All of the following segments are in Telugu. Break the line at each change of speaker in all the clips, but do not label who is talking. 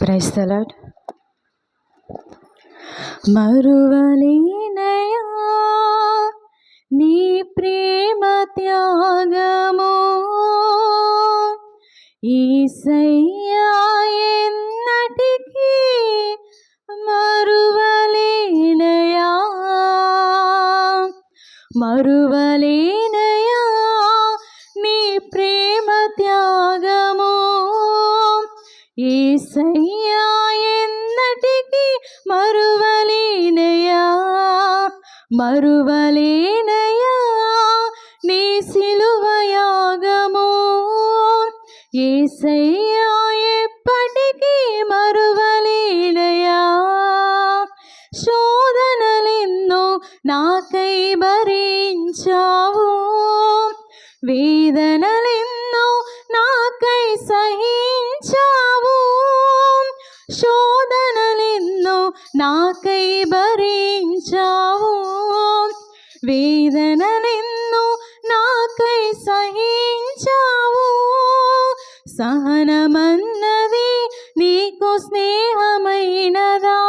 Praise the lord. మరువలేనయా నీ ప్రేమ త్యాగము, యేసయ్యా ఎన్నటికీ మరువలేనయా, మరువలేనయా నీ ప్రేమ త్యాగము, యేసయ్యా ఎన్నటికీ మరువలేనయా, మరువలేనయా నీ సిలువ యాగము, యేసయ్యా ఎప్పటికీ మరువలేనయా. శోధనలెన్నో నాకై భరించావు, వేదనలెన్నో నాకై సహించావు, శోధనలెన్నో నాకై భరించావు, వేదనలెన్నో నాకై సహించావు. సహనమన్నది నీకు స్నేహమైనదా,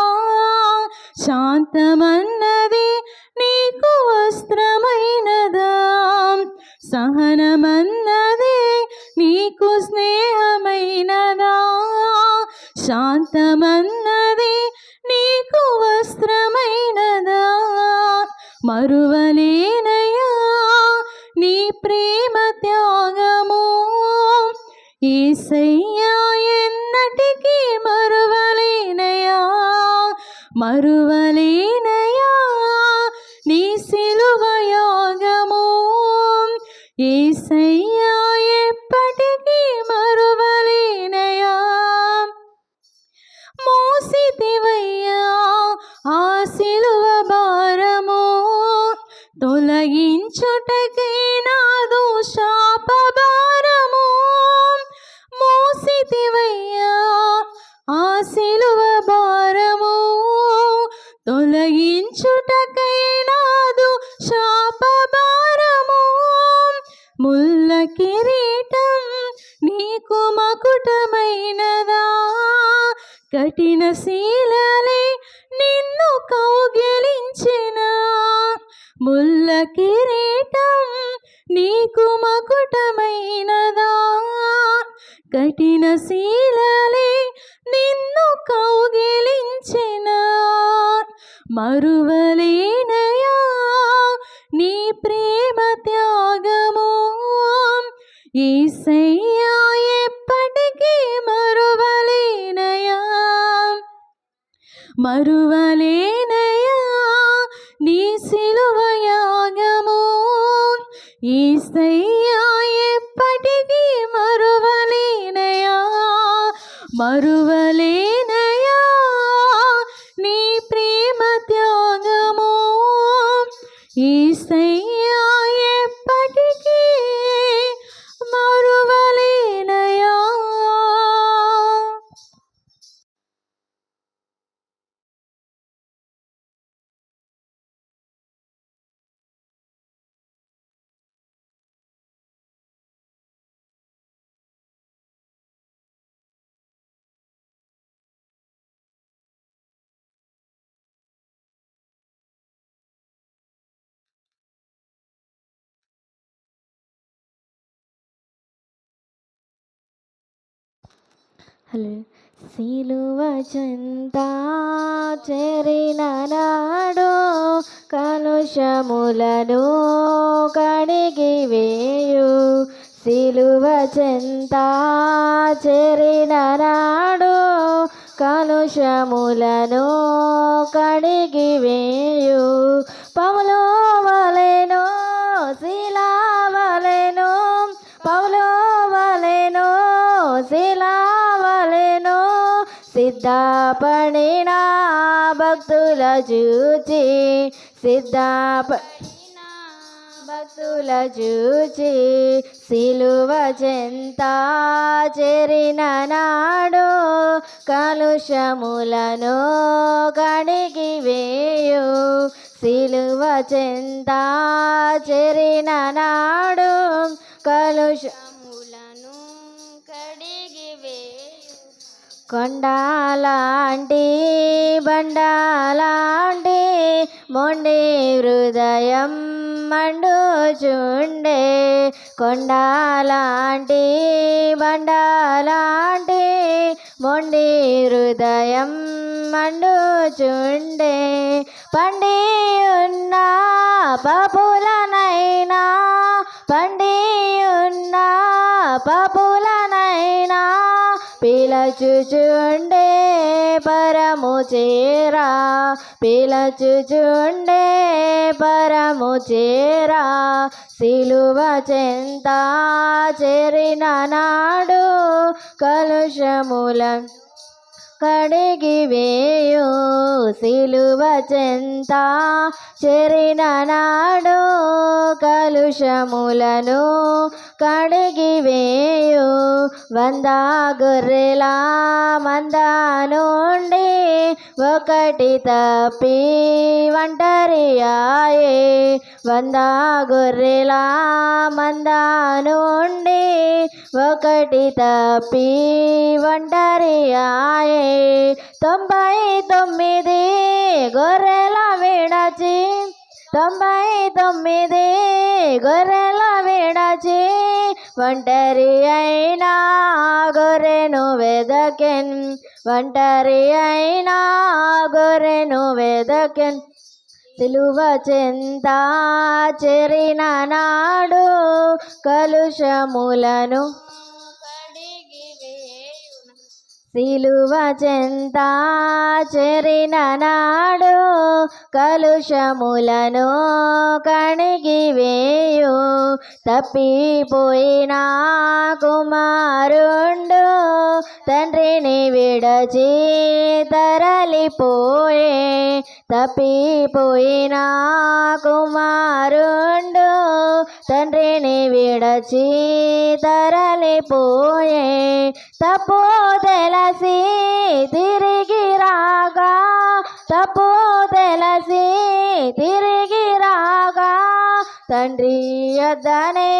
శాంతమన్నది నీకు వస్త్రమైనదా, సహనమన్నది నీకు స్నేహమైనదా, శాంతమన్నది నీకు వస్త్రమైనదా. మరువలేనయా నీ ప్రేమ త్యాగము, యేసయ్యా ఎన్నటికీ మరువలేనయా, మరువలేనయా నీ సిలువ యాగము, యేసయ్యా ఎప్పటికీ మరువలేనయా. మోసితివయ్యా ఆ సిలువ భారము, తొలగించుటకై నాదు శాప భారము, మోసితివయ్యా ఆ సిలువ భారము, తొలగించుటకై నాదు శాప భారము. ముల్ల కిరీటం నీకు మకుటమైనదా, కఠిన శీలలే నిన్ను కౌగిలించిన, ముల్ల కిరీటం నీకు మకుటమైనదా, కఠిన శీలలే నిన్ను కౌగిలించిన. మరువలేనయా నీ ప్రేమ త్యాగము, యేసయ్యా ఎప్పటికీ మరువలేనయా, మరువలేనయా నీ సిలువ యాగము, యేసయ్యా ఎప్పటికీ మరువలేనయా, మరువలేనయా నీ ప్రేమ త్యాగము, యేసయ్యా ఎప్పటికీ మరువలేనయా.
సిలువ చెంత చేరిన నాడు కలుషములను కడిగివేయు, సిలువ చెంత చేరిన నాడు కలుషములను కడిగివేయు. పౌలు వలెను శీలా వలెను, పౌలు వలెను శీలా వలెను, సిద్ధపడిన భక్తుల చూచి, సిద్ధపడిన భక్తుల చూచి, సిలువ చెంత చేరిన నాడు కలుషములను కడిగివేయు, సిలువ చెంత చేరిన నాడు కలుషములను కడిగివేయు. కొండలాంటి బండలాంటి మొండి హృదయం మండుచుండే కొండలాంటి బండలాంటి మొండి హృదయం మండుచుండే పండి ఉన్న పపులనైనా పండి ఉన్న పపులనైనా పిలచుచుండే పరము చేరా పిలచుచుండే పరము చేరా సిలువ చెంత చేరిన నాడు కలుషముల కడిగి వేయు సిలువ చెంత చేరిన నాడు కలుషములను కడిగి వేయు 100 గొర్రెల మంద నుండి ఒకటి తప్పి ఒంటరియాయే 100 గొర్రెల మంద నుండి ఒకటి తప్పి ఒంటరియాయే 99 గొర్రెల విడచి 99 గొర్రెల విడచి ఒంటరి అయినా గొర్రెను వెదకెన్ ఒంటరి అయినా గొర్రెను వెదకెన్ సిలువ చెంత చేరిన నాడు కలుషములను సిలువ చెంత చేరిన నాడు కలుషములను కడిగి వేయు తప్పిపోయిన కుమారుండు తండ్రిని విడచి తరలిపోయే తప్పిపోయిన కుమారుండు తండ్రిని విడచి తరలిపోయే తప్పు తెలిసి తిరిగి రాగా తప్పు తెలిసి తిరిగి రాగా తండ్రి యొద్దనే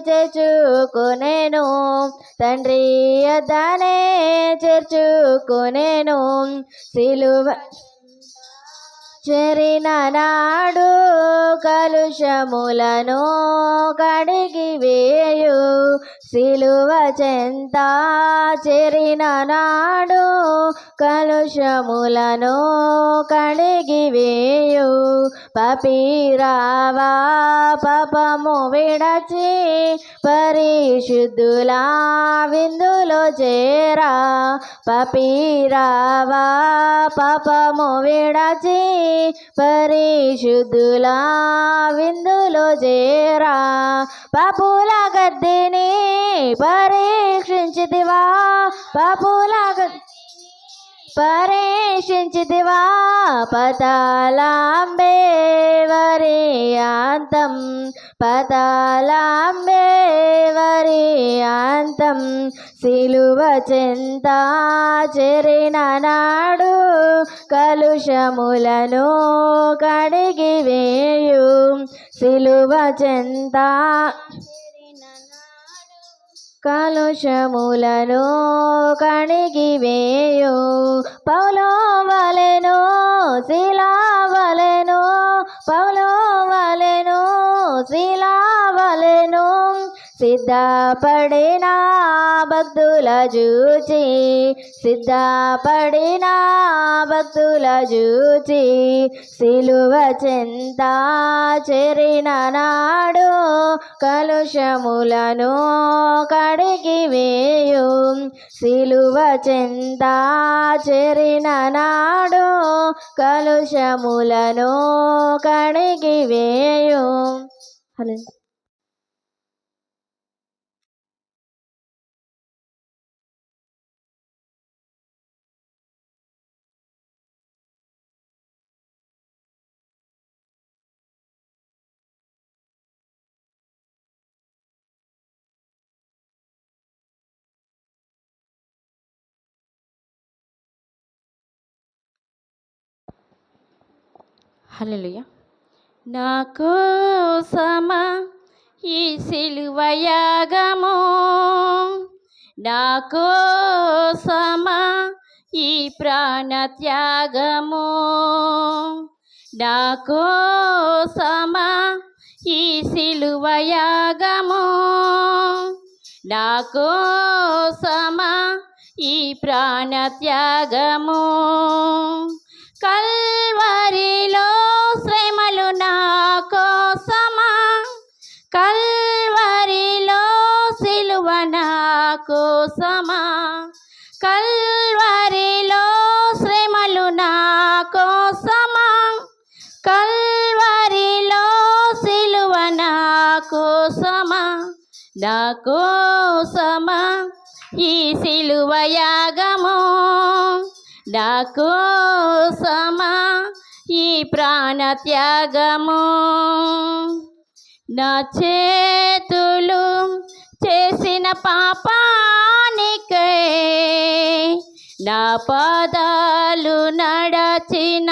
చేర్చుకొనెను తండ్రి యొద్దనే చేర్చుకొనెను సిలువ చేరిన నాడు కలుషములను కడిగి వేయు సిలువ చెంత చేరిన నాడు కలుషములను కడిగి వేయు పాపిరావా పాపము విడచి పరిశుద్ధుల విందులో చేరా పాపిరావా పాపము విడచి పరిశుద్ధుల విందులో చేరా పాపుల గద్దిని పరీక్షించితివా పాపుల పరీక్షించితివా పతాళంబే వరియాంతం పతాళంబే వరియాంతం సిలువ చెంత చేరిన నాడు కలుషములను కడిగి వేయు సిలువ చెంత కలుషములను కడిగి వేయు పౌలో వలెను శిలా వలెను పౌలో వలెను శిలా వలెను సిద్ధపడిన భక్తుల చూచి సిద్ధపడిన భక్తుల చూచి సిలువ చెంత చేరిన నాడు కలుషములను కడిగి వేయు సిలువ చెంత చేరిన నాడు కలుషములను కడిగి వేయు. హలో
హల్లెలూయా. నా కోసమా ఈ సిలువ యాగము నా కోసమా ఈ ప్రాణ త్యాగము, నా కోసమా ఈ సిలువ యాగము, నా కోసమా ఈ ప్రాణ త్యాగము. కల్వరిలో శ్రమలు నా కోసమా, కల్వరిలో సిలువ నా కోసమా, కల్వరిలో శ్రమలు నా కోసమా, కల్వరిలో సిలువ నా కోసమా, నా కోసమా ఈ సిలువ యాగము, నా కోసమా ఈ ప్రాణ త్యాగము. నా చేతులు చేసిన పాపానికై, నా పాదాలు నడచిన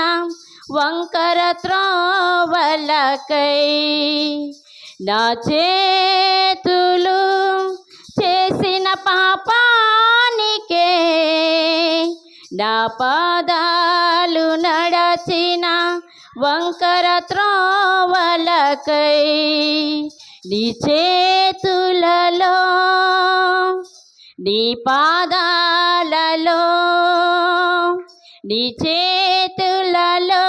వంకర త్రోవలకై, నా చేతులు చేసిన పాపానికే, నా పాదాలు నడచిన వంకర త్రోవలకై, నీ చేతులలో నీ పాదాలలో, నీ చేతులలో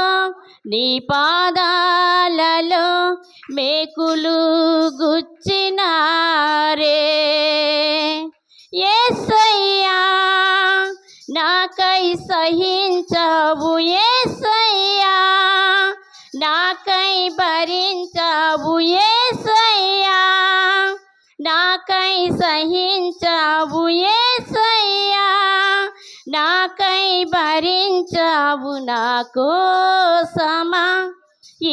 నీ పాదాలలో మేకులు గుచ్చినారే. యేసయ్యా నాకై సహించావు, యేసయ్యా నాకై భరించావు, యేసయ్యా నాకై సహించావు, యేసయ్యా నాకై భరించావు. నా కోసమా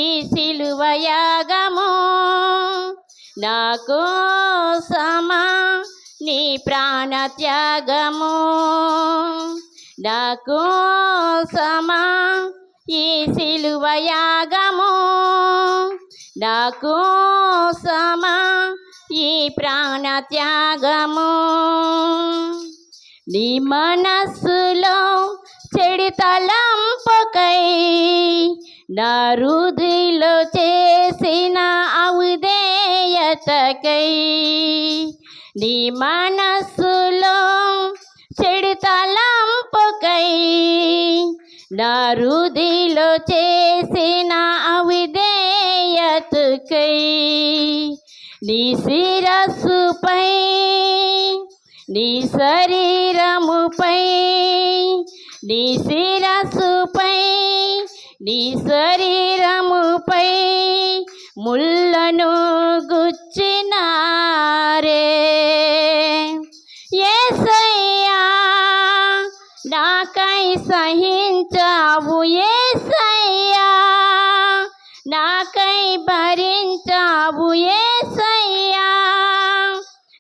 ఈ సిలువ యాగము, నా కోసమా నీ ప్రాణ త్యాగము, నా కోసమా ఈ సిలువ యాగము, నా కోసమా ఈ ప్రాణ త్యాగము. నీ మనస్సులో చెడు తలంపుకై, నా హృదయలో చేసిన అవిధేయతకై, నీ మనస్సులో చెడు తలంపుకై, నా హృదయలో చేసిన అవిధేయతకై, నీ శిరస్సుపై నీ శరీరముపై, నీ శిరస్సుపై నీ శరీరముపై ముళ్ళను గుచ్చినారే. యేసయ్యా నాకై సహించావు, యేసయ్యా నాకై భరించావు, యేసయ్యా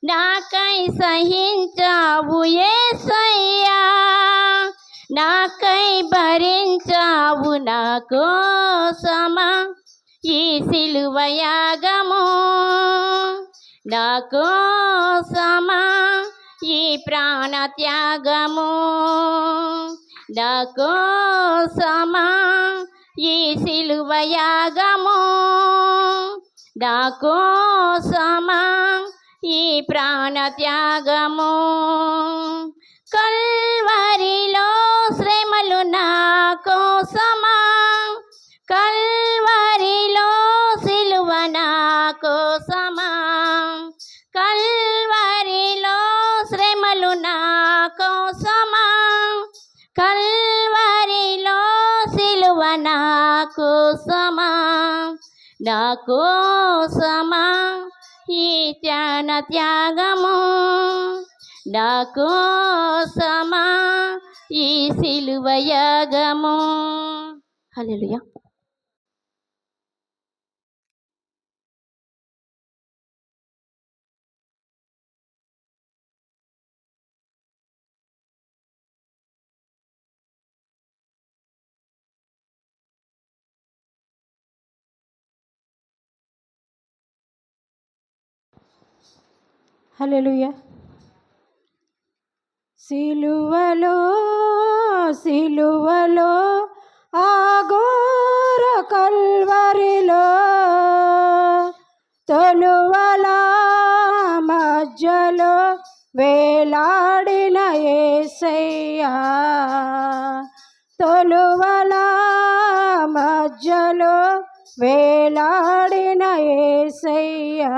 నాకై సహించావు, యేసయ్యా నాకై భరించావు. నా కోసమా ఈ సిలువ యాగము, నా కోసమా ఈ ప్రాణ త్యాగము, నా కోసమా ఈ సిలువ యాగము, నా కోసమా ఈ ప్రాణ త్యాగము. కల్వరిలో శ్రమలు నా కోసమా, కల్వరిలో సిలువ నా కోసమా, కల్వరిలో శ్రమలు నా కోసమా, కల్వరిలో సిలువ నా కోసమా, నా కోసమా ఈ త్యాన త్యాగము, నా కోసమా ఈ సిలువ యాగము. హల్లెలూయా.
హల్లెలూయా. సిలువలో సిలువలో ఆ ఘోర కల్వరిలో తొలువల మధ్యలో వేలాడిన యేసయ్యా తొలువల మధ్యలో వేలాడిన యేసయ్యా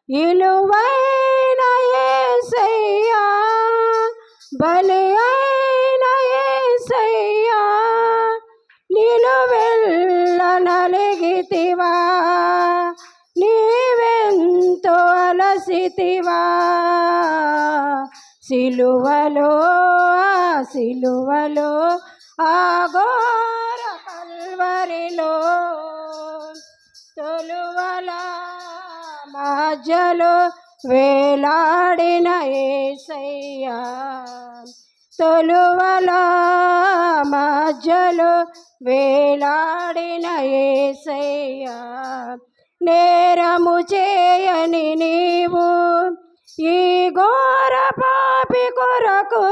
ఇలువైన యేసయ్యా బలి అయిన యేసయ్యా నిలువెల్ల నలిగితివా నీవెంతో అలసితివా సిలువలో సిలువలో ఆ ఘోర కల్వరిలో తొలువల మధ్యలో వేలాడిన యేసయ్యా తొలువల మధ్యలో వేలాడిన యేసయ్యా నేరము చేయని నీవు ఈ ఘోర పాపి కొరకు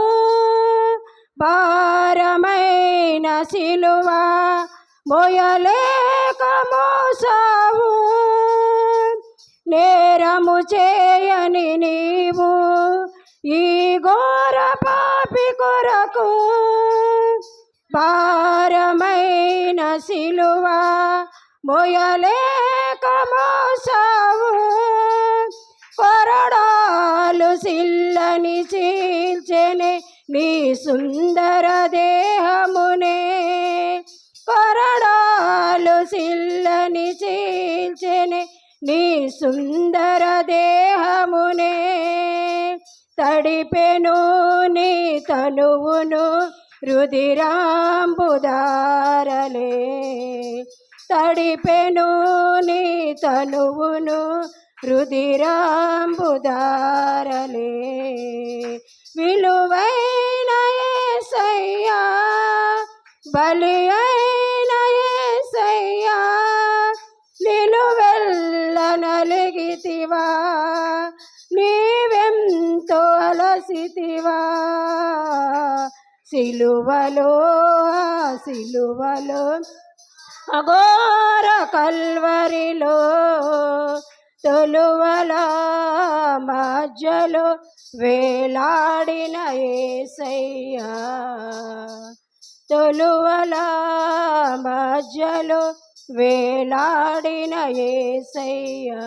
భారమైన సిలువ మోయలేక మోసావు నేరము చేయని నీవు ఈ ఘోర పాపి కొరకు భారమైన సిలువ మోయలేక మోసావు కొరడాలు సిల్లని చీల్చెనే నీ సుందర దేహమునే కొరడాలు సిల్లని చీల్చెనే నీ సుందర దేహమునే తడిపెను నీ తనువును రుధిరాంబుదారలే తడిపెను నీ తనువును రుధిరాంబుదారలే విలువైన యేసయ్యా బలి అయిన యేసయ్యా నిలువెల్ల నలిగితివా నీవెంతో అలసితివా సిలువలో సిలువలో అఘోర కల్వరిలో తొలువల మధ్యలో వేలాడిన యేసయ్యా తొలువల మధ్యలో వేలాడిన యేసయ్యా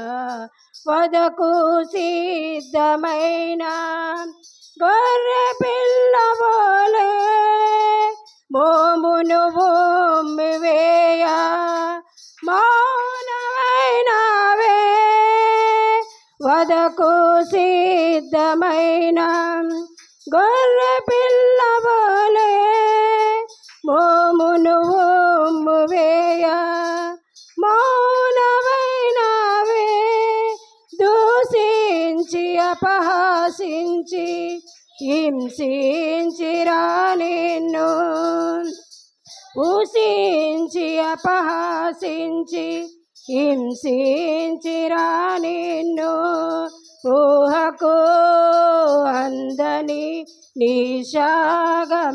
వదకు సిద్ధమైన గొర్రె పిల్లవోలే మోమును ఉమ్మివేయ మౌనమైనవే వదకు సిద్ధమైన గొర్రె పిల్లవోలే మోమును ఉమ్మివేయ మౌనమైనవే దూషించి అపహాసించి హింసించిరా నిన్ను ఊసించి అపహాసించి హింసించిరా నిన్ను ఊహకు అందని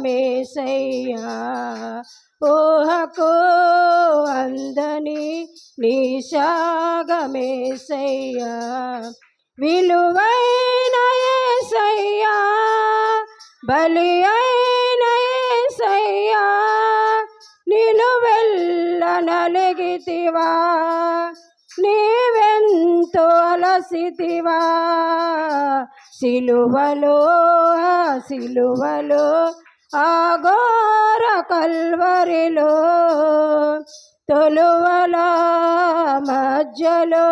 నిశాగమేసయ్యా ఊహకు అందని నిశాగమేసయ్యా విలువైన యేసయ్యా బలి అయిన యేసయ్యా నిలువెల్ల నలిగితివా నీవెంతో అలసితివా సిలువలో సిలువలో ఆ ఘోర కల్వరిలో తొలువల మధ్యలో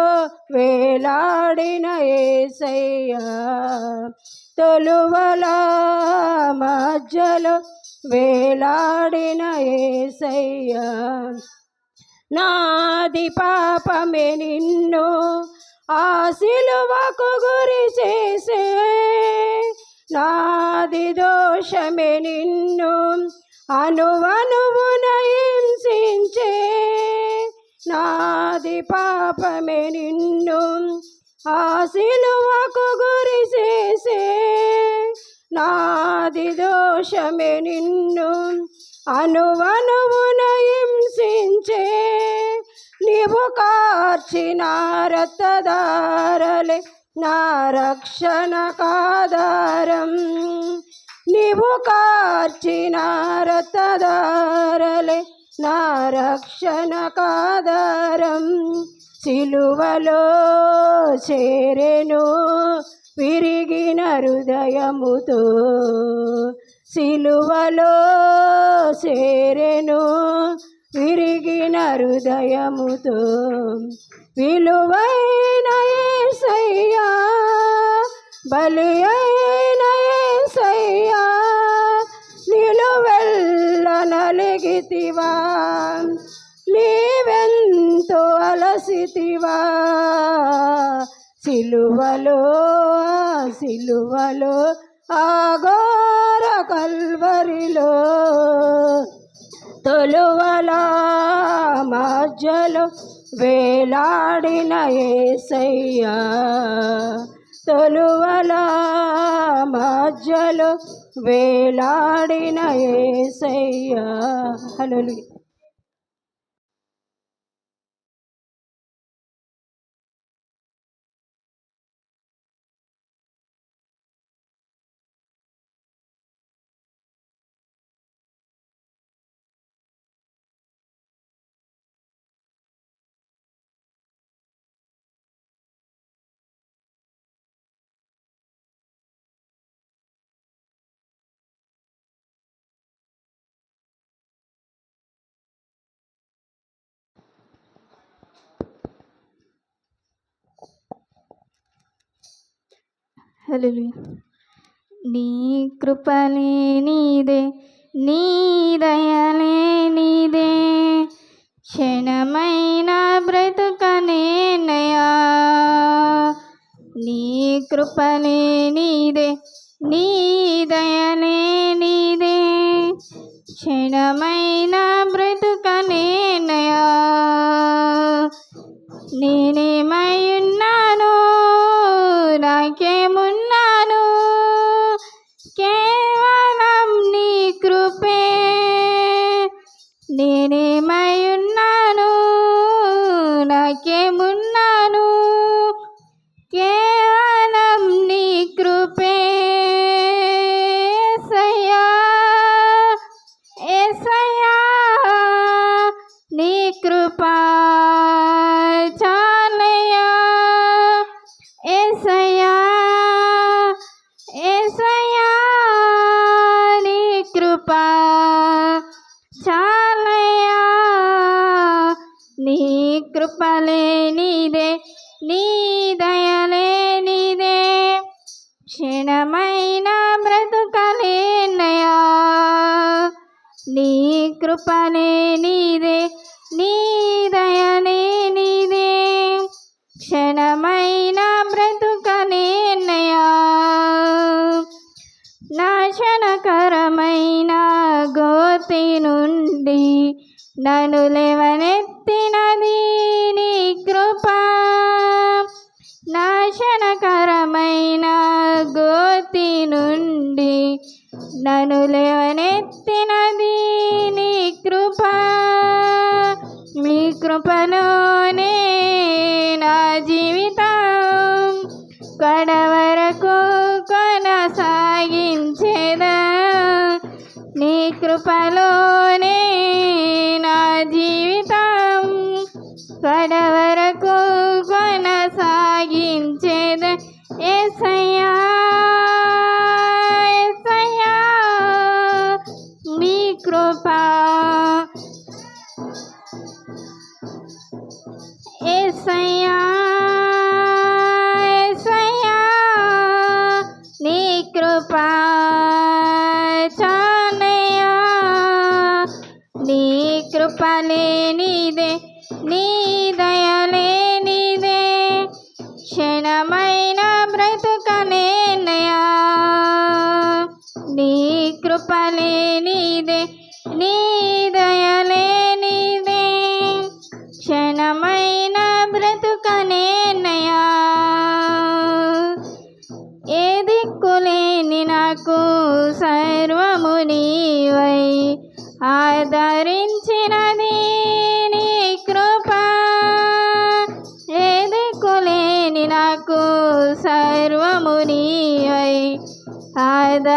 వేలాడిన యేసయ్యా తొలువల మధ్యలో వేలాడిన యేసయ్యా నాది పాపమే నిన్ను ఆ సిలువకు గురి చేసే నాది దోషమే నిన్ను అనువనువున హింసించే నాది పాపమే నిన్ను ఆ సిలువకు గురి చేసే నాది దోషమే నిన్ను అనువనువున హింసించే నీవు కార్చిన రక్తధారలే నా రక్షణకాధారం నీవు కార్చిన రక్తధారలే నా రక్షణకాధారం సిలువలో చేరెను విరిగిన హృదయముతో సిలువలో చేరెను విరిగిన హృదయముతో విలువైన యేసయ్యా బలి అయిన యేసయ్యా నిలువెల్ల నలిగితివా నీవెంతో అలసితివా సిలువలో సిలువలో ఆఘోర కల్వరిలో తొలువల మధ్యలో వేలాడిన యేసయ్యా తొలువల మధ్యలో వేలాడిన యేసయ్యా. హల్లెలూయా.
హల్లెలూయా. నీ కృపలే నీదే నీ దయలే నీదే క్షణమైన బ్రతుకనేనయా నీ కృపలే నీదే నీ దయలే నీదే క్షణమైన బ్రతుకనేనయా నేనేమయ్యున్నాను నాకేమున్నాను కేవలం నీ కృపే నేనేమయ్యున్నాను నాకేమున్నాను కేవలం నీ కృపే యేసయ్యా యేసయ్యా నీ కృపా చాలయ్యా యేసయ్యా యేసయ్యా నీ కృపా చాలయ్యా నీ కృపలే నీదే నీ దయలే నీదే క్షణమైన బ్రతుకలేనయా నీ కృపలే నీదే నీ దయలే నీదే క్షణమైన బ్రతుకలేనయా నాశనకరమైన గోతి నుండి నన్ను లేవనెత్తినది నీ కృప నాశనకరమైన గోతి నుండి నన్ను లేవనెత్తినది నీ కృప నీ కృపలోనే నా జీవితం కడవరకు కొనసాగించేదా నీ కృపలోనే నా జీవితం కడవరకు కొనసాగించేదా యేసయ్యా యేసయ్యా నీ కృపా యేసయ్యా యేసయ్యా నీ కృపా చాలయ్యా నీ కృపలే నీదే నీ దయలే నీదే క్షణమైన బ్రతుకలేనయా నీ కృపలే నీదే నీ దయలే నీదే క్షణమైన బ్రతుకలేనయా ఏ దిక్కులేని నాకు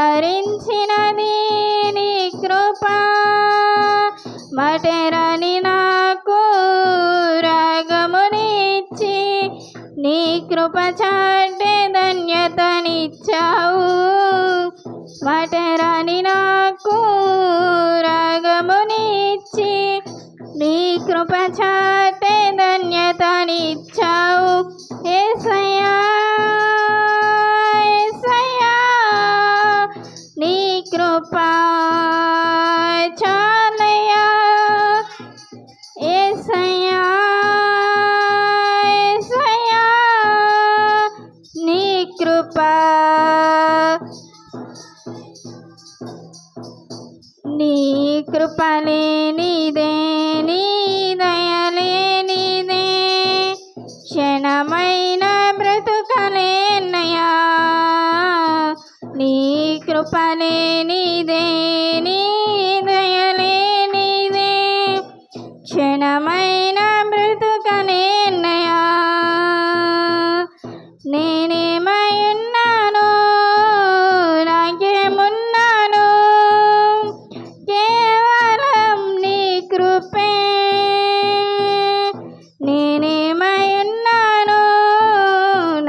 ధరించినది నీ కృప మటరని నాకు రాగమునిచ్చి నీ కృప చాటే ధన్యతనిచ్చావు మటరని నాకు రాగమునిచ్చి నీ కృప చాటే ధన్యతనిచ్చావు యేసయ్యా యేసయ్యా నీ కృప చాలయ్యా యేసయ్యా యేసయ్యా నీ కృప నీ కృపలే నీదే నీ దయలే నీదే క్షణమైన బ్రతుకలేనయ్యా నీ కృపలే నీదే నీ దయలే నీదే క్షణమైన బ్రతుకలేనయ్యా నేనేమై ఉన్నాను నాకేమున్నాను కేవలం నీ కృపే నేనేమై ఉన్నాను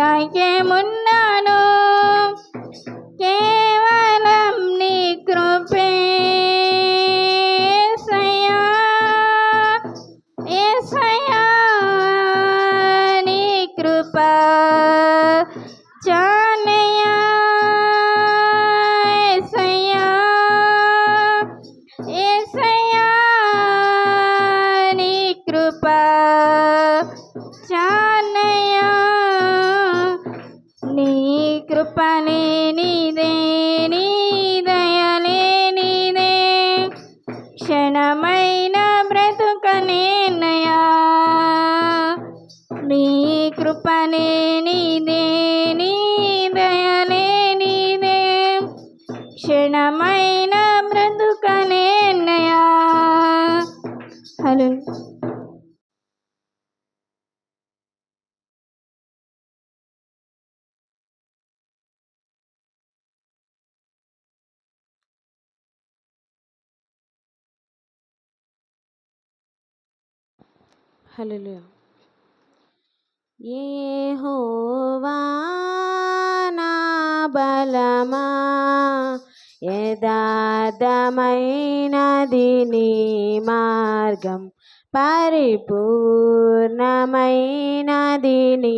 నాకేమున్నాను కేవలం నీ కృపే యేసయ్యా యేసయ్యా నీ కృప చాలయ్యా యేసయ్యా యేసయ్యా నీ కృప చాలయ్యా నీ కృపలే నీదే నీ దయలే నీదే క్షణమైన బ్రతుకనేనయ్యా నీ కృపలే నీదే నీ దయలే నీదే క్షణమైన బ్రతుకనేనయ్యా హలో
హల్లెలూయా. యెహోవా నా బలమా యథార్థమైనది నీ మార్గం పరిపూర్ణమైనది నీ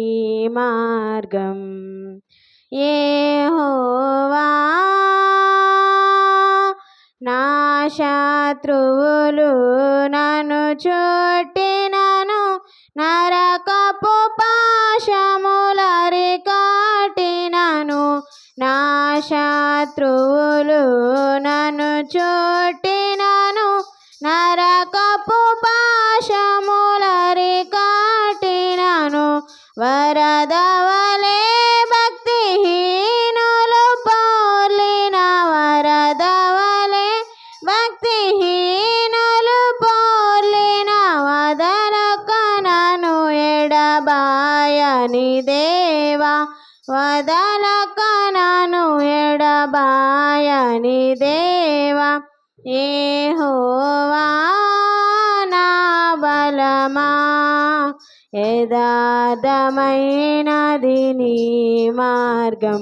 మార్గం యెహోవా నా శత్రువులు నన్ను చుట్టినను నరకపు పాశములరికాటినను నా శత్రువులు నన్ను చుట్టినను నరకపు పాశములరికాటినను వరదవలే భక్తిహీనులు పోలిన వరదవలే భక్తిహీనులు పోలిన వదలక నన్ను ఎడబాయని దేవా వదలక నన్ను ఎడబాయని దేవా యెహోవా నా బలమా యథార్థమైనది నీ మార్గం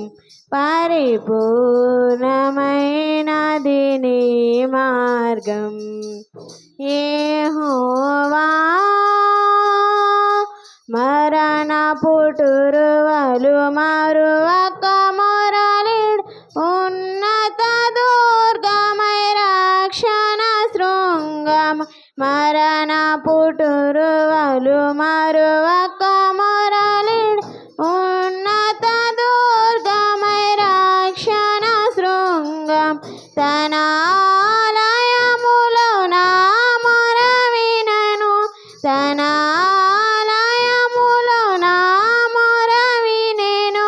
పరిపూర్ణమైనది నీ మార్గం యెహోవా మరణ పుటురువలు మరువక మొరలిడు ఉన్నత దుర్గమై రక్షణ శృంగం మరణ పుటురువలు మరువక మొరలిడు ఉన్నత దుర్గమై రక్షణ శృంగం తన ఆలయములో నా మొర వినెను తన ఆలయములో నా మొర వినెను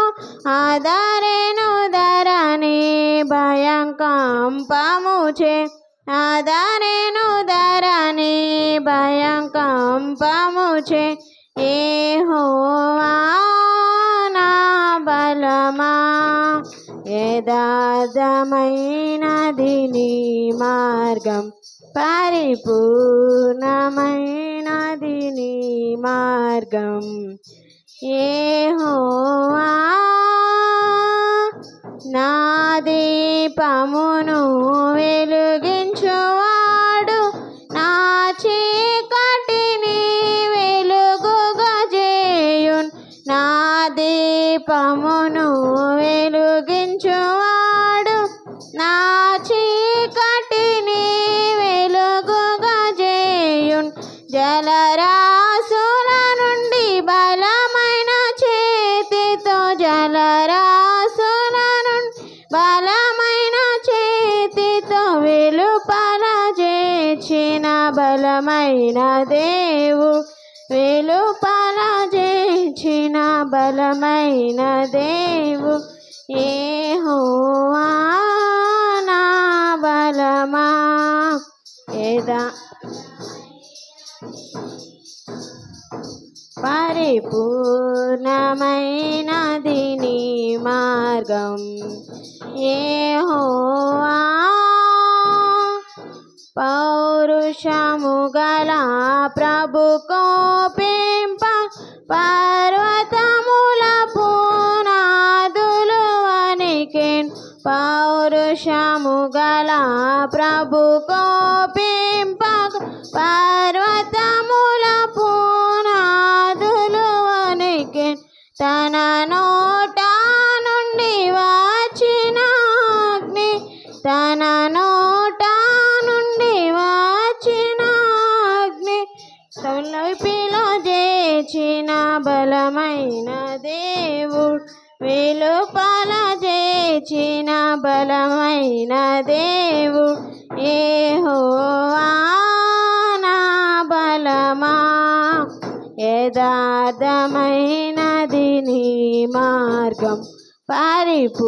ఆదరెను ధరణి భయం కంపముచే ఆదరెను ధరణి భయం కంపముచే యెహోవా నా బలమా యథార్థమైనది నీ మార్గం పరిపూర్ణమైనది నీ మార్గం యెహోవా నా దీపమును వెలిగించువాడు నా చీకటిని వెలుగుగా చేయున్ నా దీపమును వెలిగించువాడు నా చీకటిని వెలుగుగా చేయున్ జలరాశుల నుండి బలమైన చేతితో జలరాశుల నుండి బలమైన చేతితో వెలుపల చేర్చిన బలమైన దేవు వెలుపల చేర్చిన బలమైన దేవు యెహోవా నా బలమా పరిపూర్ణమైనది నీ మార్గం యెహోవా పౌరుషము గల ప్రభు కోపింప పర్వతముల పునాదులు వణికెన్ పౌరుషము గల ప్రభు కోపింప పర్వతముల పునాదులు వణికెన్ తన నోట నుండి వచ్చిన అగ్ని తన నోట నుండి వచ్చిన అగ్ని తొలపిలో చేర్చిన బలమైన దేవుడు వెలుపల చేర్చిన బలమైన దేవుడు యెహోవా నా బలమా యథార్థమైనది నీ మార్గం పరిపూర్ణమైనది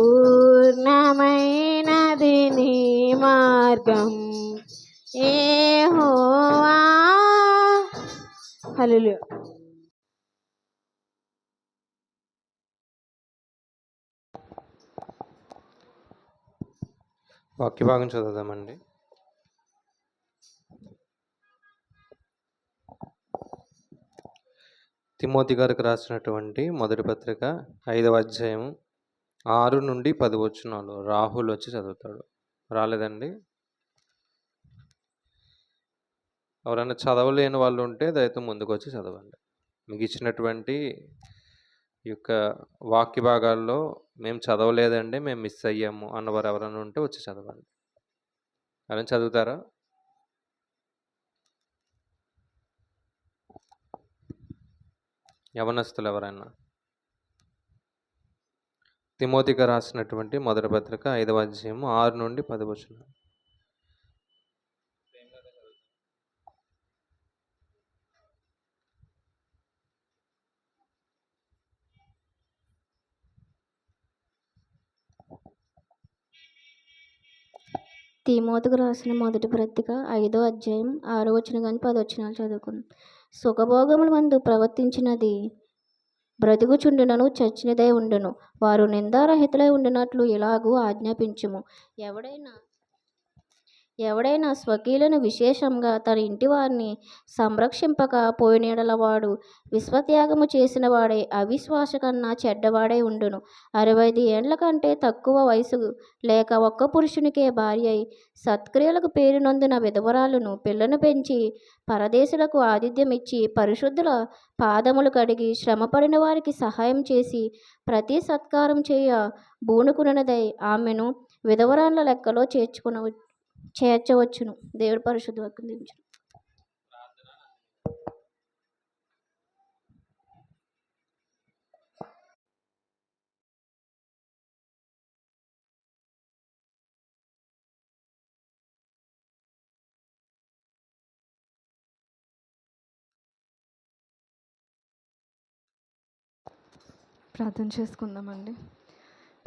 నీ మార్గం యెహోవా హల్లెలూయా.
వాక్య భాగం చదువుదామండి. తిమోతి గారికి రాసినటువంటి మొదటి పత్రిక 5వ అధ్యాయం 6 నుండి 10 వచనాలు రాహుల్ వచ్చి చదువుతాడు. రాలేదండి? ఎవరైనా చదవలేని వాళ్ళు ఉంటే దయతో ముందుకు వచ్చి చదవండి. మీకు ఇచ్చినటువంటి ఈ యొక్క వాక్య భాగాల్లో మేము చదవలేదండి, మేము మిస్ అయ్యాము అన్నవారు ఎవరైనా ఉంటే వచ్చి చదవండి. ఎవరైనా చదువుతారా? యవనస్తులు ఎవరైనా? తిమోతికి రాసినటువంటి మొదటి పత్రిక 5వ అధ్యాయం 6 నుండి 10 వచనాలు.
తిమోతికి రాసిన మొదటి పత్రిక 5వ అధ్యాయం 6వ వచనం కానీ 10 వచనాలు చదువుకుందాం. సుఖభోగముల మందు ప్రవర్తించినది బ్రతుకుచుండునను చచ్చినదై ఉండును. వారు నిందారహితులై ఉండినట్లు ఇలాగూ ఆజ్ఞాపించుము. ఎవడైనా స్వకీయులను విశేషంగా తన ఇంటి వారిని సంరక్షింపక పోయినడల వాడు విశ్వత్యాగము చేసిన వాడే అవిశ్వాస కన్నా చెడ్డవాడై ఉండును. 65 ఏండ్ల కంటే తక్కువ వయసు లేక ఒక్క పురుషునికే భార్య అయి సత్క్రియలకు పేరునందున విధవరాలను పిల్లను పెంచి పరదేశులకు ఆతిథ్యమిచ్చి పరిశుద్ధుల పాదములు కడిగి శ్రమపడిన వారికి సహాయం చేసి ప్రతి సత్కారం చేయ బూనుకున్నదై ఆమెను విధవరాళ్ళ లెక్కలో చేర్చవచ్చును. దేవుడు పరిశుద్ధ వాక్యం దీవించును.
ప్రార్థన చేసుకుందామండి.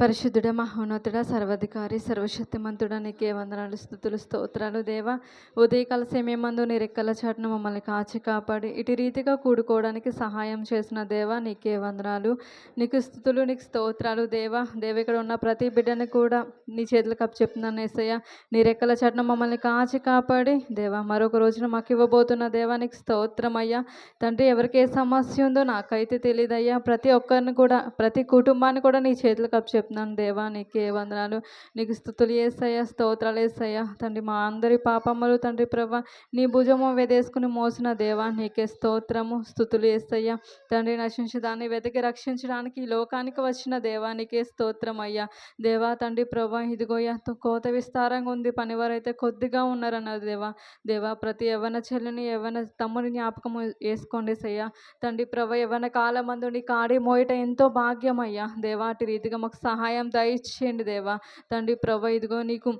పరిశుద్ధుడ మహోన్నతుడ సర్వాధికారి సర్వశక్తిమంతుడ నీకే వందనాలు స్తుతులు స్తోత్రాలు దేవా. ఉదయకాల సమయమందు నీ రెక్కల చాటున మమ్మల్ని కాచి కాపాడి ఇటు రీతిగా కూడుకోవడానికి సహాయం చేసిన దేవా నీకే వందనాలు, నీకు స్తుతులు, నీకు స్తోత్రాలు దేవా. ఇక్కడ ఉన్న ప్రతి బిడ్డని కూడా నీ చేతులకు అప్పచెప్తున్నాను యేసయ్య. నీ రెక్కల చాటున మమ్మల్ని కాచి కాపాడి దేవా మరొక రోజున మాకు ఇవ్వబోతున్న దేవా నీకు స్తోత్రం అయ్యా. తండ్రి, ఎవరికి ఏ సమస్య ఉందో నాకైతే తెలియదయ్యా. ప్రతి ఒక్కరిని కూడా, ప్రతి కుటుంబాన్ని కూడా నీ చేతులకు అప్పచెప్తున్నాను దేవా నీకే వందనాలు, నీకు స్తుతులు యేసయ్య, స్తోత్రాలు యేసయ్య. తండ్రి, మా అందరి పాపములు తండ్రి ప్రభా నీ భుజము వేదేసుకుని మోసిన దేవా నీకే స్తోత్రము స్తుతులు యేసయ్య. తండ్రి, నశించి దాన్ని వెతికి రక్షించడానికి ఈ లోకానికి వచ్చిన దేవా నీకే స్తోత్రం అయ్యా. దేవా తండ్రి ప్రభా ఇదిగోయ్యా కోత విస్తారంగా ఉంది, పనివారైతే కొద్దిగా ఉన్నారన్నారు దేవా. ప్రతి యవ్వన చెల్లిని, యవ్వన తమ్ముని జ్ఞాపకం వేసుకోండి సయ్యా. తండ్రి ప్రభా యవ్వన కాలమందు నీ కాడి మోయట ఎంతో భాగ్యమయ్యా దేవా. అటు రీతిగా మాకు సహాయం దయచేయండి దేవా. తండ్రి ప్రభా ఇదిగో నీకు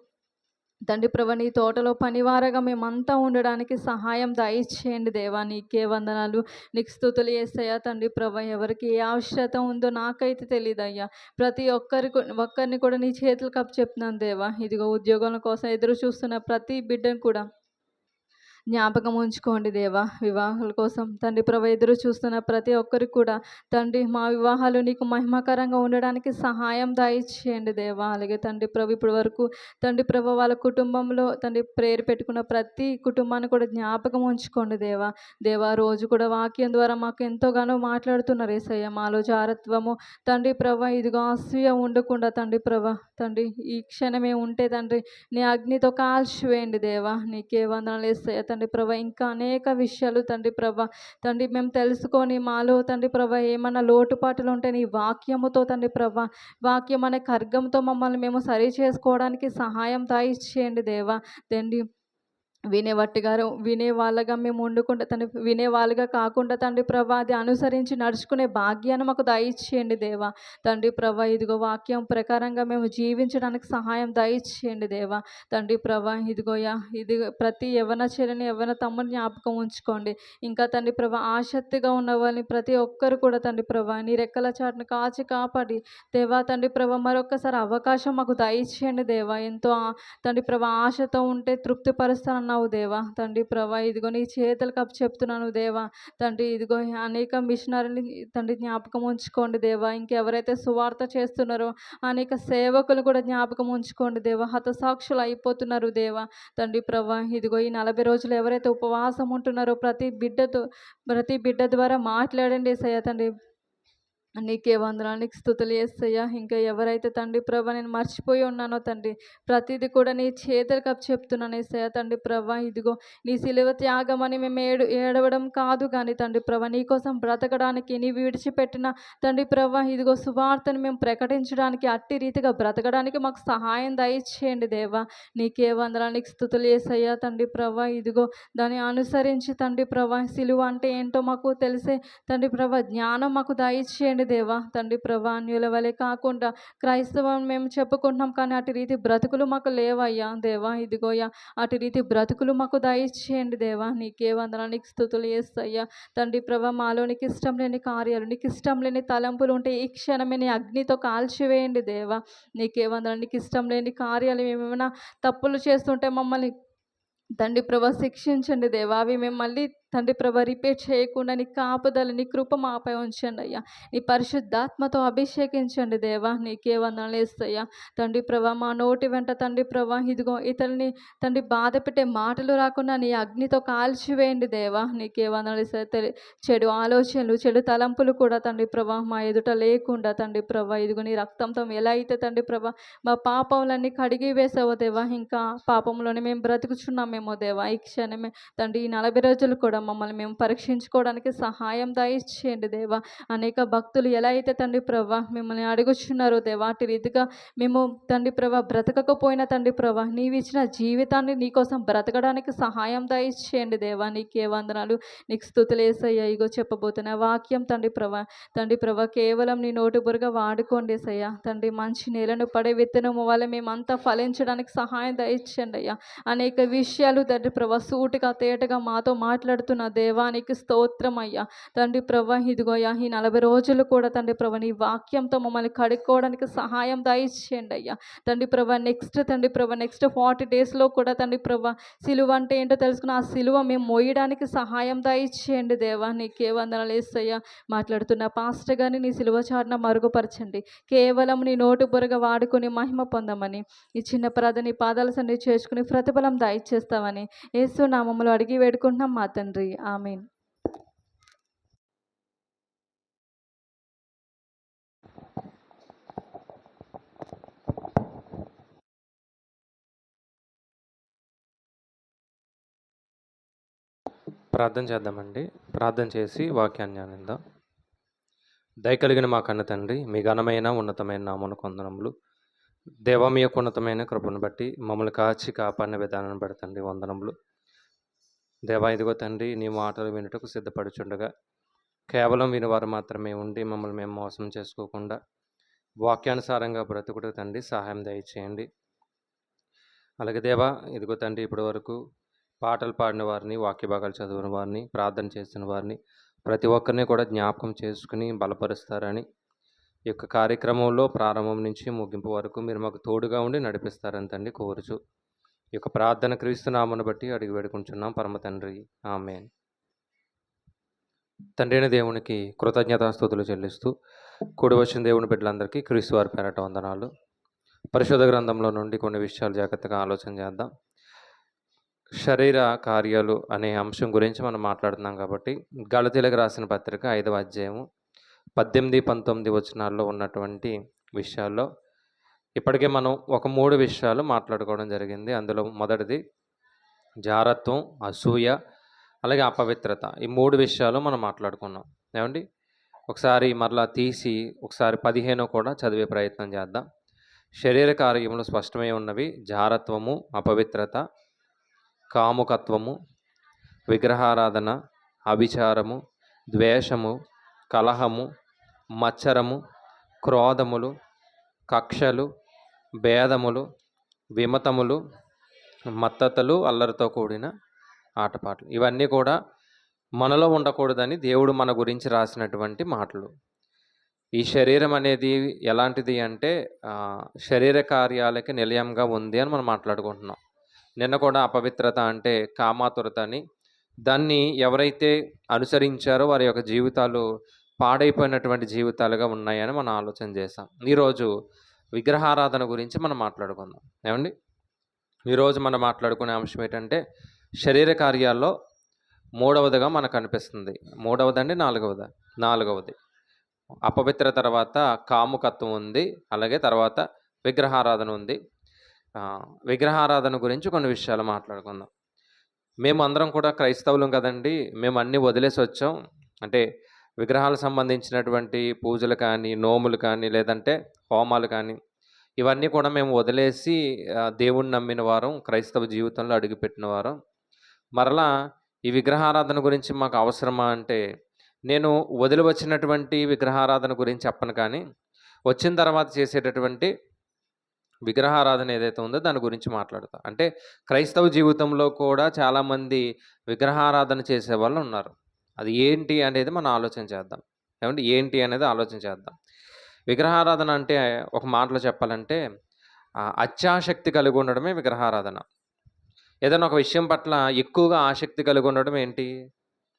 తండ్రి ప్రభా నీ తోటలో పనివారగా మేమంతా ఉండడానికి సహాయం దయచేయండి దేవా నీకే వందనాలు, నీకు స్తుతులు యేసయ్యా. తండ్రి ప్రభా ఎవరికి ఏ అవసరత ఉందో నాకైతే తెలియదయ్యా. ప్రతి ఒక్కరిని కూడా నీ చేతులకు అప్పచెప్తున్నాను దేవా. ఇదిగో ఉద్యోగాల కోసం ఎదురు చూస్తున్న ప్రతి బిడ్డను కూడా జ్ఞాపకం ఉంచుకోండి దేవా. వివాహాల కోసం తండ్రి ప్రభా ఎదురు చూస్తున్న ప్రతి ఒక్కరికి కూడా తండ్రి మా వివాహాలు నీకు మహిమకరంగా ఉండడానికి సహాయం దయచేయండి దేవా. అలాగే తండ్రి ప్రభు ఇప్పటి వరకు తండ్రి ప్రభు వాళ్ళ కుటుంబంలో తండ్రి ప్రేరు పెట్టుకున్న ప్రతి కుటుంబాన్ని కూడా జ్ఞాపకం ఉంచుకోండి దేవా. రోజు కూడా వాక్యం ద్వారా మాకు ఎంతోగానో మాట్లాడుతున్నారు యేసయ్య. మాలో జారత్వము తండ్రి ప్రభా ఇదిగో అసూయ ఉండకుండా తండ్రి ప్రభా తండ్రి ఈ క్షణమే ఉంటే తండ్రి నీ అగ్నితో కాల్చివేయండి దేవా నీకే వందనాలు యేసయ్య. తండ్రి ప్రభా ఇంకా అనేక విషయాలు తండ్రి ప్రభా తండ్రి మేము తెలుసుకొని మాలో తండ్రి ప్రభా ఏమన్నా లోటుపాటులు ఉంటే నీ వాక్యముతో తండ్రి ప్రభా వాక్యం అనే ఖడ్గంతో మమ్మల్ని మేము సరి చేసుకోవడానికి సహాయం దయచేయండి దేవా. తండ్రి వినే వాళ్ళగా మేము వండుకుంటే తండ్రి వినే వాళ్ళుగా కాకుండా తండ్రి ప్రభా అది అనుసరించి నడుచుకునే భాగ్యాన్ని మాకు దయచేయండి దేవా. తండ్రి ప్రభా ఇదిగో వాక్యం ప్రకారంగా మేము జీవించడానికి సహాయం దయచేయండి దేవా. తండ్రి ప్రభా ఇదిగోయా ప్రతి యవ్వన చెల్లిని, యవ్వన తమ్ముని జ్ఞాపకం ఉంచుకోండి. ఇంకా తండ్రి ప్రభా ఆసక్తిగా ఉన్న వాళ్ళని ప్రతి ఒక్కరు కూడా తండ్రి ప్రభా నీ రెక్కల చాటును కాచి కాపాడి దేవా. తండ్రి ప్రభా మరొకసారి అవకాశం మాకు దయచేయండి దేవా. ఎంతో తండ్రి ప్రభా ఆశతో ఉంటే తృప్తిపరుస్తానన్నావు దేవా. తండ్రి ప్రభా ఇదిగో నీ చేతులకు అప్పచెప్తున్నాను దేవా. తండ్రి ఇదిగో అనేక మిషనరీని తండ్రి జ్ఞాపకం ఉంచుకోండి దేవా. ఇంకెవరైతే సువార్త చేస్తున్నారో అనేక సేవకులు కూడా జ్ఞాపకం ఉంచుకోండి దేవా. హతసాక్షులు అయిపోతున్నారు దేవా. తండ్రి ప్రభా ఇదిగో ఈ 40 రోజులు ఎవరైతే ఉపవాసం ఉంటున్నారో ప్రతి బిడ్డ ద్వారా మాట్లాడండి యేసయ్య. తండ్రి నీకే వందనాలు, నీకు స్తుతులు యేసయ్యా. ఇంకా ఎవరైతే తండ్రి ప్రభా నేను మర్చిపోయి ఉన్నానో తండ్రి ప్రతిదీ కూడా నీ చేతులకు అప్పచెప్తున్నాను యేసయ్యా. తండ్రి ప్రభా ఇదిగో నీ సిలువ త్యాగం అని మేము ఏడవడం కాదు కానీ తండ్రి ప్రభా నీ కోసం బ్రతకడానికి నీ విడిచిపెట్టిన తండ్రి ప్రభా ఇదిగో సువార్తను మేము ప్రకటించడానికి అట్టి రీతిగా బ్రతకడానికి మాకు సహాయం దయచేయండి దేవా. నీకే వందనాలు, నీకు స్తుతులు యేసయ్యా. తండ్రి ప్రభా ఇదిగో దాన్ని అనుసరించి తండ్రి ప్రభా సిలువ అంటే ఏంటో మాకు తెలిసే తండ్రి ప్రభా జ్ఞానం మాకు దయచేయండి దేవా. తండ్రి ప్రభా అన్యుల వలె కాకుండా క్రైస్తవం మేము చెప్పుకుంటున్నాం కానీ అటు రీతి బ్రతుకులు మాకు లేవయ్యా దేవా. ఇదిగోయ్యా అటు రీతి బ్రతుకులు మాకు దయచేయండి దేవా. నీకే వందనాలు, నీకు స్తుతులు యేసయ్యా. తండ్రి ప్రభా మాలో నీకు ఇష్టం లేని కార్యాలు, నీకు ఇష్టం లేని తలంపులు ఉంటే ఈ క్షణమే నీ అగ్నితో కాల్చివేయండి దేవా. నీకే వందనాలు, నీకు ఇష్టం లేని కార్యాలు ఏమైనా తప్పులు చేస్తుంటే మమ్మల్ని తండ్రి ప్రభా శిక్షించండి దేవా. అవి మేము మళ్ళీ తండ్రి ప్రభా రిపీట్ చేయకుండా నీ కాపుదల, నీ కృప మాపై ఉంచండి అయ్యా. నీ పరిశుద్ధాత్మతో అభిషేకించండి దేవా. నీకే వందనాలు యేసయ్యా. తండ్రి ప్రభా మా నోటి వెంట తండ్రి ప్రభా ఇదిగో ఇతరుని తండ్రి బాధ పెట్టే మాటలు రాకుండా నీ అగ్నితో కాల్చివేయండి దేవా. నీకే వందనాలు యేసయ్యా. చెడు ఆలోచనలు, చెడు తలంపులు కూడా తండ్రి ప్రభా మా ఎదుట లేకుండా తండ్రి ప్రభా ఇదిగో నీ రక్తంతో ఎలా అయితే తండ్రి ప్రభా మా పాపములన్నీ కడిగి వేసావో దేవా, ఇంకా పాపంలోనే మేము బ్రతుకుచున్నామేమో దేవా. ఈ క్షణమే తండ్రి ఈ 40 రోజులు కూడా మమ్మల్ని మేము పరీక్షించుకోవడానికి సహాయం దయచేయండి దేవా. అనేక భక్తులు ఎలా అయితే తండ్రి ప్రభా మిమ్మల్ని అడుగుచున్నారో దేవా అటు రీతిగా మేము తండ్రి ప్రభా బ్రతకకపోయినా తండ్రి ప్రభా నీవు ఇచ్చిన జీవితాన్ని నీకోసం బ్రతకడానికి సహాయం దయచేయండి దేవా. నీకే వందనాలు, నీకు స్తుతులు యేసయ్యా. ఇగో చెప్పబోతున్న వాక్యం తండ్రి ప్రభా కేవలం నీ నోటి బురగా వాడుకోండి యేసయ్యా. తండ్రి మంచి నేలను పడే విత్తనము వల్ల మేమంతా ఫలించడానికి సహాయం దయచేయండి అయ్యా. అనేక విషయాలు తండ్రి ప్రభా సూటిగా తేటగా మాతో మాట్లాడుతూ ఇష్టపడుతున్న దేవానికి స్తోత్రం అయ్యా. తండ్రి ప్రభ, ఇదిగో అయ్యా, ఈ 40 రోజులు కూడా తండ్రి ప్రభ నీ వాక్యంతో మమ్మల్ని కడుక్కోవడానికి సహాయం దయచేయండి అయ్యా. తండ్రి ప్రభ నెక్స్ట్ 40 డేస్లో కూడా తండ్రి ప్రభ సిలువ అంటే ఏంటో తెలుసుకుని ఆ సిలువ మేము మోయడానికి సహాయం దయచేయండి దేవా. నీకే వందనాలు యేసయ్యా. మాట్లాడుతున్న పాస్టర్ గారిని నీ సిలువ చాటున మరుగుపరచండి. కేవలం నీ నోటు బురగ వాడుకొని మహిమ పొందమని, ఈ చిన్న ప్రార్థన నీ పాదాల సన్నిధి చేసుకుని ప్రతిఫలం దయచేస్తామని యేసు నామములో అడిగి వేడుకుంటున్నాం మా తండ్రి. ఆమేన్.
ప్రార్థన చేద్దామండి. ప్రార్థన చేసి వాక్యాన్ని ధ్యానిద్దాం. దయ కలిగిన మా కన్న తండ్రి, మీ ఘనమైన ఉన్నతమైన నామమునకు వందనములు. దేవా, మీ యొక్క ఉన్నతమైన కృపను బట్టి మమ్మల్ని కాచి కాపాడిన విధానాన్ని బట్టి తండ్రి వందనములు. దేవా, ఇదిగో తండ్రి, నీ మాటలు వినుటకు సిద్ధపడుచుండగా కేవలం వినివారు మాత్రమే ఉండి మమ్మల్ని మేము మోసం చేసుకోకుండా వాక్యానుసారంగా బ్రతుకుడు తండ్రి సహాయం దయచేయండి. అలాగే దేవా, ఇదిగో తండ్రి, ఇప్పటి వరకు పాటలు పాడిన వారిని, వాక్య భాగాలు చదివిన వారిని, ప్రార్థన చేసిన వారిని ప్రతి ఒక్కరిని కూడా జ్ఞాపకం చేసుకుని బలపరుస్తారని, ఈ యొక్క కార్యక్రమంలో ప్రారంభం నుంచి ముగింపు వరకు మీరు మాకు తోడుగా ఉండి నడిపిస్తారని తండ్రి కోరుచు ఈ యొక్క ప్రార్థన క్రీస్తు నామమును బట్టి అడిగి వేడుకుంటున్నాం పరమ తండ్రి. ఆమేన్. తండ్రి అయిన దేవునికి కృతజ్ఞతాస్తుతులు చెల్లిస్తూ కూడి వచ్చిన దేవుని బిడ్డలందరికీ క్రీస్తు వారి పేరట వందనాలు. పరిశుద్ధ గ్రంథంలో నుండి కొన్ని విషయాలు జాగ్రత్తగా ఆలోచన చేద్దాం. శరీర కార్యాలు అనే అంశం గురించి మనం మాట్లాడుతున్నాం కాబట్టి గలతీలకు రాసిన పత్రిక 5వ అధ్యాయము 18-19 వచనాల్లో ఉన్నటువంటి విషయాల్లో ఇప్పటికే మనం ఒక 3 విషయాలు మాట్లాడుకోవడం జరిగింది. అందులో మొదటిది జారత్వం, అసూయ, అలాగే అపవిత్రత. ఈ 3 విషయాలు మనం మాట్లాడుకున్నాం. ఏమండి, ఒకసారి మరలా తీసి ఒకసారి 15 కూడా చదివే ప్రయత్నం చేద్దాం. శరీర కార్యములు స్పష్టమై ఉన్నవి: జారత్వము, అపవిత్రత, కాముకత్వము, విగ్రహారాధన, అభిచారము, ద్వేషము, కలహము, మత్సరము, క్రోధములు, కక్షలు, భేదములు, విమతములు, మత్తతలు, అల్లరితో కూడిన ఆటపాటలు. ఇవన్నీ కూడా మనలో ఉండకూడదని దేవుడు మన గురించి రాసినటువంటి మాటలు. ఈ శరీరం అనేది ఎలాంటిది అంటే శరీర కార్యాలకి నిలయంగా ఉంది అని మనం మాట్లాడుకుంటున్నాం. నిన్న కూడా అపవిత్రత అంటే కామాతురత అని, దాన్ని ఎవరైతే అనుసరించారో వారి యొక్క జీవితాలు పాడైపోయినటువంటి జీవితాలుగా ఉన్నాయని మనం ఆలోచన చేసాం. ఈరోజు విగ్రహారాధన గురించి మనం మాట్లాడుకుందాం. ఏమండి, ఈరోజు మనం మాట్లాడుకునే అంశం ఏంటంటే శరీర కార్యాల్లో 3వదిగా మనకు అనిపిస్తుంది. 3వదండి, 4వది అపవిత్ర, తర్వాత కాముకత్వం ఉంది, అలాగే తర్వాత విగ్రహారాధన ఉంది. విగ్రహారాధన గురించి కొన్ని విషయాలు మాట్లాడుకుందాం. మేము అందరం కూడా క్రైస్తవులం కదండి, మేము అన్నీ వదిలేసి వచ్చాం. అంటే విగ్రహాలకు సంబంధించినటువంటి పూజలు కానీ, నోములు కానీ, లేదంటే హోమాలు కానీ, ఇవన్నీ కూడా మేము వదిలేసి దేవుణ్ణి నమ్మిన వారం, క్రైస్తవ జీవితంలో అడుగుపెట్టిన వారం. మరలా ఈ విగ్రహారాధన గురించి మాకు అవసరమా అంటే, నేను వదిలి వచ్చినటువంటి విగ్రహారాధన గురించి చెప్పను, కానీ వచ్చిన తర్వాత చేసేటటువంటి విగ్రహారాధన ఏదైతే ఉందో దాని గురించి మాట్లాడతా. అంటే క్రైస్తవ జీవితంలో కూడా చాలామంది విగ్రహారాధన చేసే వాళ్ళు ఉన్నారు. అది ఏంటి అనేది మనం ఆలోచన చేద్దాం. ఏమంటే ఏంటి అనేది ఆలోచన చేద్దాం. విగ్రహారాధన అంటే ఒక మాటలో చెప్పాలంటే అత్యాసక్తి కలిగి ఉండడమే విగ్రహారాధన. ఏదైనా ఒక విషయం పట్ల ఎక్కువగా ఆసక్తి కలిగి ఉండడం ఏంటి?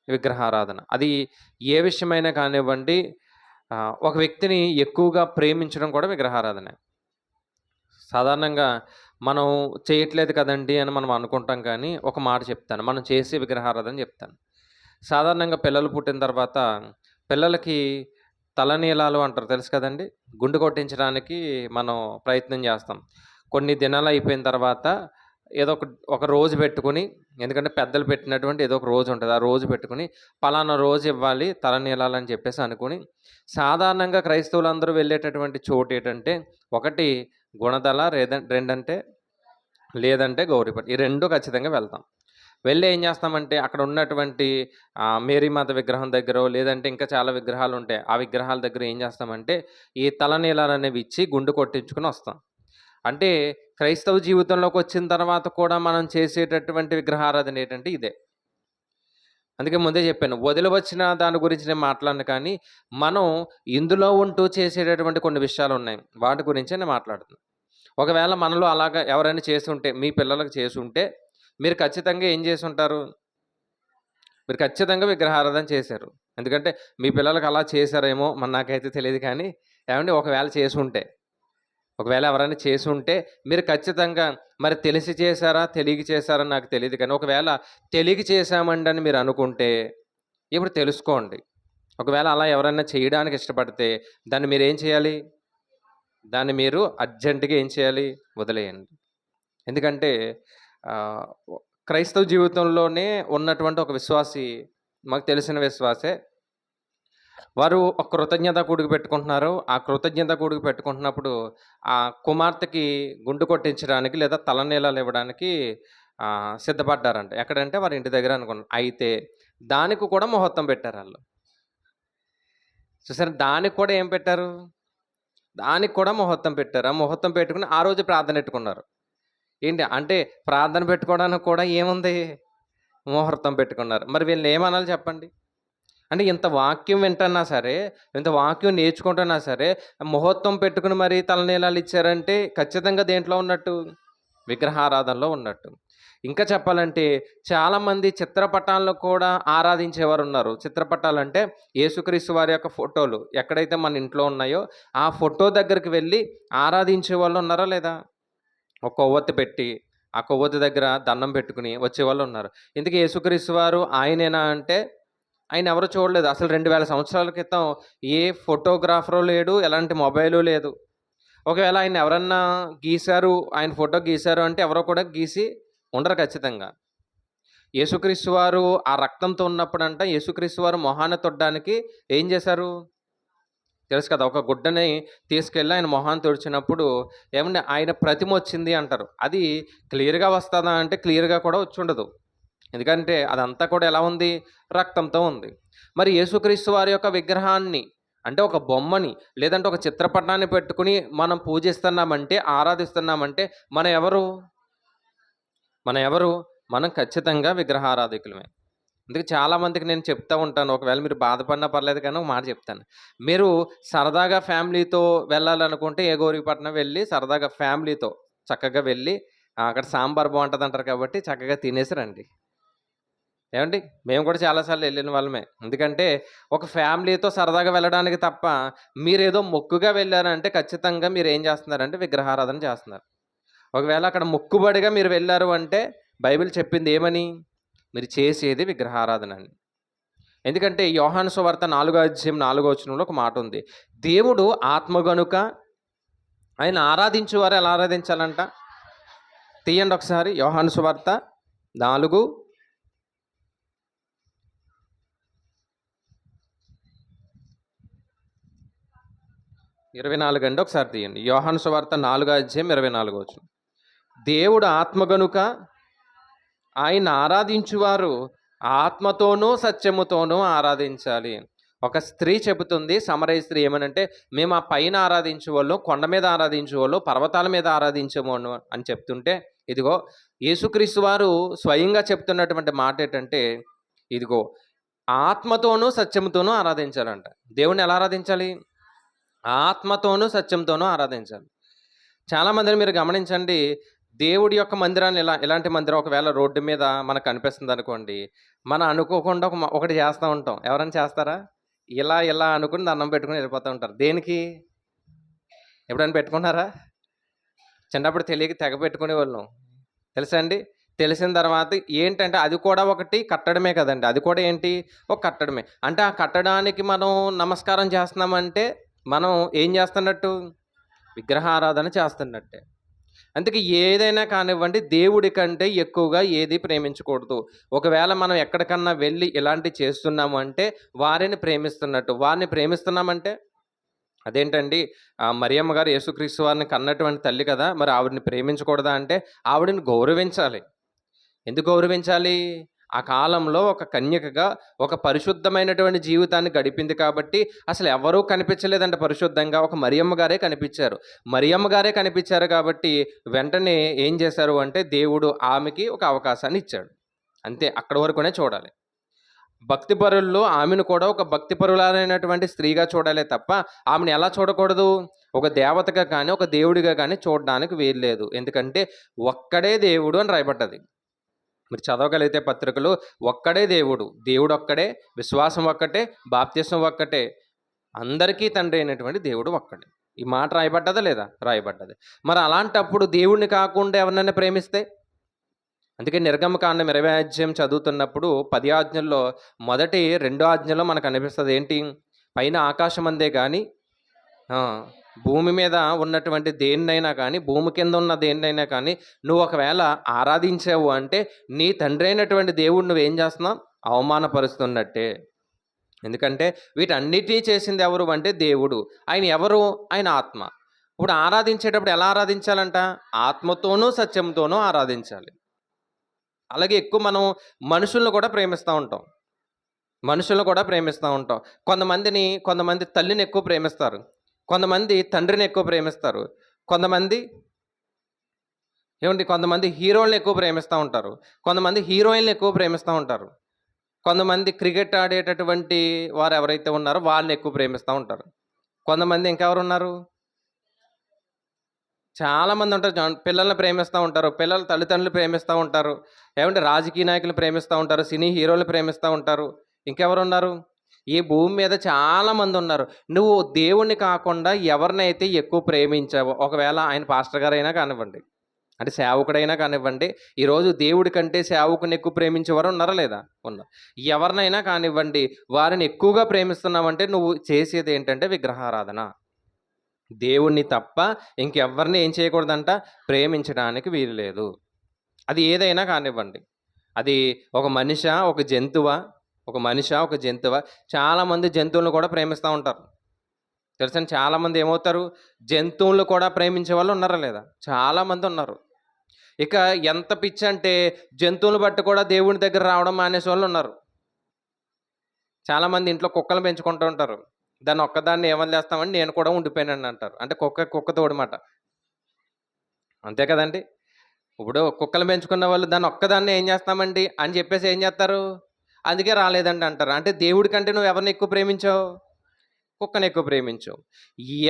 విగ్రహారాధన. అది ఏ విషయమైనా కానివ్వండి, ఒక వ్యక్తిని ఎక్కువగా ప్రేమించడం కూడా విగ్రహారాధనే. సాధారణంగా మనం చేయట్లేదు కదండి అని మనం అనుకుంటాం, కానీ ఒక మాట చెప్తాను, మనం చేసే విగ్రహారాధన చెప్తాను. సాధారణంగా పిల్లలు పుట్టిన తర్వాత పిల్లలకి తలనీలాలు అంటారు, తెలుసు కదండి. గుండు కొట్టించడానికి మనం ప్రయత్నం చేస్తాం. కొన్ని దినాలు అయిపోయిన తర్వాత ఏదో ఒక రోజు పెట్టుకుని, ఎందుకంటే పెద్దలు పెట్టినటువంటి ఏదో ఒక రోజు ఉంటుంది, ఆ రోజు పెట్టుకుని పలానా రోజు ఇవ్వాలి తలనీలాలని చెప్పేసి అనుకుని, సాధారణంగా క్రైస్తవులందరూ వెళ్ళేటటువంటి చోటు ఏంటంటే, ఒకటి గుణదల, లేదంటే గౌరీపట్. ఈ 2 ఖచ్చితంగా వెళ్తాం. వెళ్ళి ఏం చేస్తామంటే అక్కడ ఉన్నటువంటి మేరీమాత విగ్రహం దగ్గర, లేదంటే ఇంకా చాలా విగ్రహాలు ఉంటాయి, ఆ విగ్రహాల దగ్గర ఏం చేస్తామంటే ఈ తలనీలాలు అనేవి ఇచ్చి గుండు కొట్టించుకుని వస్తాం. అంటే క్రైస్తవ జీవితంలోకి వచ్చిన తర్వాత కూడా మనం చేసేటటువంటి విగ్రహారాధన ఏంటంటే ఇదే. అందుకే ముందే చెప్పాను, వదిలివచ్చిన దాని గురించి నేను మాట్లాడను, కానీ మనం ఇందులో ఉంటూ చేసేటటువంటి కొన్ని విషయాలు ఉన్నాయి, వాటి గురించే నేను మాట్లాడుతున్నాను. ఒకవేళ మనలో అలాగా ఎవరైనా చేసుంటే, మీ పిల్లలకు చేసుంటే, మీరు ఖచ్చితంగా ఏం చేసి ఉంటారు? మీరు ఖచ్చితంగా విగ్రహారాధన చేశారు. ఎందుకంటే మీ పిల్లలకి అలా చేశారేమో మరి నాకైతే తెలియదు, కానీ ఏమండి ఒకవేళ చేసుంటే, ఒకవేళ ఎవరైనా చేసుంటే మీరు ఖచ్చితంగా మరి తెలిసి చేశారా, తెలియక చేశారా నాకు తెలియదు, కానీ ఒకవేళ తెలియక చేశామండి అని మీరు అనుకుంటే ఇప్పుడు తెలుసుకోండి. ఒకవేళ అలా ఎవరైనా చేయడానికి ఇష్టపడితే దాన్ని మీరేం చేయాలి? దాన్ని మీరు అర్జెంటుగా ఏం చేయాలి? వదిలేయండి. ఎందుకంటే ఆహ్, క్రైస్తవ జీవితంలోనే ఉన్నటువంటి ఒక విశ్వాసి, మాకు తెలిసిన విశ్వాసే. వారు ఒక కృతజ్ఞత కూడిక పెట్టుకుంటున్నారు. ఆ కృతజ్ఞత కూడిక పెట్టుకుంటున్నప్పుడు ఆ కుమార్తెకి గుండు కొట్టించడానికి లేదా తలనీలాలు ఇవ్వడానికి సిద్ధపడ్డారంట. ఎక్కడంటే వారి ఇంటి దగ్గర అనుకున్నాను. అయితే దానికి కూడా ముహూర్తం పెట్టారాళ్ళు. చూసారా? దానికి కూడా ఏం పెట్టారు? దానికి కూడా ముహూర్తం పెట్టారు. ఆ ముహూర్తం పెట్టుకుని ఆ రోజు ప్రార్థన పెట్టుకున్నారు. ఏంటి అంటే ప్రార్థన పెట్టుకోవడానికి కూడా ఏముంది? ముహూర్తం పెట్టుకున్నారు. మరి వీళ్ళని ఏమనాలి చెప్పండి? అంటే ఇంత వాక్యం వింటున్నా సరే, ఇంత వాక్యం నేర్చుకుంటున్నా సరే, ముహూర్తం పెట్టుకుని మరి తలనీలాలు ఇచ్చారంటే ఖచ్చితంగా దేంట్లో ఉన్నట్టు? విగ్రహారాధనలో ఉన్నట్టు. ఇంకా చెప్పాలంటే చాలామంది చిత్రపటాలను కూడా ఆరాధించేవారు ఉన్నారు. చిత్రపటాలంటే యేసుక్రీస్తు వారి యొక్క ఫోటోలు ఎక్కడైతే మన ఇంట్లో ఉన్నాయో ఆ ఫోటో దగ్గరికి వెళ్ళి ఆరాధించే వాళ్ళు ఉన్నారా లేదా? ఒక కొవ్వొత్తి పెట్టి ఆ కొవ్వొత్తి దగ్గర దండం పెట్టుకుని వచ్చేవాళ్ళు ఉన్నారు. ఇంతకీ యేసుక్రీస్తు వారు ఆయనేనా అంటే ఆయన ఎవరు చూడలేదు. అసలు 2000 సంవత్సరాల క్రితం ఏ ఫోటోగ్రాఫరు లేడు, ఎలాంటి మొబైలు లేదు. ఒకవేళ ఆయన ఎవరన్నా గీశారు, ఆయన ఫోటో గీశారు అంటే ఎవరో కూడా గీసి ఉండరు ఖచ్చితంగా. యేసుక్రీస్తు వారు ఆ రక్తంతో ఉన్నప్పుడంట యేసుక్రీస్తు వారు మొహాన తొడడానికి ఏం చేశారు? తెలుసు కదా, ఒక గుడ్డని తీసుకెళ్ళి ఆయన మొహాన్ని తుడిచినప్పుడు ఏమంటే ఆయన ప్రతిమ వచ్చింది అంటారు. అది క్లియర్‌గా వస్తదా అంటే క్లియర్‌గా కూడా వచ్చుండదు. ఎందుకంటే అదంతా కూడా ఎలా ఉంది? రక్తంతో ఉంది. మరి యేసుక్రీస్తు వారి యొక్క విగ్రహాన్ని అంటే ఒక బొమ్మని లేదంటే ఒక చిత్రపటాన్ని పెట్టుకుని మనం పూజిస్తున్నామంటే, ఆరాధిస్తున్నామంటే మనం ఎవరు? మనం ఎవరు? మనం ఖచ్చితంగా విగ్రహారాధికులమే. అందుకే చాలామందికి నేను చెప్తా ఉంటాను. ఒకవేళ మీరు బాధపడినా పర్లేదు కానీ ఒక మాట చెప్తాను. మీరు సరదాగా ఫ్యామిలీతో వెళ్ళాలనుకుంటే ఏ గౌరీపట్నం వెళ్ళి సరదాగా ఫ్యామిలీతో చక్కగా వెళ్ళి అక్కడ సాంబార్ బావుంటదంటారు కాబట్టి చక్కగా తినేసి రండి. ఏవండీ? మేము కూడా చాలా సార్లు వెళ్ళిన వాళ్ళమే. ఎందుకంటే ఒక ఫ్యామిలీతో సరదాగా వెళ్ళడానికి తప్ప మీరేదో మొక్కుగా వెళ్లారంటే ఖచ్చితంగా మీరేం చేస్తున్నారంటే విగ్రహారాధన చేస్తున్నారు. ఒకవేళ అక్కడ మొక్కుబడిగా మీరు వెళ్లారు అంటే బైబిల్ చెప్పింది ఏమని? మీరు చేసేది విగ్రహారాధన అని. ఎందుకంటే యోహాను సువార్త 4వ అధ్యాయం 4వ వచనంలో ఒక మాట ఉంది. దేవుడు ఆత్మ గనుక ఆయన ఆరాధించువారు ఎలా ఆరాధించాలంట? తీయండి ఒకసారి యోహాను సువార్త 4 24 అండి, ఒకసారి తీయండి. యోహాను సువార్త 4వ అధ్యాయం 24వ వచనం. దేవుడు ఆత్మ గనుక ఆయన ఆరాధించువారు ఆత్మతోనూ సత్యముతోనూ ఆరాధించాలి. ఒక స్త్రీ చెబుతుంది, సమరయ స్త్రీ ఏమనంటే, మేము ఆ పైన ఆరాధించేవాళ్ళు, కొండ మీద ఆరాధించేవాళ్ళు, పర్వతాల మీద ఆరాధించేవాళ్ళు అని చెప్తుంటే, ఇదిగో యేసుక్రీస్తు వారు స్వయంగా చెప్తున్నటువంటి మాట ఏంటంటే, ఇదిగో ఆత్మతోనూ సత్యముతోనూ ఆరాధించాలంట. దేవుణ్ణి ఎలా ఆరాధించాలి? ఆత్మతోనూ సత్యంతోనూ ఆరాధించాలి. చాలామందిని మీరు గమనించండి, దేవుడి యొక్క మందిరాన్ని ఎలాంటి మందిరం ఒకవేళ రోడ్డు మీద మనకు కనిపిస్తుంది అనుకోండి, మనం అనుకోకుండా ఒకటి చేస్తూ ఉంటాం. ఎవరైనా చేస్తారా? ఇలా అనుకుని దండం పెట్టుకుని వెళ్ళిపోతూ ఉంటారు. దేనికి? ఎప్పుడైనా పెట్టుకున్నారా? చిన్నప్పుడు తెలియక తెగ పెట్టుకునేవాళ్ళం. తెలుసా అండి? తెలిసిన తర్వాత ఏంటంటే అది కూడా ఒకటి కట్టడమే కదండి. అది కూడా ఏంటి? ఒక కట్టడమే. అంటే ఆ కట్టడానికి మనం నమస్కారం చేస్తున్నామంటే మనం ఏం చేస్తున్నట్టు? విగ్రహారాధన చేస్తున్నట్టే. అందుకే ఏదైనా కానివ్వండి, దేవుడి కంటే ఎక్కువగా ఏది ప్రేమించకూడదు. ఒకవేళ మనం ఎక్కడికన్నా వెళ్ళి ఇలాంటివి చేస్తున్నాము అంటే వారిని ప్రేమిస్తున్నట్టు. వారిని ప్రేమిస్తున్నామంటే అదేంటండి, మరియమ్మ గారు యేసుక్రీస్తు వారిని కన్నటువంటి తల్లి కదా, మరి ఆవిడని ప్రేమించకూడదా అంటే ఆవిడని గౌరవించాలి. ఎందుకు గౌరవించాలి? ఆ కాలంలో ఒక కన్యకగా ఒక పరిశుద్ధమైనటువంటి జీవితాన్ని గడిపింది కాబట్టి అసలు ఎవరూ కనిపించలేదంట పరిశుద్ధంగా. ఒక మరియమ్మ గారే కనిపించారు. మరియమ్మ గారే కనిపించారు కాబట్టి వెంటనే ఏం చేశారు అంటే దేవుడు ఆమెకి ఒక అవకాశాన్ని ఇచ్చాడు. అంతే, అక్కడి వరకునే చూడాలి. భక్తిపరుల్లో ఆమెను కూడా ఒక భక్తిపరులైనటువంటి స్త్రీగా చూడాలే తప్ప ఆమెను ఎలా చూడకూడదు? ఒక దేవతగా కానీ, ఒక దేవుడిగా కానీ చూడడానికి వీల్లేదు. ఎందుకంటే ఒక్కడే దేవుడు అని రాయబడ్డది. మీరు చదవగలిగితే పత్రికలు, ఒక్కడే దేవుడు, దేవుడు ఒక్కడే, విశ్వాసం ఒక్కటే, బాప్తిసం ఒక్కటే, అందరికీ తండ్రి అయినటువంటి దేవుడు ఒక్కడే. ఈ మాట రాయబడ్డదా లేదా? రాయబడ్డది. మరి అలాంటప్పుడు దేవుడిని కాకుండా ఎవరినైనా ప్రేమిస్తే? అందుకే నిర్గమకాండం 20 అధ్యాయం చదువుతున్నప్పుడు 10 ఆజ్ఞల్లో మొదటి 2 ఆజ్ఞలో మనకు అనిపిస్తుంది ఏంటి? పైన ఆకాశం అందే కానీ భూమి మీద ఉన్నటువంటి దేన్నైనా కానీ, భూమి కింద ఉన్న దేన్నైనా కానీ నువ్వు ఒకవేళ ఆరాధించావు అంటే నీ తండ్రి అయినటువంటి దేవుడు నువ్వేం చేస్తున్నావు? అవమానపరుస్తున్నట్టే. ఎందుకంటే వీటన్నిటినీ చేసింది ఎవరు అంటే దేవుడు. ఆయన ఎవరు? ఆయన ఆత్మ. ఇప్పుడు ఆరాధించేటప్పుడు ఎలా ఆరాధించాలంట? ఆత్మతోనూ సత్యంతోనూ ఆరాధించాలి. అలాగే ఎక్కువ మనం మనుషులను కూడా ప్రేమిస్తూ ఉంటాం. కొంతమంది తల్లిని ఎక్కువ ప్రేమిస్తారు, కొంతమంది తండ్రిని ఎక్కువ ప్రేమిస్తారు, కొంతమంది హీరోలను ఎక్కువ ప్రేమిస్తూ ఉంటారు, కొంతమంది హీరోయిన్లు ఎక్కువ ప్రేమిస్తూ ఉంటారు, కొంతమంది క్రికెట్ ఆడేటటువంటి వారు ఎవరైతే ఉన్నారో వాళ్ళని ఎక్కువ ప్రేమిస్తూ ఉంటారు. కొంతమంది ఇంకెవరు ఉన్నారు? చాలామంది ఉంటారు. పిల్లల్ని ప్రేమిస్తూ ఉంటారు, పిల్లల తల్లిదండ్రులు ప్రేమిస్తూ ఉంటారు, రాజకీయ నాయకులు ప్రేమిస్తూ ఉంటారు, సినీ హీరోలు ప్రేమిస్తూ ఉంటారు. ఇంకెవరు ఉన్నారు? ఈ భూమి మీద చాలామంది ఉన్నారు. నువ్వు దేవుణ్ణి కాకుండా ఎవరినైతే ఎక్కువ ప్రేమించావో, ఒకవేళ ఆయన పాస్టర్ గారైనా కానివ్వండి, అంటే సేవకుడైనా కానివ్వండి, ఈరోజు దేవుడి కంటే సేవకుని ఎక్కువ ప్రేమించేవారు ఉన్నారా లేదా? ఉన్నారు. ఎవరినైనా కానివ్వండి, వారిని ఎక్కువగా ప్రేమిస్తున్నావంటే నువ్వు చేసేది ఏంటంటే విగ్రహారాధన. దేవుణ్ణి తప్ప ఇంకెవ్వరిని ఏం చేయకూడదంట? ప్రేమించడానికి వీలు లేదు. అది ఏదైనా కానివ్వండి. అది ఒక మనిషా, ఒక జంతువా? చాలామంది జంతువులను కూడా ప్రేమిస్తూ ఉంటారు. తెలుసని చాలామంది ఏమవుతారు? జంతువులు కూడా ప్రేమించే వాళ్ళు ఉన్నారా లేదా? చాలామంది ఉన్నారు. ఇక ఎంత పిచ్చి అంటే జంతువులు బట్టి కూడా దేవుని దగ్గర రావడం మానేసే వాళ్ళు ఉన్నారు. చాలామంది ఇంట్లో కుక్కలు పెంచుకుంటూ ఉంటారు. దాన్ని ఒక్కదాన్ని ఏమని చేస్తామని నేను కూడా ఉండిపోయానని అంటారు. అంటే కుక్క తోడమాట. అంతే కదండి. ఇప్పుడు కుక్కలు పెంచుకున్న వాళ్ళు దాన్ని ఒక్కదాన్ని ఏం చేస్తామండి అని చెప్పేసి ఏం చేస్తారు? అందుకే రాలేదండి అంటారు. అంటే దేవుడి కంటే నువ్వు ఎవరిని ఎక్కువ ప్రేమించావు? కుక్కని ఎక్కువ ప్రేమించావు.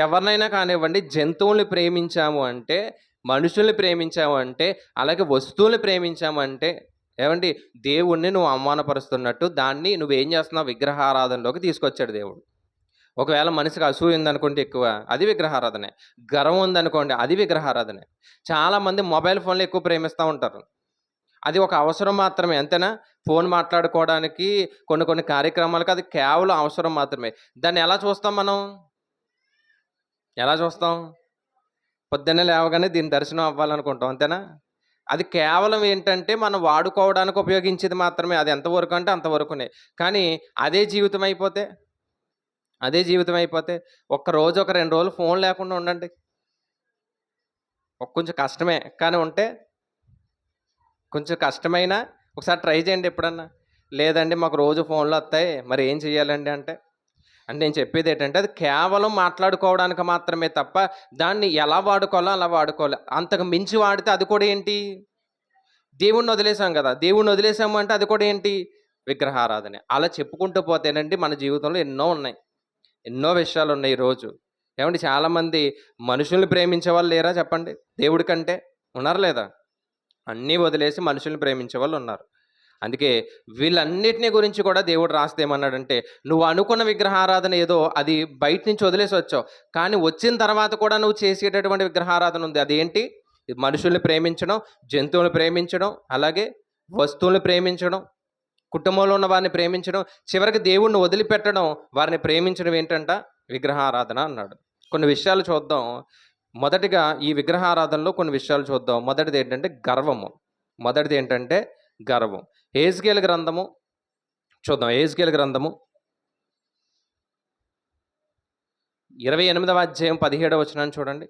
ఎవరినైనా కానివ్వండి, జంతువుల్ని ప్రేమించాము అంటే, మనుషుల్ని ప్రేమించాము అంటే, అలాగే వస్తువుల్ని ప్రేమించాము అంటే దేవుణ్ణి నువ్వు అవమానపరుస్తున్నట్టు దాన్ని నువ్వేం చేస్తున్నావు? విగ్రహారాధనలోకి తీసుకొచ్చాడు దేవుడు. ఒకవేళ మనిషికి అసూయ ఉందనుకోండి ఎక్కువ, అది విగ్రహారాధనే. గర్వం ఉందనుకోండి, అది విగ్రహారాధనే. చాలామంది మొబైల్ ఫోన్లు ఎక్కువ ప్రేమిస్తూ ఉంటారు. అది ఒక అవసరం మాత్రమే, అంతేనా? ఫోన్ మాట్లాడుకోవడానికి, కొన్ని కార్యక్రమాలకు అది కేవలం అవసరం మాత్రమే. దాన్ని ఎలా చూస్తాం మనం? ఎలా చూస్తాం? పొద్దున్నే లేవగానే దీని దర్శనం అవ్వాలనుకుంటాం, అంతేనా? అది కేవలం ఏంటంటే మనం వాడుకోవడానికి ఉపయోగించేది మాత్రమే. అది ఎంతవరకు అంటే అంతవరకునే. కానీ అదే జీవితం అయిపోతే ఒక్కరోజు, ఒక 2 రోజులు ఫోన్ లేకుండా ఉండండి. కొంచెం కష్టమే, కానీ ఉంటే కొంచెం కష్టమైనా ఒకసారి ట్రై చేయండి ఎప్పుడన్నా. లేదండి మాకు రోజు ఫోన్లు వస్తాయి, మరి ఏం చేయాలండి అంటే నేను చెప్పేది ఏంటంటే అది కేవలం మాట్లాడుకోవడానికి మాత్రమే తప్ప దాన్ని ఎలా వాడుకోవాలో అలా వాడుకోవాలి. అంతకు మించి వాడితే అది కూడా ఏంటి? దేవుణ్ణి వదిలేసాం కదా. దేవుణ్ణి వదిలేసాము అంటే అది కూడా ఏంటి? విగ్రహారాధనే. అలా చెప్పుకుంటూ పోతేనండి మన జీవితంలో ఎన్నో విషయాలు ఉన్నాయి ఈరోజు. చాలామంది మనుషుల్ని ప్రేమించే వాళ్ళు లేరా చెప్పండి? దేవుడి కంటే ఉన్నారా లేదా? అన్నీ వదిలేసి మనుషుల్ని ప్రేమించే వాళ్ళు ఉన్నారు. అందుకే వీళ్ళన్నిటిని గురించి కూడా దేవుడు రాస్తే ఏమన్నాడంటే, నువ్వు అనుకున్న విగ్రహారాధన ఏదో అది బయట నుంచి వదిలేసి వచ్చావు, కానీ వచ్చిన తర్వాత కూడా నువ్వు చేసేటటువంటి విగ్రహారాధన ఉంది. అదేంటి? మనుషుల్ని ప్రేమించడం, జంతువులను ప్రేమించడం, అలాగే వస్తువులను ప్రేమించడం, కుటుంబంలో ఉన్న వారిని ప్రేమించడం, చివరికి దేవుణ్ణి వదిలిపెట్టడం, వారిని ప్రేమించడం ఏంటంట? విగ్రహారాధన అన్నాడు. కొన్ని విషయాలు చూద్దాం. మొదటిగా ఈ విగ్రహారాధనలో కొన్ని విషయాలు చూద్దాం. మొదటిది ఏంటంటే గర్వం. యెహెజ్కేలు గ్రంథము చూద్దాం. యెహెజ్కేలు గ్రంథము 28వ అధ్యాయం 17వ వచనాన్ని చూడండి.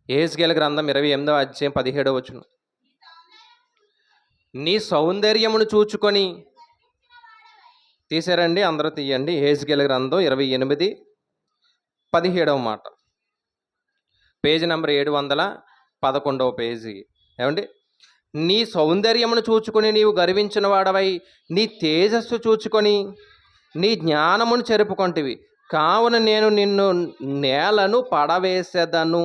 యెహెజ్కేలు గ్రంథం 28వ అధ్యాయం 17వ వచనం. నీ సౌందర్యమును చూచుకొని తీసారండి, అందరూ తీయండి. యెహెజ్కేలు గ్రంథం 28:17వ మాట, పేజీ నెంబర్ 711 పేజీ. నీ సౌందర్యమును చూచుకొని నీవు గర్వించిన వాడవై నీ తేజస్సు చూచుకొని నీ జ్ఞానమును చెరుపుకొంటివి. కావున నేను నిన్ను నేలను పడవేసేదను,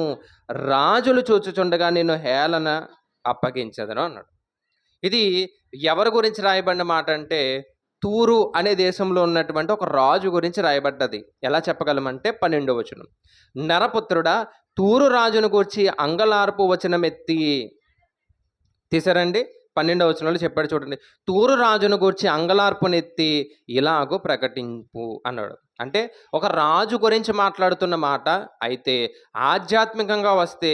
రాజులు చూచుచుండగా నిన్ను హేళన అప్పగించదను అన్నాడు. ఇది ఎవరి గురించి రాయబడిన మాట అంటే తూరు అనే దేశంలో ఉన్నటువంటి ఒక రాజు గురించి రాయబడ్డది. ఎలా చెప్పగలమంటే 12వ వచనం, నరపుత్రుడా తూరు రాజును గూర్చి అంగలార్పు వచనమెత్తి. తీసారండి, 12వ వచనంలో చెప్పాడు చూడండి, తూరు రాజును గూర్చి అంగలార్పునెత్తి ఇలాగూ ప్రకటింపు అన్నాడు. అంటే ఒక రాజు గురించి మాట్లాడుతున్న మాట అయితే, ఆధ్యాత్మికంగా వస్తే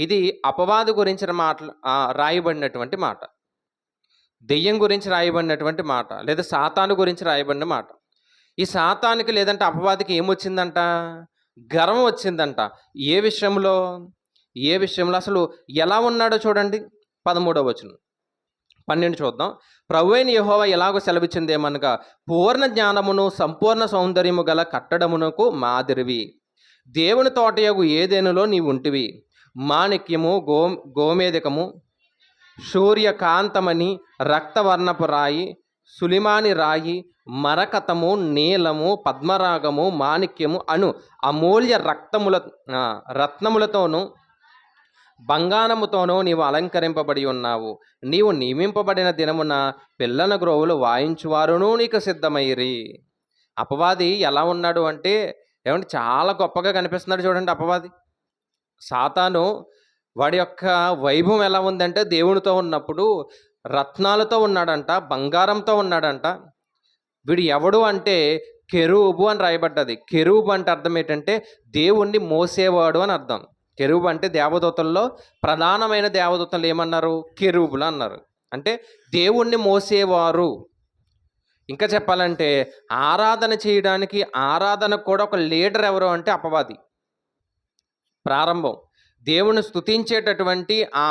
ఇది అపవాది గురించి రాయబడినటువంటి మాట, దెయ్యం గురించి రాయబడినటువంటి మాట, లేదా సాతాను గురించి రాయబడిన మాట. ఈ సాతానికి లేదంటే అపవాదికి ఏమొచ్చిందంట? గర్వం వచ్చిందంట. ఏ విషయంలో? అసలు ఎలా ఉన్నాడో చూడండి, 13వ వచనం 12 చూద్దాం. ప్రభువైన యెహోవా ఎలాగో సెలవిచ్చిందేమనగా, పూర్ణ జ్ఞానమును సంపూర్ణ సౌందర్యము గల కట్టడమునకు మాదిరివి దేవుని తోటయగు ఏదెనులో నీవు ఉంటివి. మాణిక్యము, గోమేధికము, సూర్యకాంతమని, రక్తవర్ణపు రాయి, సులిమాని రాయి, మరకతము, నీలము, పద్మరాగము, మాణిక్యము అను అమూల్య రత్నములతోనూ బంగారముతోనూ నీవు అలంకరింపబడి ఉన్నావు. నీవు నియమింపబడిన దినమున పిల్లల గ్రోవులు వాయించువారును నీకు సిద్ధమైరి. అపవాది ఎలా ఉన్నాడు అంటే ఏమంటే చాలా గొప్పగా కనిపిస్తున్నాడు చూడండి అపవాది. సాతాను వాడి యొక్క వైభవం ఎలా ఉందంటే దేవునితో ఉన్నప్పుడు రత్నాలతో ఉన్నాడంట, బంగారంతో ఉన్నాడంట. వీడు ఎవడు అంటే కెరూబు అని రాయబడ్డది. కెరూబు అంటే అర్థం ఏంటంటే దేవుణ్ణి మోసేవాడు అని అర్థం. కెరూబు అంటే దేవదూతల్లో ప్రధానమైన దేవదూతలు ఏమన్నారు? కెరూబులు అన్నారు. అంటే దేవుణ్ణి మోసేవారు. ఇంకా చెప్పాలంటే ఆరాధన చేయడానికి, ఆరాధనకు కూడా ఒక లీడర్ ఎవరు అంటే అపవాది. ప్రారంభం దేవుని స్తుతించేటటువంటి ఆ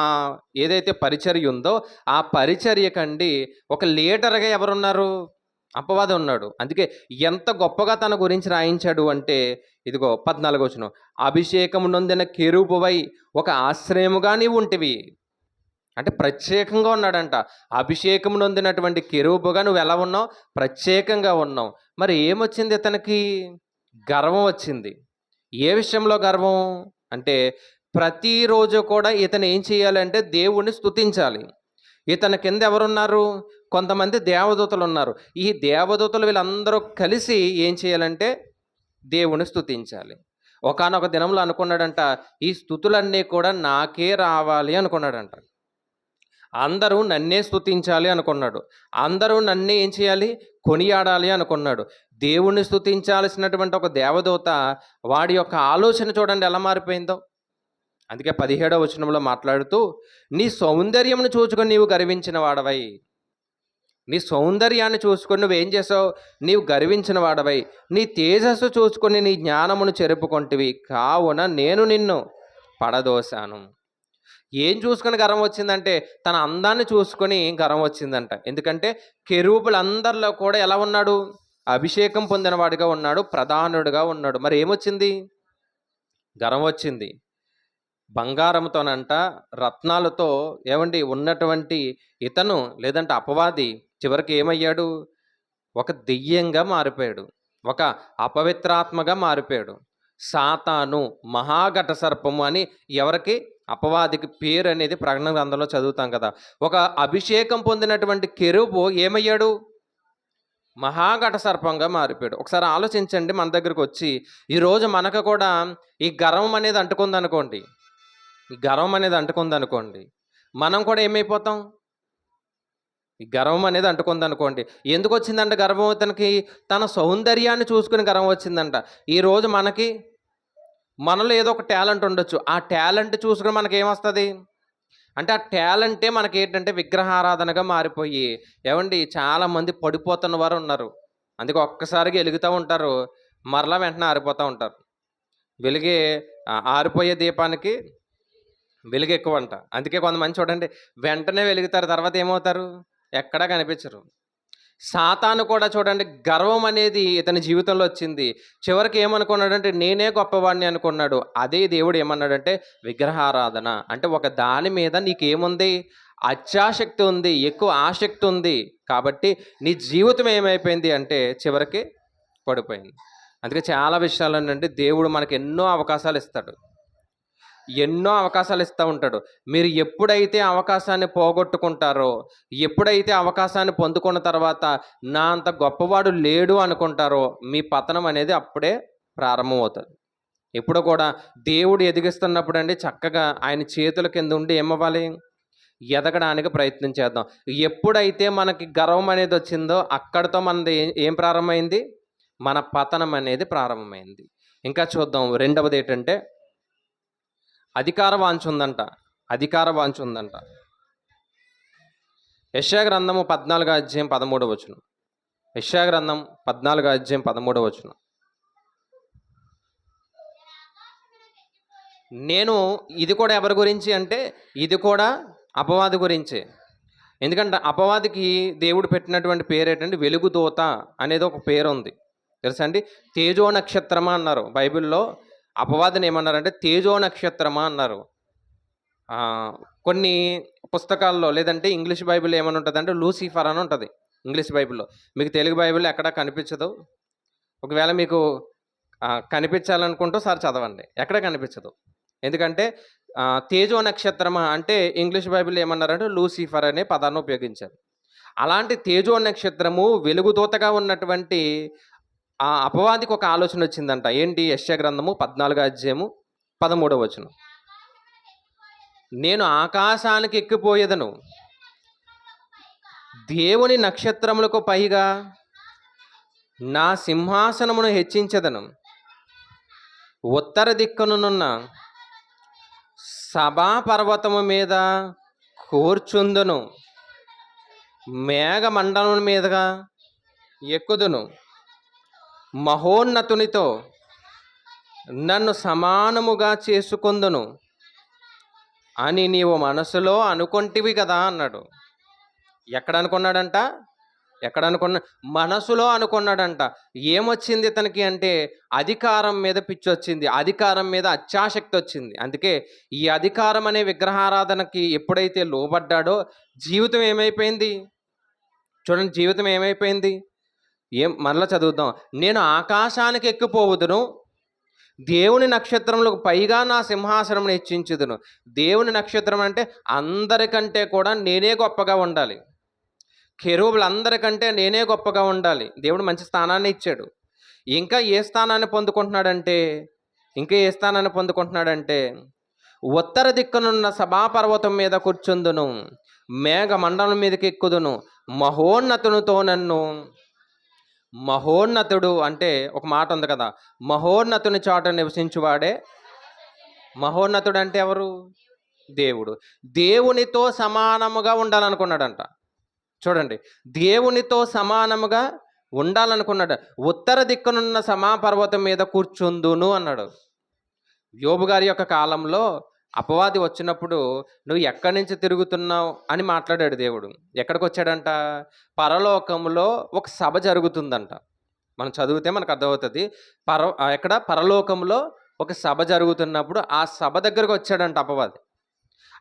ఏదైతే పరిచర్య ఉందో ఆ పరిచర్యకండి ఒక లీడర్గా ఎవరున్నారు? అపవాది ఉన్నాడు. అందుకే ఎంత గొప్పగా తన గురించి రాయించాడు అంటే ఇదిగో 14వ వచనం, అభిషేకము నొందిన కెరూబువై ఒక ఆశ్రయముగా నీవు ఉంటివి. అంటే ప్రత్యేకంగా ఉన్నాడంట. అభిషేకం నొందినటువంటి కెరూబుగా నువ్వు ఎలా ఉన్నావు? ప్రత్యేకంగా ఉన్నావు. మరి ఏమొచ్చింది ఇతనికి? గర్వం వచ్చింది. ఏ విషయంలో గర్వం అంటే ప్రతిరోజు కూడా ఇతను ఏం చేయాలంటే దేవుణ్ణి స్తుతించాలి. ఇతని కింద ఎవరున్నారు? కొంతమంది దేవదూతలు ఉన్నారు. ఈ దేవదూతలు వీళ్ళందరూ కలిసి ఏం చేయాలంటే దేవుని స్తుతించాలి. ఒకానొక దినంలో అనుకున్నాడంట, ఈ స్తుతులన్నీ కూడా నాకే రావాలి అనుకున్నాడంట. అందరూ నన్నే స్తుతించాలి అనుకున్నాడు. అందరూ నన్నే ఏం చేయాలి? కొనియాడాలి అనుకున్నాడు. దేవుణ్ణి స్తుతించాల్సినటువంటి ఒక దేవదూత వాడి యొక్క ఆలోచన చూడండి ఎలా మారిపోయిందో. అందుకే 17వ వచనంలో మాట్లాడుతూ, నీ సౌందర్యమును చూసుకొని నీవు గర్వించిన వాడవై. నీ సౌందర్యాన్ని చూసుకొని నువ్వేం చేసావు? నీవు గర్వించిన వాడవై నీ తేజస్సు చూసుకొని నీ జ్ఞానమును చెరుపుకొంటివి. కావున నేను నిన్ను పడదోశాను. ఏం చూసుకొని గర్వం వచ్చిందంటే తన అందాన్ని చూసుకొని గర్వం వచ్చిందంట. ఎందుకంటే కెరూబులందరిలో కూడా ఎలా ఉన్నాడు? అభిషేకం పొందినవాడిగా ఉన్నాడు, ప్రధానుడిగా ఉన్నాడు. మరి ఏమొచ్చింది? గర్వం వచ్చింది. బంగారంతోనంట, రత్నాలతో ఏమండి ఉన్నటువంటి ఇతను లేదంటే అపవాది చివరికి ఏమయ్యాడు? ఒక దెయ్యంగా మారిపోయాడు, ఒక అపవిత్రాత్మగా మారిపోయాడు. సాతాను, మహాఘట సర్పము అని ఎవరికి? అపవాదికి పేరు అనేది ప్రకటన గ్రంథంలో చదువుతాం కదా. ఒక అభిషేకం పొందినటువంటి కెరూబు ఏమయ్యాడు? మహాఘట సర్పంగా మారిపోయాడు. ఒకసారి ఆలోచించండి, మన దగ్గరకు వచ్చి ఈరోజు మనకు కూడా ఈ గర్వం అనేది అంటుకుందనుకోండి, మనం కూడా ఏమైపోతాం? ఈ గర్వం అనేది అంటుకుందనుకోండి. ఎందుకు వచ్చిందంట గర్వం? అతనికి తన సౌందర్యాన్ని చూసుకుని గర్వం వచ్చిందంట. ఈరోజు మనలో ఏదో ఒక టాలెంట్ ఉండొచ్చు. ఆ టాలెంట్ చూసుకుని మనకి ఏమొస్తుంది అంటే ఆ టాలెంటే మనకి ఏంటంటే విగ్రహారాధనగా మారిపోయి ఏమండి చాలామంది పడిపోతున్న వారు ఉన్నారు. అందుకే ఒక్కసారిగా వెలుగుతూ ఉంటారు, మరలా వెంటనే ఆరిపోతూ ఉంటారు. ఆరిపోయే దీపానికి వెలుగు ఎక్కువ అంట. అందుకే కొంతమంది చూడండి వెంటనే వెలుగుతారు, తర్వాత ఏమవుతారు? ఎక్కడా కనిపించరు. సాతాను కూడా చూడండి గర్వం అనేది ఇతని జీవితంలో వచ్చింది. చివరికి ఏమనుకున్నాడంటే నేనే గొప్పవాడిని అనుకున్నాడు. అదే దేవుడు ఏమన్నాడంటే విగ్రహారాధన అంటే ఒక దాని మీద నీకేముంది? అత్యాసక్తి ఉంది, ఎక్కువ ఆసక్తి ఉంది. కాబట్టి నీ జీవితం ఏమైపోయింది అంటే చివరికి పడిపోయింది. అందుకే చాలా విషయాలు ఏంటంటే దేవుడు మనకి ఎన్నో అవకాశాలు ఇస్తాడు. ఎన్నో అవకాశాలు ఇస్తూ ఉంటాడు. మీరు ఎప్పుడైతే అవకాశాన్ని పోగొట్టుకుంటారో, ఎప్పుడైతే అవకాశాన్ని పొందుకున్న తర్వాత నా అంత గొప్పవాడు లేడు అనుకుంటారో, మీ పతనం అనేది అప్పుడే ప్రారంభమవుతుంది. ఎప్పుడు కూడా దేవుడు ఎదిగిస్తున్నప్పుడు అండి చక్కగా ఆయన చేతుల కింద ఉండి ఏమవ్వాలి, ఎదగడానికి ప్రయత్నం చేద్దాం. ఎప్పుడైతే మనకి గర్వం అనేది వచ్చిందో అక్కడితో మనది ఏం ప్రారంభమైంది, మన పతనం అనేది ప్రారంభమైంది. ఇంకా చూద్దాం. రెండవది ఏంటంటే అధికార వాంఛ ఉందంట. అధికార వాంఛ ఉందంట. యెషయా గ్రంథము 14 అధ్యాయం 13 వచనం. యెషయా గ్రంథం 14 అధ్యాయం 13 వచనం. నేను ఇది కూడా ఎవరి గురించి అంటే ఇది కూడా అపవాది గురించే. ఎందుకంటే అపవాదికి దేవుడు పెట్టినటువంటి పేరు ఏంటంటే వెలుగుదూత అనేది ఒక పేరు ఉంది తెలుసా అండి. తేజో నక్షత్రమా అన్నారు బైబిల్లో. అపవాదిని ఏమన్నారంటే తేజో నక్షత్రమా అన్నారు. కొన్ని పుస్తకాల్లో లేదంటే ఇంగ్లీష్ బైబిల్ ఏమని ఉంటుంది అంటే లూసిఫర్ అని ఉంటుంది ఇంగ్లీష్ బైబిల్లో. మీకు తెలుగు బైబిల్ ఎక్కడా కనిపించదు. ఒకవేళ మీకు కనిపించాలనుకుంటూ సార్ చదవండి, ఎక్కడ కనిపించదు. ఎందుకంటే తేజో నక్షత్రమా అంటే ఇంగ్లీష్ బైబిల్ ఏమన్నారంటే లూసిఫర్ అనే పదాన్ని ఉపయోగించారు. అలాంటి తేజో నక్షత్రము వెలుగుదూతగా ఉన్నటువంటి ఆ అపవాదికి ఒక ఆలోచన వచ్చిందంట. ఏంటి? యెషయా గ్రంథము 14 అధ్యాయం 13 నేను ఆకాశానికి ఎక్కిపోయేదను, దేవుని నక్షత్రములకు పైగా నా సింహాసనమును హెచ్చించదను, ఉత్తర దిక్కునున్న సభా పర్వతము మీద కూర్చుందును, మేఘమండలం మీదుగా ఎక్కుదును, మహోన్నతునితో నన్ను సమానముగా చేసుకొందును అని నీవు మనసులో అనుకొంటివి కదా అన్నాడు. ఎక్కడ అనుకున్నాడంట? మనసులో అనుకున్నాడంట. ఏమొచ్చింది ఇతనికి అంటే అధికారం మీద పిచ్చి వచ్చింది, అధికారం మీద అత్యాసక్తి వచ్చింది. అందుకే ఈ అధికారం అనే విగ్రహారాధనకి ఎప్పుడైతే లోబడ్డాడో జీవితం ఏమైపోయింది చూడండి. జీవితం ఏమైపోయింది? మరలా చదువుదాం. నేను ఆకాశానికి ఎక్కిపోవుదును, దేవుని నక్షత్రములకు పైగా నా సింహాసనం హెచ్చించుదును. దేవుని నక్షత్రం అంటే అందరికంటే కూడా నేనే గొప్పగా ఉండాలి. కెరూబులందరికంటే నేనే గొప్పగా ఉండాలి. దేవుడు మంచి స్థానాన్ని ఇచ్చాడు. ఇంకా ఏ స్థానాన్ని పొందుకుంటున్నాడంటే ఉత్తర దిక్కునున్న సభాపర్వతం మీద కూర్చుందును, మేఘ మండలం మీదకి ఎక్కుదును, మహోన్నతునితో నన్ను. మహోన్నతుడు అంటే ఒక మాట ఉంది కదా, మహోన్నతుని చాట నివసించువాడే. మహోన్నతుడు అంటే ఎవరు? దేవుడు. దేవునితో సమానముగా ఉండాలనుకున్నాడంట. చూడండి, దేవునితో సమానముగా ఉండాలనుకున్నాడు. ఉత్తర దిక్కునున్న సమాపర్వతం మీద కూర్చుందును అన్నాడు. యోబు గారి యొక్క కాలంలో అపవాది వచ్చినప్పుడు నువ్వు ఎక్కడి నుంచి తిరుగుతున్నావు అని మాట్లాడాడు దేవుడు. ఎక్కడికి వచ్చాడంట? పరలోకంలో ఒక సభ జరుగుతుందంట. మనం చదివితే మనకు అర్థమవుతుంది. పరలోకంలో ఒక సభ జరుగుతున్నప్పుడు ఆ సభ దగ్గరకు వచ్చాడంట అపవాది.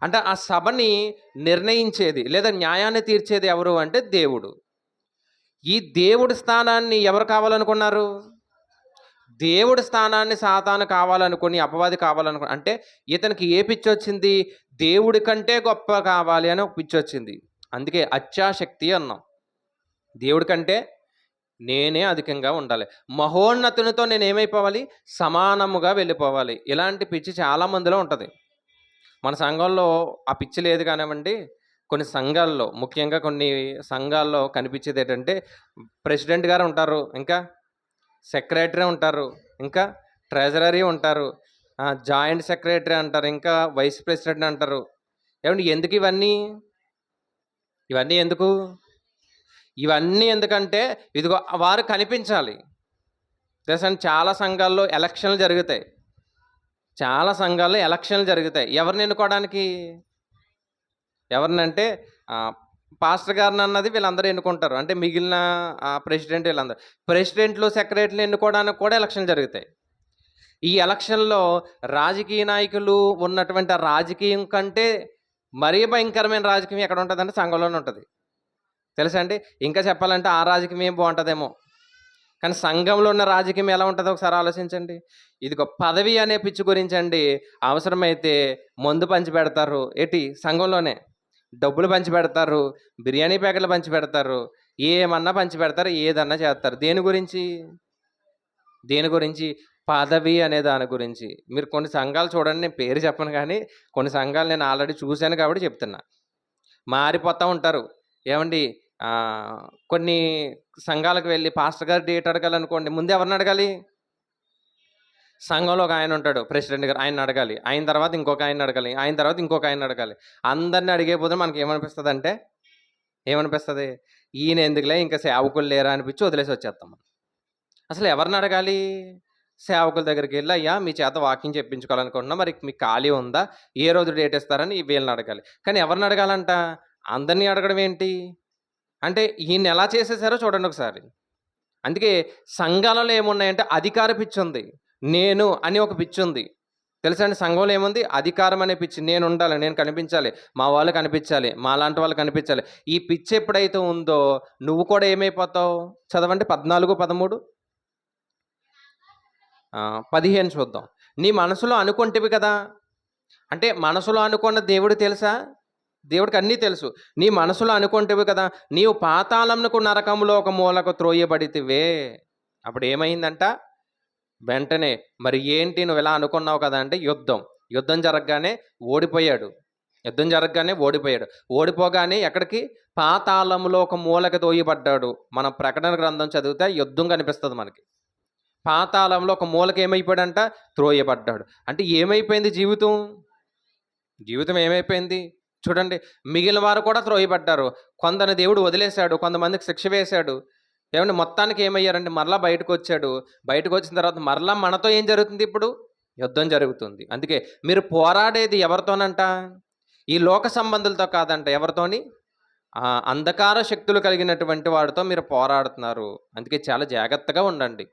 అంటే ఆ సభని నిర్ణయించేది లేదా న్యాయాన్ని తీర్చేది ఎవరు అంటే దేవుడు. ఈ దేవుడి స్థానాన్ని ఎవరు కావాలనుకున్నారు? దేవుడి స్థానాన్ని సాతాను కావాలనుకుని, అపవాది కావాలనుకుని. అంటే ఇతనికి ఏ పిచ్చి వచ్చింది? దేవుడి కంటే గొప్ప కావాలి అని ఒక పిచ్చి వచ్చింది. అందుకే అత్యాసక్తి అన్నాం. దేవుడి కంటే నేనే అధికంగా ఉండాలి, మహోన్నతునితో నేను ఏమైపోవాలి? సమానముగా వెళ్ళిపోవాలి. ఇలాంటి పిచ్చి చాలా మందిలో ఉంటుంది. మన సంఘంలో ఆ పిచ్చి లేదు కానివ్వండి. కొన్ని సంఘాల్లో, ముఖ్యంగా కొన్ని సంఘాల్లో కనిపించేది ఏంటంటే ప్రెసిడెంట్ గారు ఉంటారు, ఇంకా సెక్రటరీ ఉంటారు, ఇంకా ట్రెజరీ ఉంటారు, జాయింట్ సెక్రటరీ అంటారు, ఇంకా వైస్ ప్రెసిడెంట్ అంటారు. ఏమండి ఎందుకు ఇవన్నీ ఎందుకు? ఇవన్నీ ఎందుకంటే ఇదిగో వారు కనిపించాలి. తెలుసా? చాలా సంఘాల్లో ఎలక్షన్లు జరుగుతాయి. ఎవరిని ఎన్నుకోవడానికి? ఎవరినంటే పాస్టర్ గారిని అన్నది వీళ్ళందరూ ఎన్నుకుంటారు. అంటే మిగిలిన ప్రెసిడెంట్ వీళ్ళందరూ, ప్రెసిడెంట్లు సెక్రటరీలు ఎన్నుకోవడానికి కూడా ఎలక్షన్ జరుగుతాయి. ఈ ఎలక్షన్లో రాజకీయ నాయకులు ఉన్నటువంటి రాజకీయం కంటే మరీ భయంకరమైన రాజకీయం ఎక్కడ ఉంటుందంటే సంఘంలోనే ఉంటుంది. తెలుసా అండి? ఇంకా చెప్పాలంటే ఆ రాజకీయం ఏం బాగుంటుందేమో, కానీ సంఘంలో ఉన్న రాజకీయం ఎలా ఉంటుందో ఒకసారి ఆలోచించండి. ఇదిగో పదవి అనే పిచ్చి గురించి అండి, అవసరమైతే మందు పంచి పెడతారు, సంఘంలోనే డబ్బులు పంచి పెడతారు, బిర్యానీ ప్యాకెట్లు పంచి పెడతారు, ఏమన్నా పంచి పెడతారు, ఏదన్నా చేస్తారు. దేని గురించి? పదవి అనే దాని గురించి. మీరు కొన్ని సంఘాలు చూడండి, నేను పేరు చెప్పను కానీ కొన్ని సంఘాలు నేను ఆల్రెడీ చూశాను కాబట్టి చెప్తున్నా. మారిపోతూ ఉంటారు. ఏమండి, కొన్ని సంఘాలకు వెళ్ళి పాస్టర్ గారు డేట్ అడగాలనుకోండి, ముందు ఎవరిని అడగాలి? సంఘంలో ఒక ఆయన ఉంటాడు, ప్రెసిడెంట్ గారు, ఆయన అడగాలి. ఆయన తర్వాత ఇంకొక ఆయన అడగాలి, ఆయన తర్వాత ఇంకొక ఆయన అడగాలి. అందరిని అడిగే పోతే మనకి ఏమనిపిస్తుంది? ఈయన ఎందుకులే, ఇంకా సేవకులు లేరా అనిపించి వదిలేసి వచ్చేస్తాం మనం. అసలు ఎవరిని అడగాలి? సేవకుల దగ్గరికి వెళ్ళి, అయ్యా మీ చేత వాకింగ్ చెప్పించుకోవాలనుకుంటున్నా, మరి మీకు ఖాళీ ఉందా, ఏ రోజు డేట్ ఇస్తారని వీళ్ళని అడగాలి. కానీ ఎవరిని అడగాలంట? అందరినీ అడగడం ఏంటి అంటే, ఈయన ఎలా చేసేసారో చూడండి ఒకసారి. అందుకే సంఘాలలో ఏమున్నాయంటే అధికార పిచ్చి ఉంది, నేను అని ఒక పిచ్చి ఉంది. తెలుసా అండి? సంఘంలో ఏముంది? అధికారం అనే పిచ్చి. నేను ఉండాలి, నేను కనిపించాలి, మా వాళ్ళు కనిపించాలి, మా లాంటి వాళ్ళు కనిపించాలి. ఈ పిచ్చి ఎప్పుడైతే ఉందో నువ్వు కూడా ఏమైపోతావు? చదవండి 14, 13, 15 చూద్దాం. నీ మనసులో అనుకుంటేవి కదా. అంటే మనసులో అనుకున్న దేవుడు తెలుసా? దేవుడికి అన్నీ తెలుసు. నీ మనసులో అనుకుంటేవి కదా, నీవు పాతాళమునకు నరకములో ఒక మూలకు త్రోయబడితివే. అప్పుడు ఏమైందంట? వెంటనే మరి ఏంటి నువ్వు ఇలా అనుకున్నావు కదా అంటే, యుద్ధం జరగగానే ఓడిపోయాడు. ఓడిపోగానే ఎక్కడికి? పాతాళములో ఒక మూలకి తోయబడ్డాడు. మన ప్రకటన గ్రంథం చదివితే యుద్ధం కనిపిస్తుంది మనకి. పాతాళంలో ఒక మూలకి ఏమైపోయాడంట? త్రోయబడ్డాడు. అంటే ఏమైపోయింది జీవితం ఏమైపోయింది చూడండి. మిగిలిన వారు కూడా త్రోయబడ్డారు. కొందరు దేవుడు వదిలేశాడు, కొంతమందికి శిక్ష వేశాడు. ఏమంటే మొత్తానికి ఏమయ్యారంటే మరలా బయటకు వచ్చిన తర్వాత మరలా మనతో ఏం జరుగుతుంది? ఇప్పుడు యుద్ధం జరుగుతుంది. అందుకే మీరు పోరాడేది ఎవరితోనంట? ఈ లోక సంబంధులతో కాదంట. ఎవరితోని? అంధకార శక్తులు కలిగినటువంటి వాడితో మీరు పోరాడుతున్నారు. అందుకే చాలా జాగ్రత్తగా ఉండండి.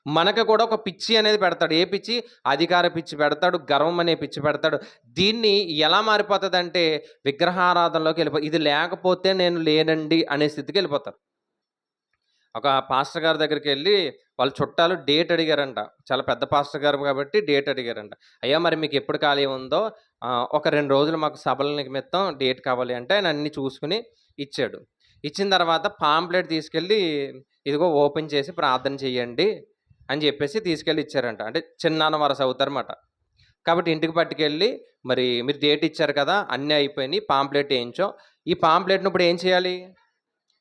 మనకు కూడా ఒక పిచ్చి అనేది పెడతాడు. ఏ పిచ్చి? అధికార పిచ్చి పెడతాడు, గర్వం అనే పిచ్చి పెడతాడు. దీన్ని ఎలా మారిపోతుందంటే విగ్రహారాధనలోకి ఇది లేకపోతే నేను లేనండి అనే స్థితికి వెళ్ళిపోతారు. ఒక పాస్టర్ గారి దగ్గరికి వెళ్ళి వాళ్ళ చుట్టాలు డేట్ అడిగారంట. చాలా పెద్ద పాస్టర్ గారు కాబట్టి డేట్ అడిగారంట. అయ్యా మరి మీకు ఎప్పుడు ఖాళీ ఉందో ఒక 2 రోజులు మాకు సభల నిమిత్తం డేట్ కావాలి అంటే ఆయన అన్ని చూసుకుని ఇచ్చాడు. ఇచ్చిన తర్వాత పాంప్లెట్ తీసుకెళ్ళి, ఇదిగో ఓపెన్ చేసి ప్రార్థన చేయండి అని చెప్పేసి తీసుకెళ్ళి ఇచ్చారంట. అంటే చిన్నాన్న వరస అవుతారన్నమాట. కాబట్టి ఇంటికి పట్టుకెళ్ళి, మరి మీరు డేట్ ఇచ్చారు కదా, అన్నీ అయిపోయినాయి, పాంప్లెట్ వేయించాం, ఈ పాంప్లెట్ను ఇప్పుడు ఏం చేయాలి?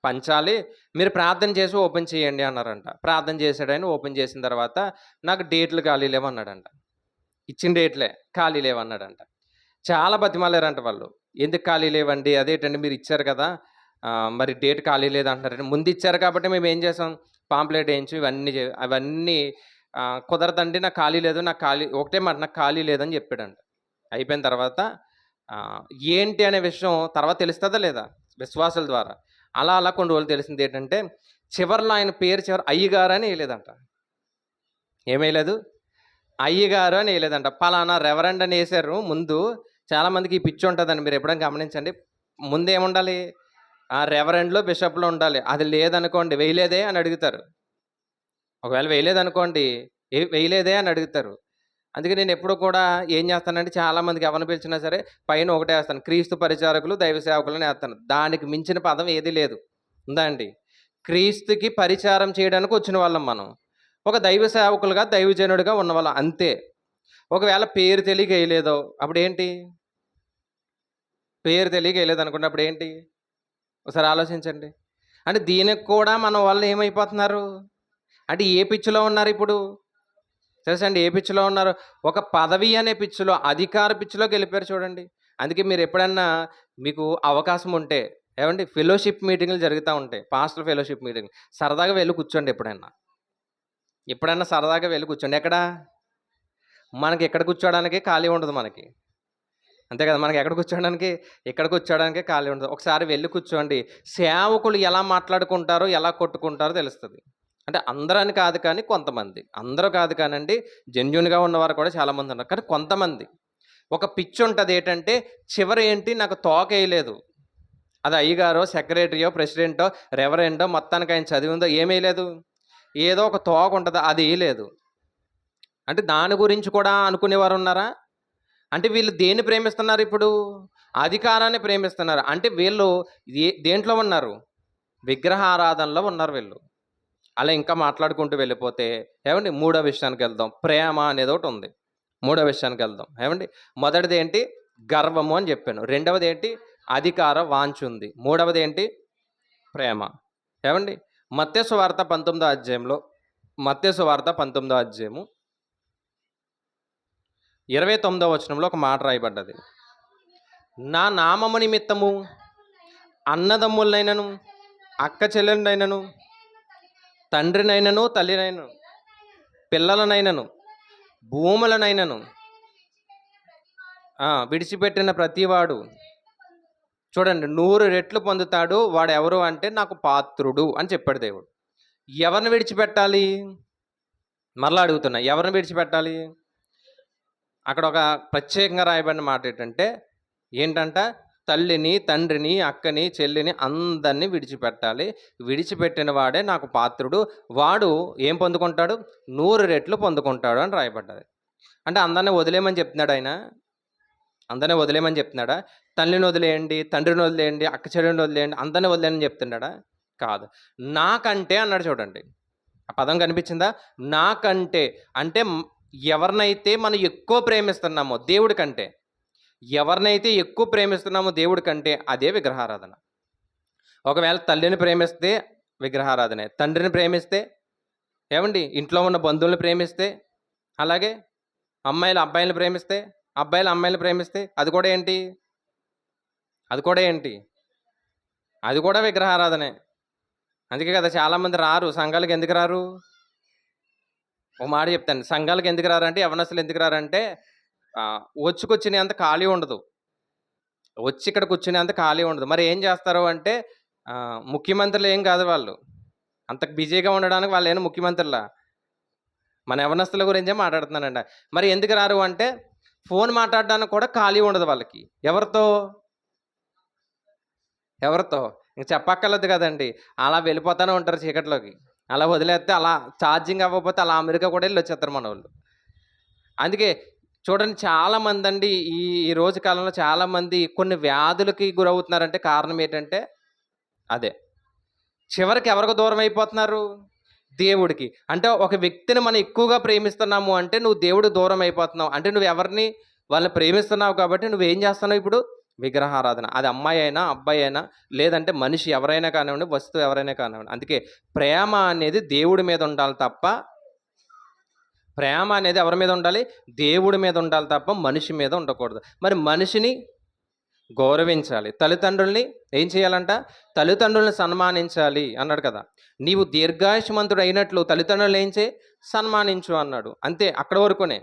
పంచాలి, మీరు ప్రార్థన చేసి ఓపెన్ చేయండి అన్నారంట. ప్రార్థన చేశాడు ఆయన. ఓపెన్ చేసిన తర్వాత నాకు డేట్లు ఖాళీ లేవన్నాడంట. ఇచ్చిన డేట్లే ఖాళీ లేవన్నాడంట. చాలా బతిమాలారంట వాళ్ళు. ఎందుకు ఖాళీ లేవండి? అదేంటండి మీరు ఇచ్చారు కదా, మరి డేట్ ఖాళీ లేదు అంటున్నారండి. ముందు ఇచ్చారు కాబట్టి మేము ఏం చేసాం? పాంప్లెట్ వేయించి అవన్నీ కుదరదండి, నాకు ఖాళీ లేదు, ఒకటే మాట, నాకు ఖాళీ లేదని చెప్పాడంట. అయిపోయిన తర్వాత ఏంటి అనే విషయం తర్వాత తెలుస్తుందా లేదా? విశ్వాసుల ద్వారా. అలా కొన్ని రోజులు తెలిసింది ఏంటంటే, చివరిలో ఆయన పేరు అయ్యగారు అని వేయలేదంట. ఏమేయలేదు? అయ్యగారు అని వేయలేదంట. పలానా రెవరెండ్ అని వేశారు ముందు. చాలామందికి ఈ పిచ్చి ఉంటుందండి, మీరు ఎప్పుడైనా గమనించండి. ముందు ఏముండాలి? రెవరెండ్లో, బిషప్లో ఉండాలి. అది లేదనుకోండి, వేయలేదే అని అడుగుతారు. ఒకవేళ వేయలేదనుకోండి, వేయలేదే అని అడుగుతారు. అందుకే నేను ఎప్పుడు కూడా ఏం చేస్తానంటే, చాలామందికి ఎవరిని పిలిచినా సరే పైన ఒకటే వేస్తాను, క్రీస్తు పరిచారకులు, దైవ సేవకులని వేస్తాను. దానికి మించిన పదం ఏది లేదు. ఉందా అండి? క్రీస్తుకి పరిచారం చేయడానికి వచ్చిన వాళ్ళం మనం. ఒక దైవ సేవకులుగా, దైవజనుడిగా ఉన్నవాళ్ళం అంతే. ఒకవేళ పేరు తెలియక వేయలేదో అప్పుడు ఏంటి? పేరు తెలియక వేయలేదు అనుకోండి, అప్పుడు ఏంటి? ఒకసారి ఆలోచించండి. అంటే దీనికి కూడా మన వాళ్ళు ఏమైపోతున్నారు అంటే, ఏ పిచ్చిలో ఉన్నారు ఇప్పుడు? తెలుసండి ఏ పిచ్చిలో ఉన్నారు? ఒక పదవి అనే పిచ్చిలో, అధికార పిచ్చిలోకి వెళ్ళిపోయారు చూడండి. అందుకే మీరు ఎప్పుడన్నా మీకు అవకాశం ఉంటే, ఏమండి, ఫెలోషిప్ మీటింగ్లు జరుగుతూ ఉంటాయి, పాస్టర్ ఫెలోషిప్ మీటింగ్. సరదాగా వెళ్ళి కూర్చోండి. ఎప్పుడైనా సరదాగా వెళ్ళి కూర్చోండి. మనకి ఎక్కడ కూర్చోడానికి ఖాళీ ఉండదు మనకి, అంతే కదా. మనకి ఎక్కడ కూర్చోడానికి ఖాళీ ఉండదు. ఒకసారి వెళ్ళి కూర్చోండి. సేవకులు ఎలా మాట్లాడుకుంటారో, ఎలా కొట్టుకుంటారో తెలుస్తుంది. అంటే అందరని కాదు కానీ కొంతమంది, అందరూ కాదు కానండి, జెన్యున్గా ఉన్నవారు కూడా చాలామంది ఉన్నారు. కానీ కొంతమంది ఒక పిచ్చి ఉంటుంది ఏంటంటే చివరి ఏంటి నాకు తోక వేయలేదు. అది అయ్యగారో, సెక్రటరీయో, ప్రెసిడెంటో, రెవరెండో మొత్తానికి ఆయన చదివిందో ఏమేయలేదు. ఏదో ఒక తోక ఉంటుంది, అది వేయలేదు. అంటే దాని గురించి కూడా అనుకునేవారు ఉన్నారా? అంటే వీళ్ళు దేన్ని ప్రేమిస్తున్నారు ఇప్పుడు? అధికారాన్ని ప్రేమిస్తున్నారు. అంటే వీళ్ళు దేంట్లో ఉన్నారు? విగ్రహారాధనలో ఉన్నారు వీళ్ళు. అలా ఇంకా మాట్లాడుకుంటూ వెళ్ళిపోతే ఏమండి మూడో విషయానికి వెళ్దాం. ప్రేమ అనేది ఒకటి ఉంది. మూడో విషయానికి వెళ్దాం ఏమండి. మొదటిది ఏంటి? గర్వము అని చెప్పాను. రెండవది ఏంటి? అధికార వాంఛ ఉంది. మూడవది ఏంటి? ప్రేమ. ఏమండి మత్తయి సువార్త 19వ అధ్యాయంలో, మత్తయి సువార్త 19వ అధ్యాయము 29వ వచనంలో ఒక మాట రాయబడ్డది. నా నామము నిమిత్తము అన్నదమ్ములనైనను, అక్క చెల్లెలనైనను, తండ్రినైనను, తల్లినైనను, పిల్లలనైనను, భూములనైనను విడిచిపెట్టిన ప్రతివాడు చూడండి 100 రెట్లు పొందుతాడు. వాడు ఎవరు అంటే నాకు పాత్రుడు అని చెప్పాడు దేవుడు. ఎవరిని విడిచిపెట్టాలి? మరలా అడుగుతున్నా, ఎవరిని విడిచిపెట్టాలి? అక్కడ ఒక ప్రత్యేకంగా రాయబడిన మాట ఏంటంట తల్లిని, తండ్రిని, అక్కని, చెల్లిని అందరినీ విడిచిపెట్టాలి. విడిచిపెట్టిన వాడే నాకు పాత్రుడు. వాడు ఏం పొందుకుంటాడు? 100 రెట్లు పొందుకుంటాడు అని రాయబడ్డది. అంటే అందరినీ వదిలేయమని చెప్తున్నాడు ఆయన? అందరినీ వదిలేయమని చెప్తున్నాడా? తల్లిని వదిలేయండి, తండ్రిని వదిలేయండి, అక్క చెల్లిని వదిలేయండి, అందరినీ వదిలేయని చెప్తున్నాడా? కాదు. నాకంటే అన్నాడు. చూడండి ఆ పదం కనిపించిందా? నాకంటే అంటే ఎవరినైతే మనం ఎక్కువ ప్రేమిస్తున్నామో దేవుడి కంటే, ఎవరినైతే ఎక్కువ ప్రేమిస్తున్నామో దేవుడి కంటే అదే విగ్రహారాధన. ఒకవేళ తల్లిని ప్రేమిస్తే విగ్రహారాధనే, తండ్రిని ప్రేమిస్తే ఏమండి ఇంట్లో ఉన్న బంధువులను ప్రేమిస్తే, అలాగే అమ్మాయిలు అబ్బాయిలను ప్రేమిస్తే, అబ్బాయిలు అమ్మాయిలను ప్రేమిస్తే అది కూడా ఏంటి? అది కూడా ఏంటి? అది కూడా విగ్రహారాధనే. అందుకే కదా చాలామంది రారు సంఘాలకు. ఎందుకు రారు? ఒక మాట చెప్తాను. సంఘాలకు ఎందుకు రారంటే, యవనస్తులు ఎందుకు రారంటే వచ్చి కూర్చునేంత ఖాళీ ఉండదు. వచ్చి ఇక్కడ కూర్చునేంత ఖాళీ ఉండదు. మరి ఏం చేస్తారు అంటే ముఖ్యమంత్రులు ఏం కాదు వాళ్ళు. అంత బిజీగా ఉండడానికి వాళ్ళు ఏమైనా ముఖ్యమంత్రులా? మన యవనస్తుల గురించే మాట్లాడుతున్నానండి. మరి ఎందుకు రారు అంటే ఫోన్ మాట్లాడడానికి కూడా ఖాళీ ఉండదు వాళ్ళకి. ఎవరితో? ఇంక చెప్పక్కర్లేదు కదండి. అలా వెళ్ళిపోతూనే ఉంటారు చీకట్లోకి. అలా వదిలేస్తే, అలా ఛార్జింగ్ అవ్వకపోతే అలా అమెరికా కూడా వెళ్ళి వచ్చేస్తారు మన వాళ్ళు. అందుకే చూడండి చాలామంది అండి ఈ రోజు కాలంలో చాలామంది కొన్ని వ్యాధులకి గురవుతున్నారంటే కారణం ఏంటంటే అదే. చివరికి ఎవరికి దూరం అయిపోతున్నారు? దేవుడికి. అంటే ఒక వ్యక్తిని మనం ఎక్కువగా ప్రేమిస్తున్నాము అంటే నువ్వు దేవుడు దూరం అయిపోతున్నావు. అంటే నువ్వు ఎవరిని? వాళ్ళని ప్రేమిస్తున్నావు కాబట్టి నువ్వేం చేస్తున్నావు ఇప్పుడు? విగ్రహారాధన. అది అమ్మాయి అయినా, అబ్బాయి అయినా, లేదంటే మనిషి ఎవరైనా కానివ్వండి, వస్తువు ఎవరైనా కానివ్వండి. అందుకే ప్రేమ అనేది దేవుడి మీద ఉండాలి తప్ప, ప్రేమ అనేది ఎవరి మీద ఉండాలి? దేవుడి మీద ఉండాలి తప్ప మనిషి మీద ఉండకూడదు. మరి మనిషిని గౌరవించాలి. తల్లిదండ్రుల్ని ఏం చేయాలంట? తల్లిదండ్రుల్ని సన్మానించాలి అన్నాడు కదా. నీవు దీర్ఘాయుష్మంతుడు అయినట్లు తల్లిదండ్రులను ఏం చేయి? సన్మానించు అన్నాడు. అంతే, అక్కడ వరకునే.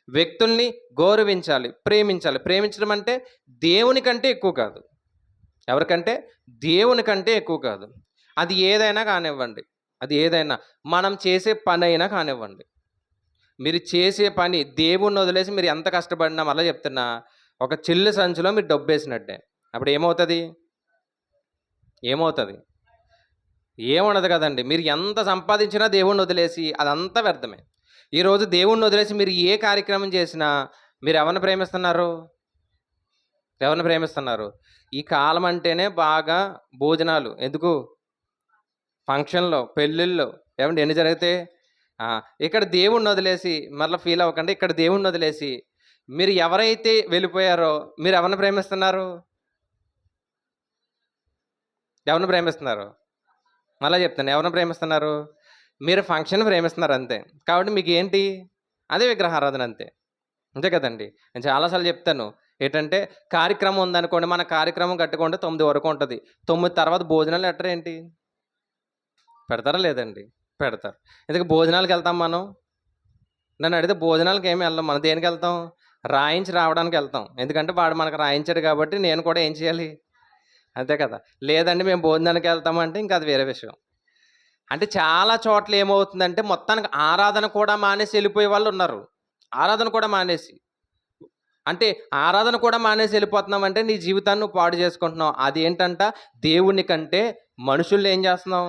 వ్యక్తుల్ని గౌరవించాలి, ప్రేమించాలి. ప్రేమించడం అంటే దేవుని కంటే ఎక్కువ కాదు. ఎవరికంటే? దేవుని కంటే ఎక్కువ కాదు. అది ఏదైనా కానివ్వండి, అది ఏదైనా మనం చేసే పని అయినా కానివ్వండి. మీరు చేసే పని దేవుణ్ణి వదిలేసి మీరు ఎంత కష్టపడినా, మళ్ళీ చెప్తున్నా, ఒక చిల్లు సంచిలో మీరు డబ్బు వేసినట్టే. అప్పుడు ఏమవుతుంది? ఏముండదు కదండి. మీరు ఎంత సంపాదించినా దేవుణ్ణి వదిలేసి అదంతా వ్యర్థమే. ఈరోజు దేవుణ్ణి వదిలేసి మీరు ఏ కార్యక్రమం చేసినా మీరు ఎవరిని ప్రేమిస్తున్నారు? ఈ కాలం అంటేనే బాగా భోజనాలు. ఎందుకు? ఫంక్షన్లో, పెళ్ళిళ్ళు ఏమంటే ఎన్ని జరిగితే ఇక్కడ దేవుణ్ణి వదిలేసి, మరలా ఫీల్ అవ్వకండి, ఇక్కడ దేవుణ్ణి వదిలేసి మీరు ఎవరైతే వెళ్ళిపోయారో మీరు ఎవరిని ప్రేమిస్తున్నారు? మళ్ళీ చెప్తాను, ఎవరిని ప్రేమిస్తున్నారు? మీరు ఫంక్షన్ ప్రేమిస్తున్నారు అంతే. కాబట్టి మీకు ఏంటి? అదే విగ్రహారాధన అంతే. అంతే కదండి. నేను చాలాసార్లు చెప్తాను ఏంటంటే, కార్యక్రమం ఉందనుకోండి, మన కార్యక్రమం కట్టుకుంటే 9 వరకు ఉంటుంది. 9 తర్వాత భోజనాలు ఏంటి? పెడతారా? లేదండి, పెడతారు. ఎందుకు భోజనాలకు వెళ్తాం మనం? నన్ను అడిగితే భోజనాలకు ఏమి వెళ్ళాం. మనం దేనికి వెళ్తాం? రాయించి రావడానికి వెళ్తాం. ఎందుకంటే వాడు మనకు రాయించాడు కాబట్టి నేను కూడా ఏం చేయాలి? అంతే కదా. లేదండి మేము భోజనానికి వెళ్తామంటే ఇంకా అది వేరే విషయం. అంటే చాలా చోట్ల ఏమవుతుందంటే మొత్తానికి ఆరాధన కూడా మానేసి వెళ్ళిపోయే వాళ్ళు ఉన్నారు. ఆరాధన కూడా మానేసి అంటే ఆరాధన కూడా మానేసి వెళ్ళిపోతున్నామంటే నీ జీవితాన్ని నువ్వు పాడు చేసుకుంటున్నావు. అది ఏంటంట, దేవుని కంటే మనుషుల్ని ఏం చేస్తున్నాం,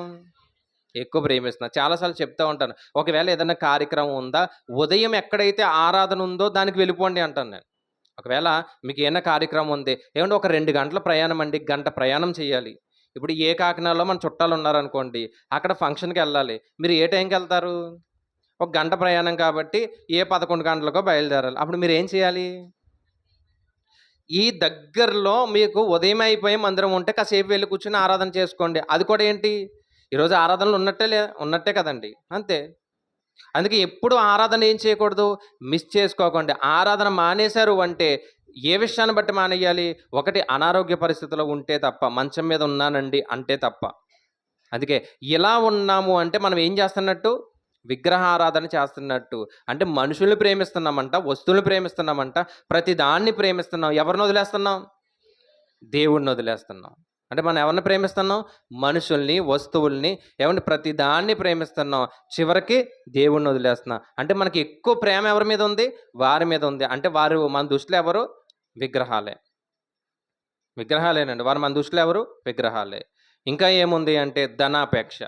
ఎక్కువ ప్రేమిస్తున్నాం. చాలాసార్లు చెప్తూ ఉంటాను, ఒకవేళ ఏదైనా కార్యక్రమం ఉందా, ఉదయం ఎక్కడైతే ఆరాధన ఉందో దానికి వెళ్ళిపోండి అంటాను నేను. ఒకవేళ మీకు ఏమైనా కార్యక్రమం ఉంది, ఏమంటే ఒక 2 గంటల ప్రయాణం అండి, గంట ప్రయాణం చేయాలి. ఇప్పుడు ఏ కాకినాడలో మన చుట్టాలు ఉన్నారనుకోండి, అక్కడ ఫంక్షన్కి వెళ్ళాలి. మీరు ఏ టైంకి వెళ్తారు? ఒక గంట ప్రయాణం కాబట్టి ఏ 11 గంటలకో బయలుదేరాలి. అప్పుడు మీరు ఏం చేయాలి? ఈ దగ్గరలో మీకు ఉదయం అయిపోయి మందిరం ఉంటే కాసేపు వెళ్ళి కూర్చొని ఆరాధన చేసుకోండి. అది కూడా ఏంటి, ఈరోజు ఆరాధనలు ఉన్నట్టే కదండి, అంతే. అందుకే ఎప్పుడు ఆరాధన ఏం చేయకూడదు, మిస్ చేసుకోకండి. ఆరాధన మానేశారు అంటే ఏ విషయాన్ని బట్టి మానేయాలి? ఒకటి, అనారోగ్య పరిస్థితిలో ఉంటే తప్ప, మంచం మీద ఉన్నానండి అంటే తప్ప. అందుకే ఇలా ఉన్నాము అంటే మనం ఏం చేస్తున్నట్టు, విగ్రహారాధన చేస్తున్నట్టు. అంటే మనుషుల్ని ప్రేమిస్తున్నామంట, వస్తువుల్ని ప్రేమిస్తున్నామంట, ప్రతి దాన్ని ప్రేమిస్తున్నాం. ఎవరిని వదిలేస్తున్నాం? దేవుణ్ణి వదిలేస్తున్నాం. అంటే మనం ఎవరిని ప్రేమిస్తున్నాం? మనుషుల్ని, వస్తువుల్ని, ఏమంటే ప్రతి దాన్ని ప్రేమిస్తున్నాం. చివరికి దేవుణ్ణి వదిలేస్తున్నాం. అంటే మనకి ఎక్కువ ప్రేమ ఎవరి మీద ఉంది? వారి మీద ఉంది. అంటే వారు మన దృష్టిలో ఎవరు? విగ్రహాలేనండి. వారు మన దృష్టిలో ఎవరు? విగ్రహాలే. ఇంకా ఏముంది అంటే ధనాపేక్ష.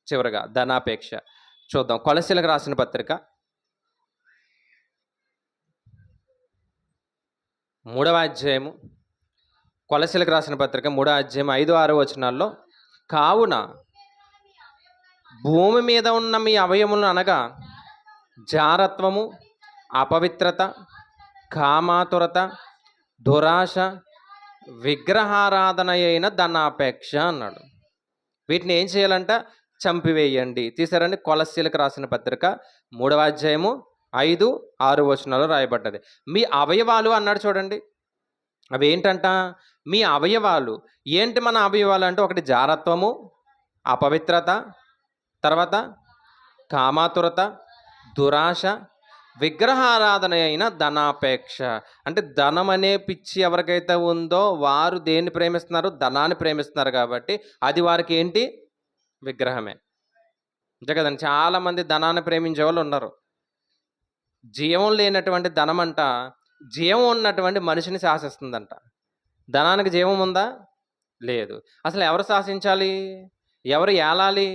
చివరగా ధనాపేక్ష చూద్దాం. కొలస్సీలకు రాసిన పత్రిక 3వ అధ్యాయము, కొలస్సీలకు రాసిన పత్రిక 3వ అధ్యాయం 5, 6 వచనాల్లో, కావున భూమి మీద ఉన్న మీ అవయములను అనగా జారత్వము, అపవిత్రత, కామాతురత, దురాశ, విగ్రహారాధన అయిన ధనాపేక్ష అన్నాడు. వీటిని ఏం చేయాలంట? చంపివేయండి. తీసారండి, కొలస్సీలకు రాసిన పత్రిక 3వ అధ్యాయము 5, 6 వచనాలు రాయబడ్డది. మీ అవయవాలు అన్నాడు చూడండి. అవి ఏంటంట? మీ అవయవాలు ఏంటి? మన అవయవాలు అంటే ఒకటి జారత్వము, అపవిత్రత, తర్వాత కామాతురత, దురాశ, విగ్రహారాధన అయిన ధనాపేక్ష. అంటే ధనం అనే పిచ్చి ఎవరికైతే ఉందో వారు దేన్ని ప్రేమిస్తున్నారు? ధనాన్ని ప్రేమిస్తున్నారు. కాబట్టి అది వారికి ఏంటి? విగ్రహమే. అంతే కదండి. చాలామంది ధనాన్ని ప్రేమించే వాళ్ళు ఉన్నారు. జీవం లేనటువంటి ధనం అంట జీవం ఉన్నటువంటి మనిషిని శాసిస్తుందంట. ధనానికి జీవం ఉందా? లేదు. అసలు ఎవరు శాసించాలి? ఎవరు ఏలాలి?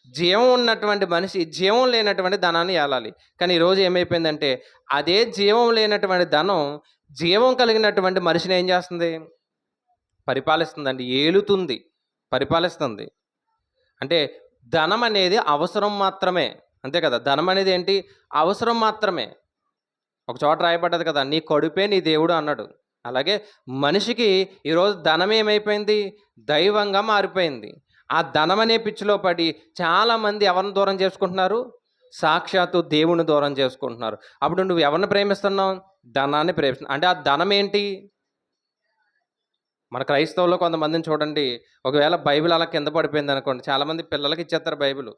జీవం ఉన్నటువంటి మనిషి జీవం లేనటువంటి ధనాన్ని ఏలాలి. కానీ ఈరోజు ఏమైపోయిందంటే అదే జీవం లేనటువంటి ధనం జీవం కలిగినటువంటి మనిషిని ఏం చేస్తుంది? పరిపాలిస్తుందండి, ఏలుతుంది, పరిపాలిస్తుంది. అంటే ధనం అనేది అవసరం మాత్రమే, అంతే కదా. ధనం అనేది ఏంటి? అవసరం మాత్రమే. ఒక చోట రాయబడ్డది కదా, నీ కడుపే నీ దేవుడు అన్నాడు. అలాగే మనిషికి ఈరోజు ధనం ఏమైపోయింది? దైవంగా మారిపోయింది. ఆ ధనం అనే పిచ్చిలో పడి చాలామంది ఎవరిని దూరం చేసుకుంటున్నారు? సాక్షాత్తు దేవుని దూరం చేసుకుంటున్నారు. అప్పుడు నువ్వు ఎవరిని ప్రేమిస్తున్నావు? ధనాన్ని ప్రేమిస్తున్నావు. అంటే ఆ ధనం ఏంటి? మన క్రైస్తవుల్లో కొంతమందిని చూడండి, ఒకవేళ బైబిల్ అలా కింద పడిపోయింది అనుకోండి, చాలామంది పిల్లలకి ఇచ్చేస్తారు బైబిల్.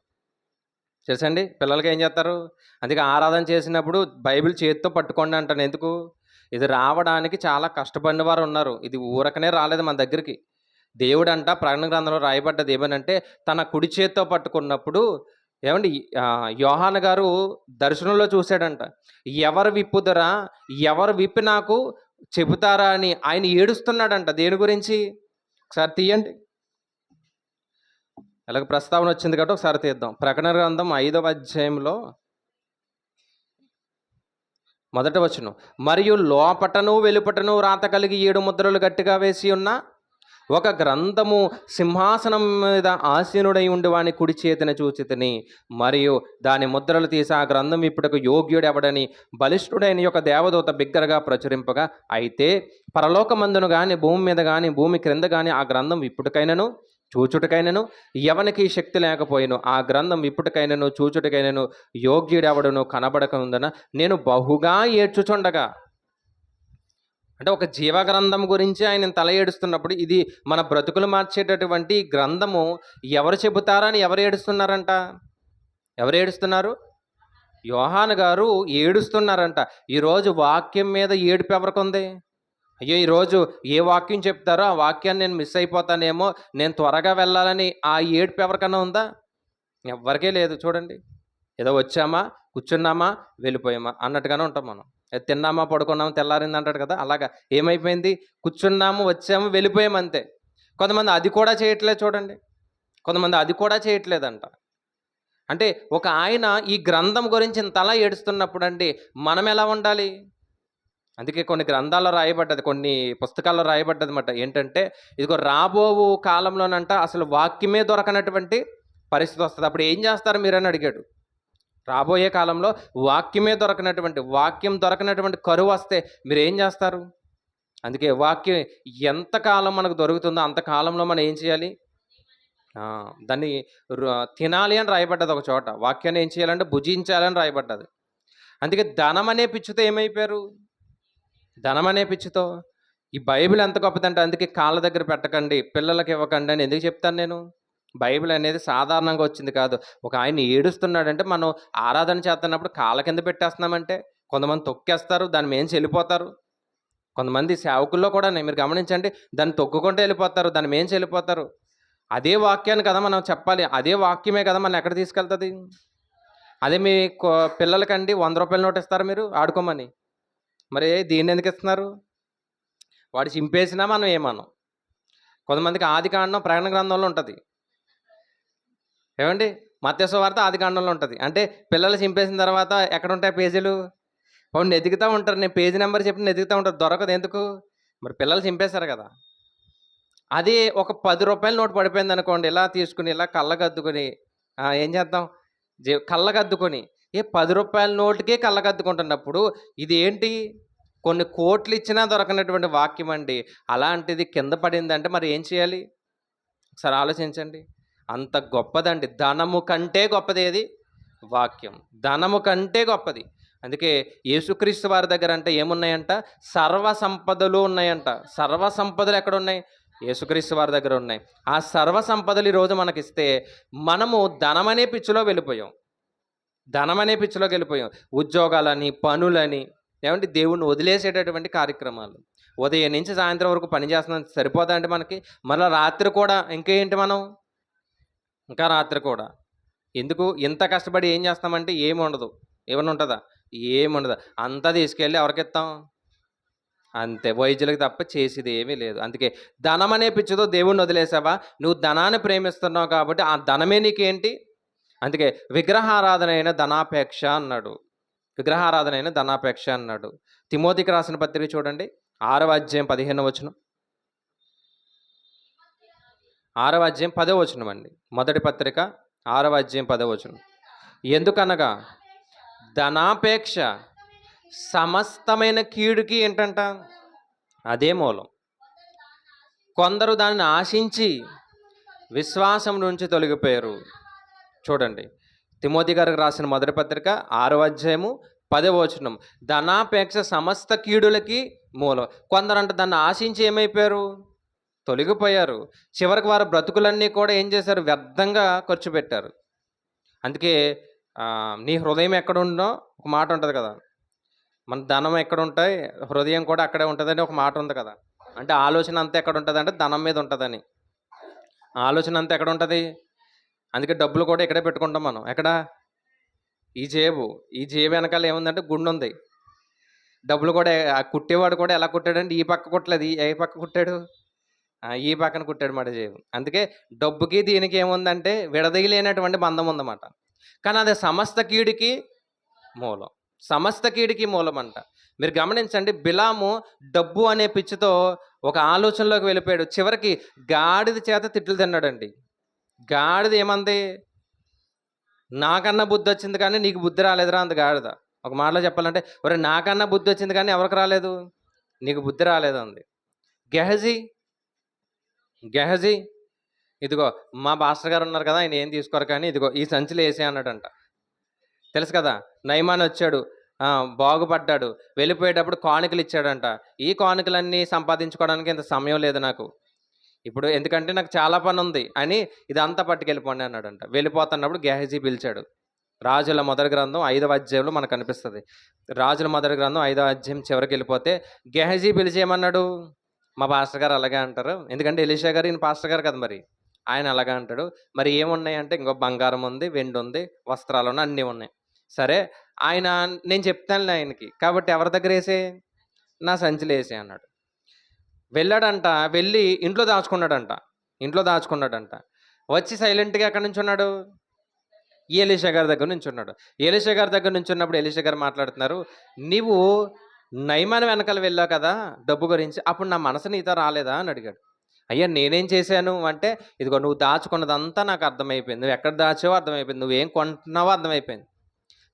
తెలుసండి, పిల్లలకి ఏం చేస్తారు? అందుకే ఆరాధన చేసినప్పుడు బైబిల్ చేతితో పట్టుకోండి అంటాను. ఎందుకు? ఇది రావడానికి చాలా కష్టపడిన వారు ఉన్నారు. ఇది ఊరకనే రాలేదు మన దగ్గరికి. దేవుడు అంట ప్రకటన గ్రంథంలో రాయబడ్డది ఏమనంటే, తన కుడి చేతితో పట్టుకున్నప్పుడు ఏమండి, యోహాను గారు దర్శనంలో చూశాడంట. ఎవరు విప్పుదరా, ఎవరు విప్పి నాకు చెబుతారా అని ఆయన ఏడుస్తున్నాడంట. దేని గురించి? ఒకసారి తీయండి. అలాగే ప్రస్తావన వచ్చింది కాబట్టి ఒకసారి తీద్దాం. ప్రకటన గ్రంథం 5వ అధ్యాయంలో 1వ వచనం, మరియు లోపటను వెలుపటను రాత కలిగి 7 ముద్రలు గట్టిగా వేసి ఉన్న ఒక గ్రంథము సింహాసనం మీద ఆసీనుడై ఉండి వాని కుడి చేతిని చూచితిని. మరియు దాని ముద్రలు తీసి ఆ గ్రంథం ఇప్పుడుకు యోగ్యుడెవడని బలిష్ఠుడైన యొక్క దేవదూత బిగ్గరగా ప్రచురింపగా, అయితే పరలోకమందును కానీ భూమి మీద కానీ భూమి క్రింద కానీ ఆ గ్రంథం ఇప్పుటికైనను చూచుటకైనను ఎవనికి శక్తి లేకపోయిను. ఆ గ్రంథం ఇప్పుటికైనను చూచుటకైనను యోగ్యుడెవడను కనబడక ఉందన నేను బహుగా ఏడ్చుచుండగా. అంటే ఒక జీవగ్రంథం గురించి ఆయన తల ఏడుస్తున్నప్పుడు, ఇది మన బ్రతుకులు మార్చేటటువంటి గ్రంథము ఎవరు చెబుతారని ఎవరు ఏడుస్తున్నారంట? ఎవరు ఏడుస్తున్నారు? యోహాను గారు ఏడుస్తున్నారంట. ఈరోజు వాక్యం మీద ఏడుపు ఎవరికి ఉంది? అయ్యో, ఈరోజు ఏ వాక్యం చెప్తారో ఆ వాక్యాన్ని నేను మిస్ అయిపోతానేమో, నేను త్వరగా వెళ్ళాలని ఆ ఏడుపు ఎవరికన్నా ఉందా? ఎవరికే లేదు. చూడండి, ఏదో వచ్చామా, కూర్చున్నామా, వెళ్ళిపోయామా అన్నట్టుగానే ఉంటాం మనం. తిన్నామా పడుకున్నాము తెల్లారింది అంటాడు కదా, అలాగా ఏమైపోయింది, కూర్చున్నాము వచ్చాము వెళ్ళిపోయాము అంతే. కొంతమంది అది కూడా చేయట్లేదు చూడండి, కొంతమంది అది కూడా చేయట్లేదంట. అంటే ఒక ఆయన ఈ గ్రంథం గురించి ఇంతలా ఏడుస్తున్నప్పుడు అండి మనం ఎలా ఉండాలి? అందుకే కొన్ని గ్రంథాల్లో రాయబడ్డది, కొన్ని పుస్తకాల్లో రాయబడ్డది అన్నమాట. ఏంటంటే ఇదిగో రాబోవు కాలంలోనంట అసలు వాక్యమే దొరకనటువంటి పరిస్థితి వస్తుంది. అప్పుడు ఏం చేస్తారు మీరని అడిగాడు. రాబోయే కాలంలో వాక్యం దొరకనటువంటి కరువు వస్తే మీరు ఏం చేస్తారు? అందుకే వాక్యం ఎంతకాలం మనకు దొరుకుతుందో అంతకాలంలో మనం ఏం చేయాలి? దాన్ని తినాలి అని రాయబడ్డది ఒక చోట. వాక్యాన్ని ఏం చేయాలంటే భుజించాలని రాయబడ్డది. అందుకే ధనం అనే పిచ్చితో ఏమైపోయారు? ధనం అనే పిచ్చితో. ఈ బైబిల్ ఎంత గొప్పదంటే అందుకే కాళ్ళ దగ్గర పెట్టకండి, పిల్లలకి ఇవ్వకండి అని ఎందుకు చెప్తాను నేను? బైబిల్ అనేది సాధారణంగా వచ్చింది కాదు. ఒక ఆయన ఏడుస్తున్నాడంటే మనం ఆరాధన చేస్తున్నప్పుడు కాళ్ళ కింద పెట్టేస్తున్నామంటే కొంతమంది తొక్కేస్తారు, దాని మీద వెళ్ళిపోతారు. కొంతమంది సేవకుల్లో కూడా మీరు గమనించండి, దాన్ని తొక్కుకుంటూ వెళ్ళిపోతారు, దాని మీద వెళ్ళిపోతారు. అదే వాక్యాన్ని కదా మనం చెప్పాలి, అదే వాక్యమే కదా మనం ఎక్కడ తీసుకెళ్తుంది? అదే మీ పిల్లలకండి 100 రూపాయల నోట్ ఇస్తారు మీరు ఆడుకోమని, మరి దీన్ని ఎందుకు ఇస్తున్నారు? వాడు చింపేసినా మనం ఏమన్నాం. కొంతమందికి ఆదికాండం ప్రకటన గ్రంథంలో ఉంటుంది, ఏమండి మత్తయి సువార్త ఆదికాండంలో ఉంటుంది. అంటే పిల్లలు చింపేసిన తర్వాత ఎక్కడ ఉంటాయి పేజీలు? వాడిని ఎదుగుతూ ఉంటారు, నేను పేజీ నెంబర్ చెప్పి ఎదుగుతూ ఉంటారు, దొరకదు. ఎందుకు? మరి పిల్లలు చింపేశారు కదా. అదే ఒక 10 రూపాయల నోటు పడిపోయింది అనుకోండి, ఇలా తీసుకుని ఇలా కళ్ళకద్దుకొని ఏం చేద్దాం? కళ్ళకద్దుకొని 10 రూపాయల నోటుకే కళ్ళకద్దుకుంటున్నప్పుడు ఇది ఏంటి? కొన్ని కోట్లు ఇచ్చినా దొరకనటువంటి వాక్యం అండి. అలాంటిది కింద పడిందంటే మరి ఏం చేయాలి? ఒకసారి ఆలోచించండి. అంత గొప్పదండి. ధనము కంటే గొప్పది ఏది? వాక్యం. ధనము కంటే గొప్పది. అందుకే యేసుక్రీస్తు వారి దగ్గర అంటే ఏమున్నాయంట? సర్వ సంపదలు ఉన్నాయంట. సర్వ సంపదలు ఎక్కడున్నాయి? యేసుక్రీస్తు వారి దగ్గర ఉన్నాయి. ఆ సర్వ సంపదలు ఈరోజు మనకిస్తే మనము ధనమనే పిచ్చిలో వెళ్ళిపోయాం. ఉద్యోగాలని, పనులని, ఏమంటే దేవుణ్ణి వదిలేసేటటువంటి కార్యక్రమాలు. ఉదయం నుంచి సాయంత్రం వరకు పని చేస్తున్నాం, సరిపోదా అండి మనకి? మళ్ళీ రాత్రి కూడా ఇంకేంటి మనం? ఇంకా రాత్రి కూడా ఎందుకు ఇంత కష్టపడి ఏం చేస్తామంటే ఏముండదు. ఏమన్నా ఉంటుందా? ఏముండదు. అంతా తీసుకెళ్ళి ఎవరికిస్తాం? అంతే, వైద్యులకు తప్ప చేసేది ఏమీ లేదు. అందుకే ధనం అనే పిచ్చితో దేవుణ్ణి వదిలేసావా? నువ్వు ధనాన్ని ప్రేమిస్తున్నావు కాబట్టి ఆ ధనమే నీకేంటి? అందుకే విగ్రహారాధన అయిన ధనాపేక్ష అన్నాడు. తిమోతికి రాసిన పత్రిక చూడండి, 6వ అధ్యాయం 15వ వచనం. 6వ అధ్యాయం 10వ వచనం అండి. మొదటి పత్రిక 6వ అధ్యాయం 10వ వచనం. ఎందుకనగా ధనాపేక్ష సమస్తమైన కీడుకి ఏంటంట? అదే మూలం. కొందరు దానిని ఆశించి విశ్వాసం నుంచి తొలగిపోయారు. చూడండి, తిమోతి గారికి రాసిన మొదటి పత్రిక 6వ అధ్యాయము 10వ వచనం. ధనాపేక్ష సమస్త కీడులకి మూలం. కొందరంట దాన్ని ఆశించి ఏమైపోయారు? తొలగిపోయారు. చివరికి వారి బ్రతుకులన్నీ కూడా ఏం చేశారు? వ్యర్థంగా ఖర్చు పెట్టారు. అందుకే నీ హృదయం ఎక్కడుందో ఒక మాట ఉంటుంది కదా, మన ధనం ఎక్కడ ఉంటాయి హృదయం కూడా అక్కడే ఉంటుందని ఒక మాట ఉంది కదా. అంటే ఆలోచన అంతా ఎక్కడ ఉంటుంది అంటే ధనం మీద ఉంటుందని. ఆలోచన అంతా ఎక్కడ ఉంటుంది? అందుకే డబ్బులు కూడా ఇక్కడే పెట్టుకుంటాం మనం. ఎక్కడ? ఈ జేబు వెనకాల ఏముందంటే గుండె ఉంది. డబ్బులు కూడా కుట్టేవాడు కూడా ఎలా కుట్టాడంటే ఈ పక్క కుట్టలేదు, ఏ పక్క కుట్టాడు? ఈ పక్కన కుట్టాడు మాట జేబు. అందుకే డబ్బుకి దీనికి ఏముందంటే విడదీయలేనటువంటి బంధం ఉందన్నమాట. కానీ అది సమస్త కీడికి మూలం అంట. మీరు గమనించండి, బిలాము డబ్బు అనే పిచ్చితో ఒక ఆలోచనలోకి వెళ్ళిపోయాడు. చివరికి గాడిద చేత తిట్లు తిన్నాడండి. గాడిద ఏమంది? నాకన్నా బుద్ధి వచ్చింది కానీ నీకు బుద్ధి రాలేదురా అంది గాడిద. ఒక మాటలో చెప్పాలంటే, ఒరే నాకన్నా బుద్ధి వచ్చింది కానీ ఎవరికి రాలేదు? నీకు బుద్ధి రాలేదు అంది. గెహజీ ఇదిగో మా పాస్టర్ గారు ఉన్నారు కదా, ఆయన ఏం తీసుకోరు కానీ ఇదిగో ఈ సంచిలో వేసే అన్నాడంట. తెలుసు కదా, నయమాన్ వచ్చాడు, బాగుపడ్డాడు, వెళ్ళిపోయేటప్పుడు కానుకలు ఇచ్చాడంట. ఈ కానుకలన్నీ సంపాదించుకోవడానికి ఇంత సమయం లేదు నాకు ఇప్పుడు, ఎందుకంటే నాకు చాలా పని ఉంది అని ఇదంతా పట్టుకెళ్ళిపోండి అన్నాడంట. వెళ్ళిపోతున్నప్పుడు గెహజీ పిలిచాడు. రాజుల మొదటి గ్రంథం 5వ అధ్యాయంలో మనకు కనిపిస్తుంది. రాజుల మొదటి గ్రంథం 5వ అధ్యాయం చివరికి వెళ్ళిపోతే గెహజీ పిలిచేయమన్నాడు. మా పాస్టర్ గారు అలాగే అంటారు, ఎందుకంటే ఎలీషా గారు ఈయన పాస్టర్ గారు కదా, మరి ఆయన అలాగా అంటాడు. మరి ఏమున్నాయి అంటే ఇంకో బంగారం ఉంది, వెండి ఉంది, వస్త్రాలు ఉన్నాయి, అన్నీ ఉన్నాయి. సరే ఆయన నేను చెప్తానులే ఆయనకి, కాబట్టి ఎవరి దగ్గర వేసే, నా సంచిలో వేసే అన్నాడు. వెళ్ళాడంట, వెళ్ళి ఇంట్లో దాచుకున్నాడంట. వచ్చి సైలెంట్గా ఎక్కడి నుంచి ఉన్నాడు, ఎలీషా గారి దగ్గర నుంచి ఉన్నాడు. ఎలీషా గారి దగ్గర నుంచి ఉన్నప్పుడు ఎలీషా గారు మాట్లాడుతున్నారు, నీవు నయమాను వెనకాల వెళ్ళావు కదా డబ్బు గురించి, అప్పుడు నా మనసు నీతో రాలేదా అని అడిగాడు. అయ్యా నేనేం చేశాను అంటే, ఇదిగో నువ్వు దాచుకున్నదంతా నాకు అర్థమైపోయింది, నువ్వు ఎక్కడ దాచావో అర్థమైపోయింది, నువ్వేం కొంటున్నావో అర్థమైపోయింది,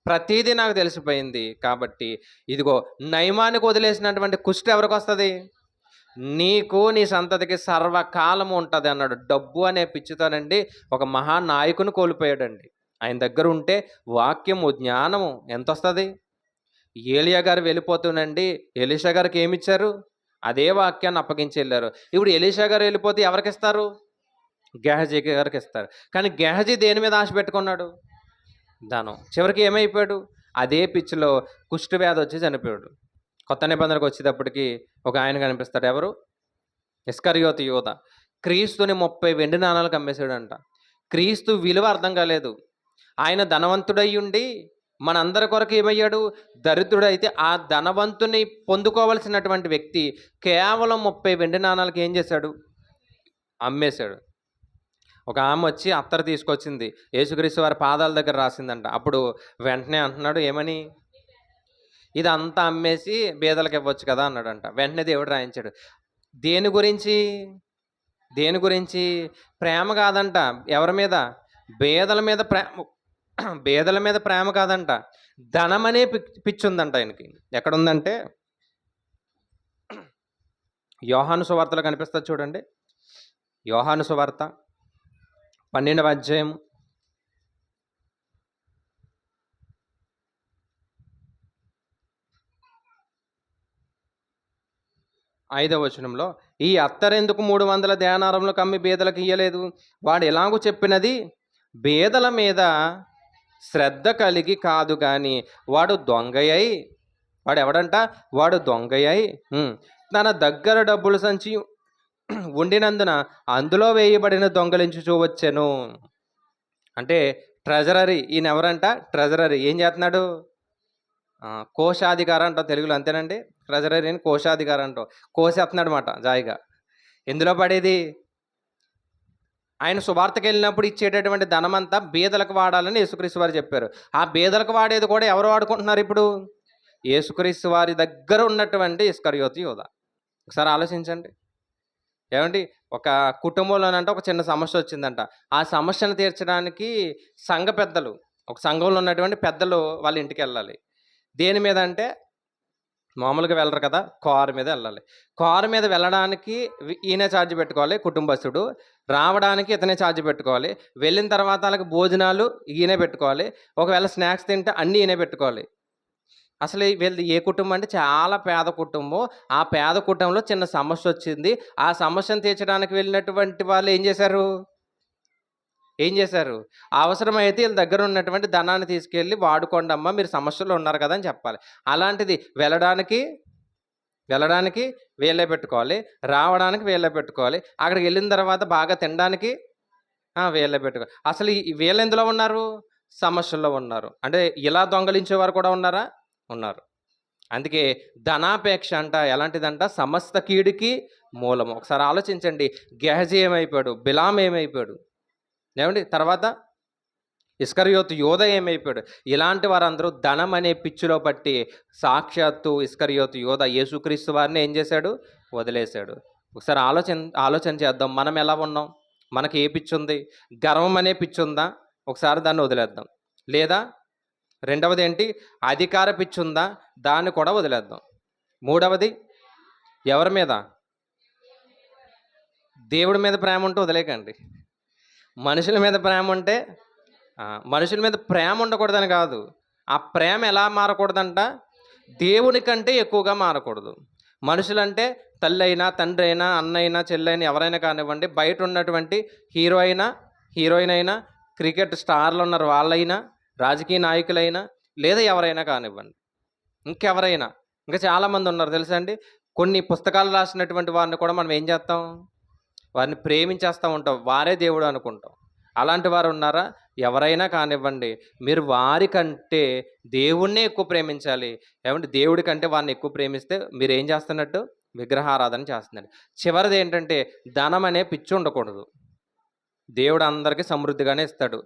ప్రతీదీ నాకు తెలిసిపోయింది. కాబట్టి ఇదిగో నయమానికి వదిలేసినటువంటి కుష్టి ఎవరికి వస్తుంది, నీకు నీ సంతతికి సర్వకాలము ఉంటుంది అన్నాడు. డబ్బు అనే పిచ్చితోనండి ఒక మహానాయకుని కోల్పోయాడండి. ఆయన దగ్గర ఉంటే వాక్యము, జ్ఞానము ఎంత వస్తుంది. ఏలియా గారు వెళ్ళిపోతూనండి ఎలీషా గారికి ఏమిచ్చారు, అదే వాక్యాన్ని అప్పగించి వెళ్ళారు. ఇప్పుడు ఎలీషా గారు వెళ్ళిపోతే ఎవరికి ఇస్తారు, గెహజీ గారికి ఇస్తారు. కానీ గెహజీ దేని మీద ఆశ పెట్టుకున్నాడు, ధనం. చివరికి ఏమైపోయాడు, అదే పిచ్చిలో కుష్ఠవ్యాధి వచ్చి చనిపోయాడు. కొత్త నిబంధనకు వచ్చేటప్పటికి ఒక ఆయన కనిపిస్తాడు, ఎవరు, ఇస్కరియోతు యోధ. క్రీస్తుని 30 వెండి నాణాలకు అమ్మేశాడంట. క్రీస్తు విలువ అర్థం కాలేదు. ఆయన ధనవంతుడై ఉండి మనందరి కొరకు ఏమయ్యాడు, దరిద్రుడైతే ఆ ధనవంతుని పొందుకోవలసినటువంటి వ్యక్తి కేవలం 30 వెండి నాణాలకు ఏం చేశాడు, అమ్మేశాడు. ఒక ఆమె వచ్చి అత్తరు తీసుకొచ్చింది, యేసుక్రీస్తు వారి పాదాల దగ్గర రాసిందంట. అప్పుడు వెంటనే అంటున్నాడు, ఏమని, ఇదంతా అమ్మేసి బేదలకు ఇవ్వచ్చు కదా అన్నాడంట. వెంటనే దేవుడు రాయించాడు. దేని గురించి ప్రేమ కాదంట, ఎవరి మీద, బేదల మీద ప్రేమ కాదంట, ధనం అనే పిచ్చి ఉందంట ఆయనకి. ఎక్కడుందంటే యోహాను సువార్తలో కనిపిస్తుంది చూడండి. యోహాను సువార్త 12వ అధ్యాయం 5వ వచనంలో, ఈ అత్తరెందుకు 300 దేనారములకు అమ్మి బేదలకు ఇయ్యలేదు, వాడు ఎలాగూ చెప్పినది బేదల మీద శ్రద్ధ కలిగి కాదు కానీ వాడు దొంగయ్యి, వాడు దొంగయ్యి తన దగ్గర డబ్బుల సంచి ఉండినందున అందులో వేయబడిన దొంగలించుచూ వచ్చెను. అంటే ట్రెజరరీ, ఈయన ఎవరంట, ట్రెజరరీ. ఏం చేస్తున్నాడు, కోశాధికారం అంటాం తెలుగులో, అంతేనండి. ట్రెజరరీని కోశాధికారం అంటాం. కోసేస్తున్నాడు అనమాట జాయిగా. ఎందులో పడేది, ఆయన సువార్తకి వెళ్ళినప్పుడు ఇచ్చేటటువంటి ధనమంతా బీదలకు వాడాలని యేసుక్రీస్తు వారు చెప్పారు. ఆ బీదలకు వాడేది కూడా ఎవరు వాడుకుంటున్నారు ఇప్పుడు, యేసుక్రీస్తు వారి దగ్గర ఉన్నటువంటి ఇస్కరియోతు యోధ. ఒకసారి ఆలోచించండి. ఏమండి, ఒక కుటుంబంలోనంటే ఒక చిన్న సమస్య వచ్చిందంట. ఆ సమస్యను తీర్చడానికి సంఘ పెద్దలు, ఒక సంఘంలో ఉన్నటువంటి పెద్దలు వాళ్ళ ఇంటికి వెళ్ళాలి. దేని మీద అంటే మామూలుగా వెళ్ళరు కదా, కారు మీద వెళ్ళాలి. కారు మీద వెళ్ళడానికి ఈయనే ఛార్జ్ పెట్టుకోవాలి కుటుంబస్తుడు, రావడానికి ఇతనే ఛార్జ్ పెట్టుకోవాలి, వెళ్ళిన తర్వాత వాళ్ళకి భోజనాలు ఈయనే పెట్టుకోవాలి, ఒకవేళ స్నాక్స్ తింటే అన్నీ ఈయనే పెట్టుకోవాలి. అసలు వీళ్ళది ఏ కుటుంబం అంటే చాలా పేద కుటుంబం. ఆ పేద కుటుంబంలో చిన్న సమస్య వచ్చింది. ఆ సమస్యను తీర్చడానికి వెళ్ళినటువంటి వాళ్ళు ఏం చేశారు, అవసరమైతే వీళ్ళ దగ్గర ఉన్నటువంటి ధనాన్ని తీసుకెళ్ళి వాడుకోండి అమ్మా, మీరు సమస్యలో ఉన్నారు కదా అని చెప్పాలి. అలాంటిది వెళ్ళడానికి వీళ్ళే పెట్టుకోవాలి, రావడానికి వీళ్ళే పెట్టుకోవాలి, అక్కడికి వెళ్ళిన తర్వాత బాగా తినడానికి వీళ్ళే పెట్టుకోవాలి. అసలు వీళ్ళు ఎందులో ఉన్నారు, సమస్యల్లో ఉన్నారు. అంటే ఇలా దొంగలించేవారు కూడా ఉన్నారు. అందుకే ధనాపేక్ష అంట ఎలాంటిదంట, సమస్త కీడుకి మూలము. ఒకసారి ఆలోచించండి, గెహజీ ఏమైపోయాడు, బిలాం ఏమైపోయాడు, ఏమండి, తర్వాత ఇస్కరియోతు యోధ ఏమైపోయాడు. ఇలాంటి వారందరూ ధనం అనే పిచ్చిలో పట్టి సాక్షాత్తు ఇస్కరియోతు యోధ యేసుక్రీస్తు వారిని ఏం చేశాడు, వదిలేశాడు. ఒకసారి ఆలోచన చేద్దాం, మనం ఎలా ఉన్నాం, మనకి ఏ పిచ్చి ఉంది, గర్వం అనే పిచ్చి ఉందా, ఒకసారి దాన్ని వదిలేద్దాం. లేదా రెండవది ఏంటి, అధికార పిచ్చి ఉందా, దాన్ని కూడా వదిలేద్దాం. మూడవది ఎవరి మీద, దేవుడి మీద ప్రేమ ఉంటే వదిలేకండి. మనుషుల మీద ప్రేమ ఉంటే, మనుషుల మీద ప్రేమ ఉండకూడదని కాదు, ఆ ప్రేమ ఎలా మారకూడదంట, దేవుని కంటే ఎక్కువగా మారకూడదు. మనుషులంటే తల్లి అయినా, తండ్రి అయినా, అన్న అయినా, చెల్లైనా, ఎవరైనా కానివ్వండి, బయట ఉన్నటువంటి హీరోయిన్ అయినా, క్రికెట్ స్టార్లు ఉన్నారు వాళ్ళైనా, రాజకీయ నాయకులైనా, లేదా ఎవరైనా కానివ్వండి, ఇంకెవరైనా, ఇంకా చాలామంది ఉన్నారు తెలుసా అండి. కొన్ని పుస్తకాలు రాసినటువంటి వారిని కూడా మనం ఏం చేస్తాం, వారిని ప్రేమించేస్తూ ఉంటాం, వారే దేవుడు అనుకుంటాం. అలాంటి వారు ఉన్నారా? ఎవరైనా కానివ్వండి, మీరు వారికంటే దేవుణ్ణే ఎక్కువ ప్రేమించాలి. ఏమంటే దేవుడి కంటే వారిని ఎక్కువ ప్రేమిస్తే మీరేం చేస్తున్నట్టు? విగ్రహారాధన చేస్తున్నట్టు. చివరిది ఏంటంటే ధనం అనే పిచ్చి ఉండకూడదు. దేవుడు అందరికీ సమృద్ధిగానే ఇస్తాడు.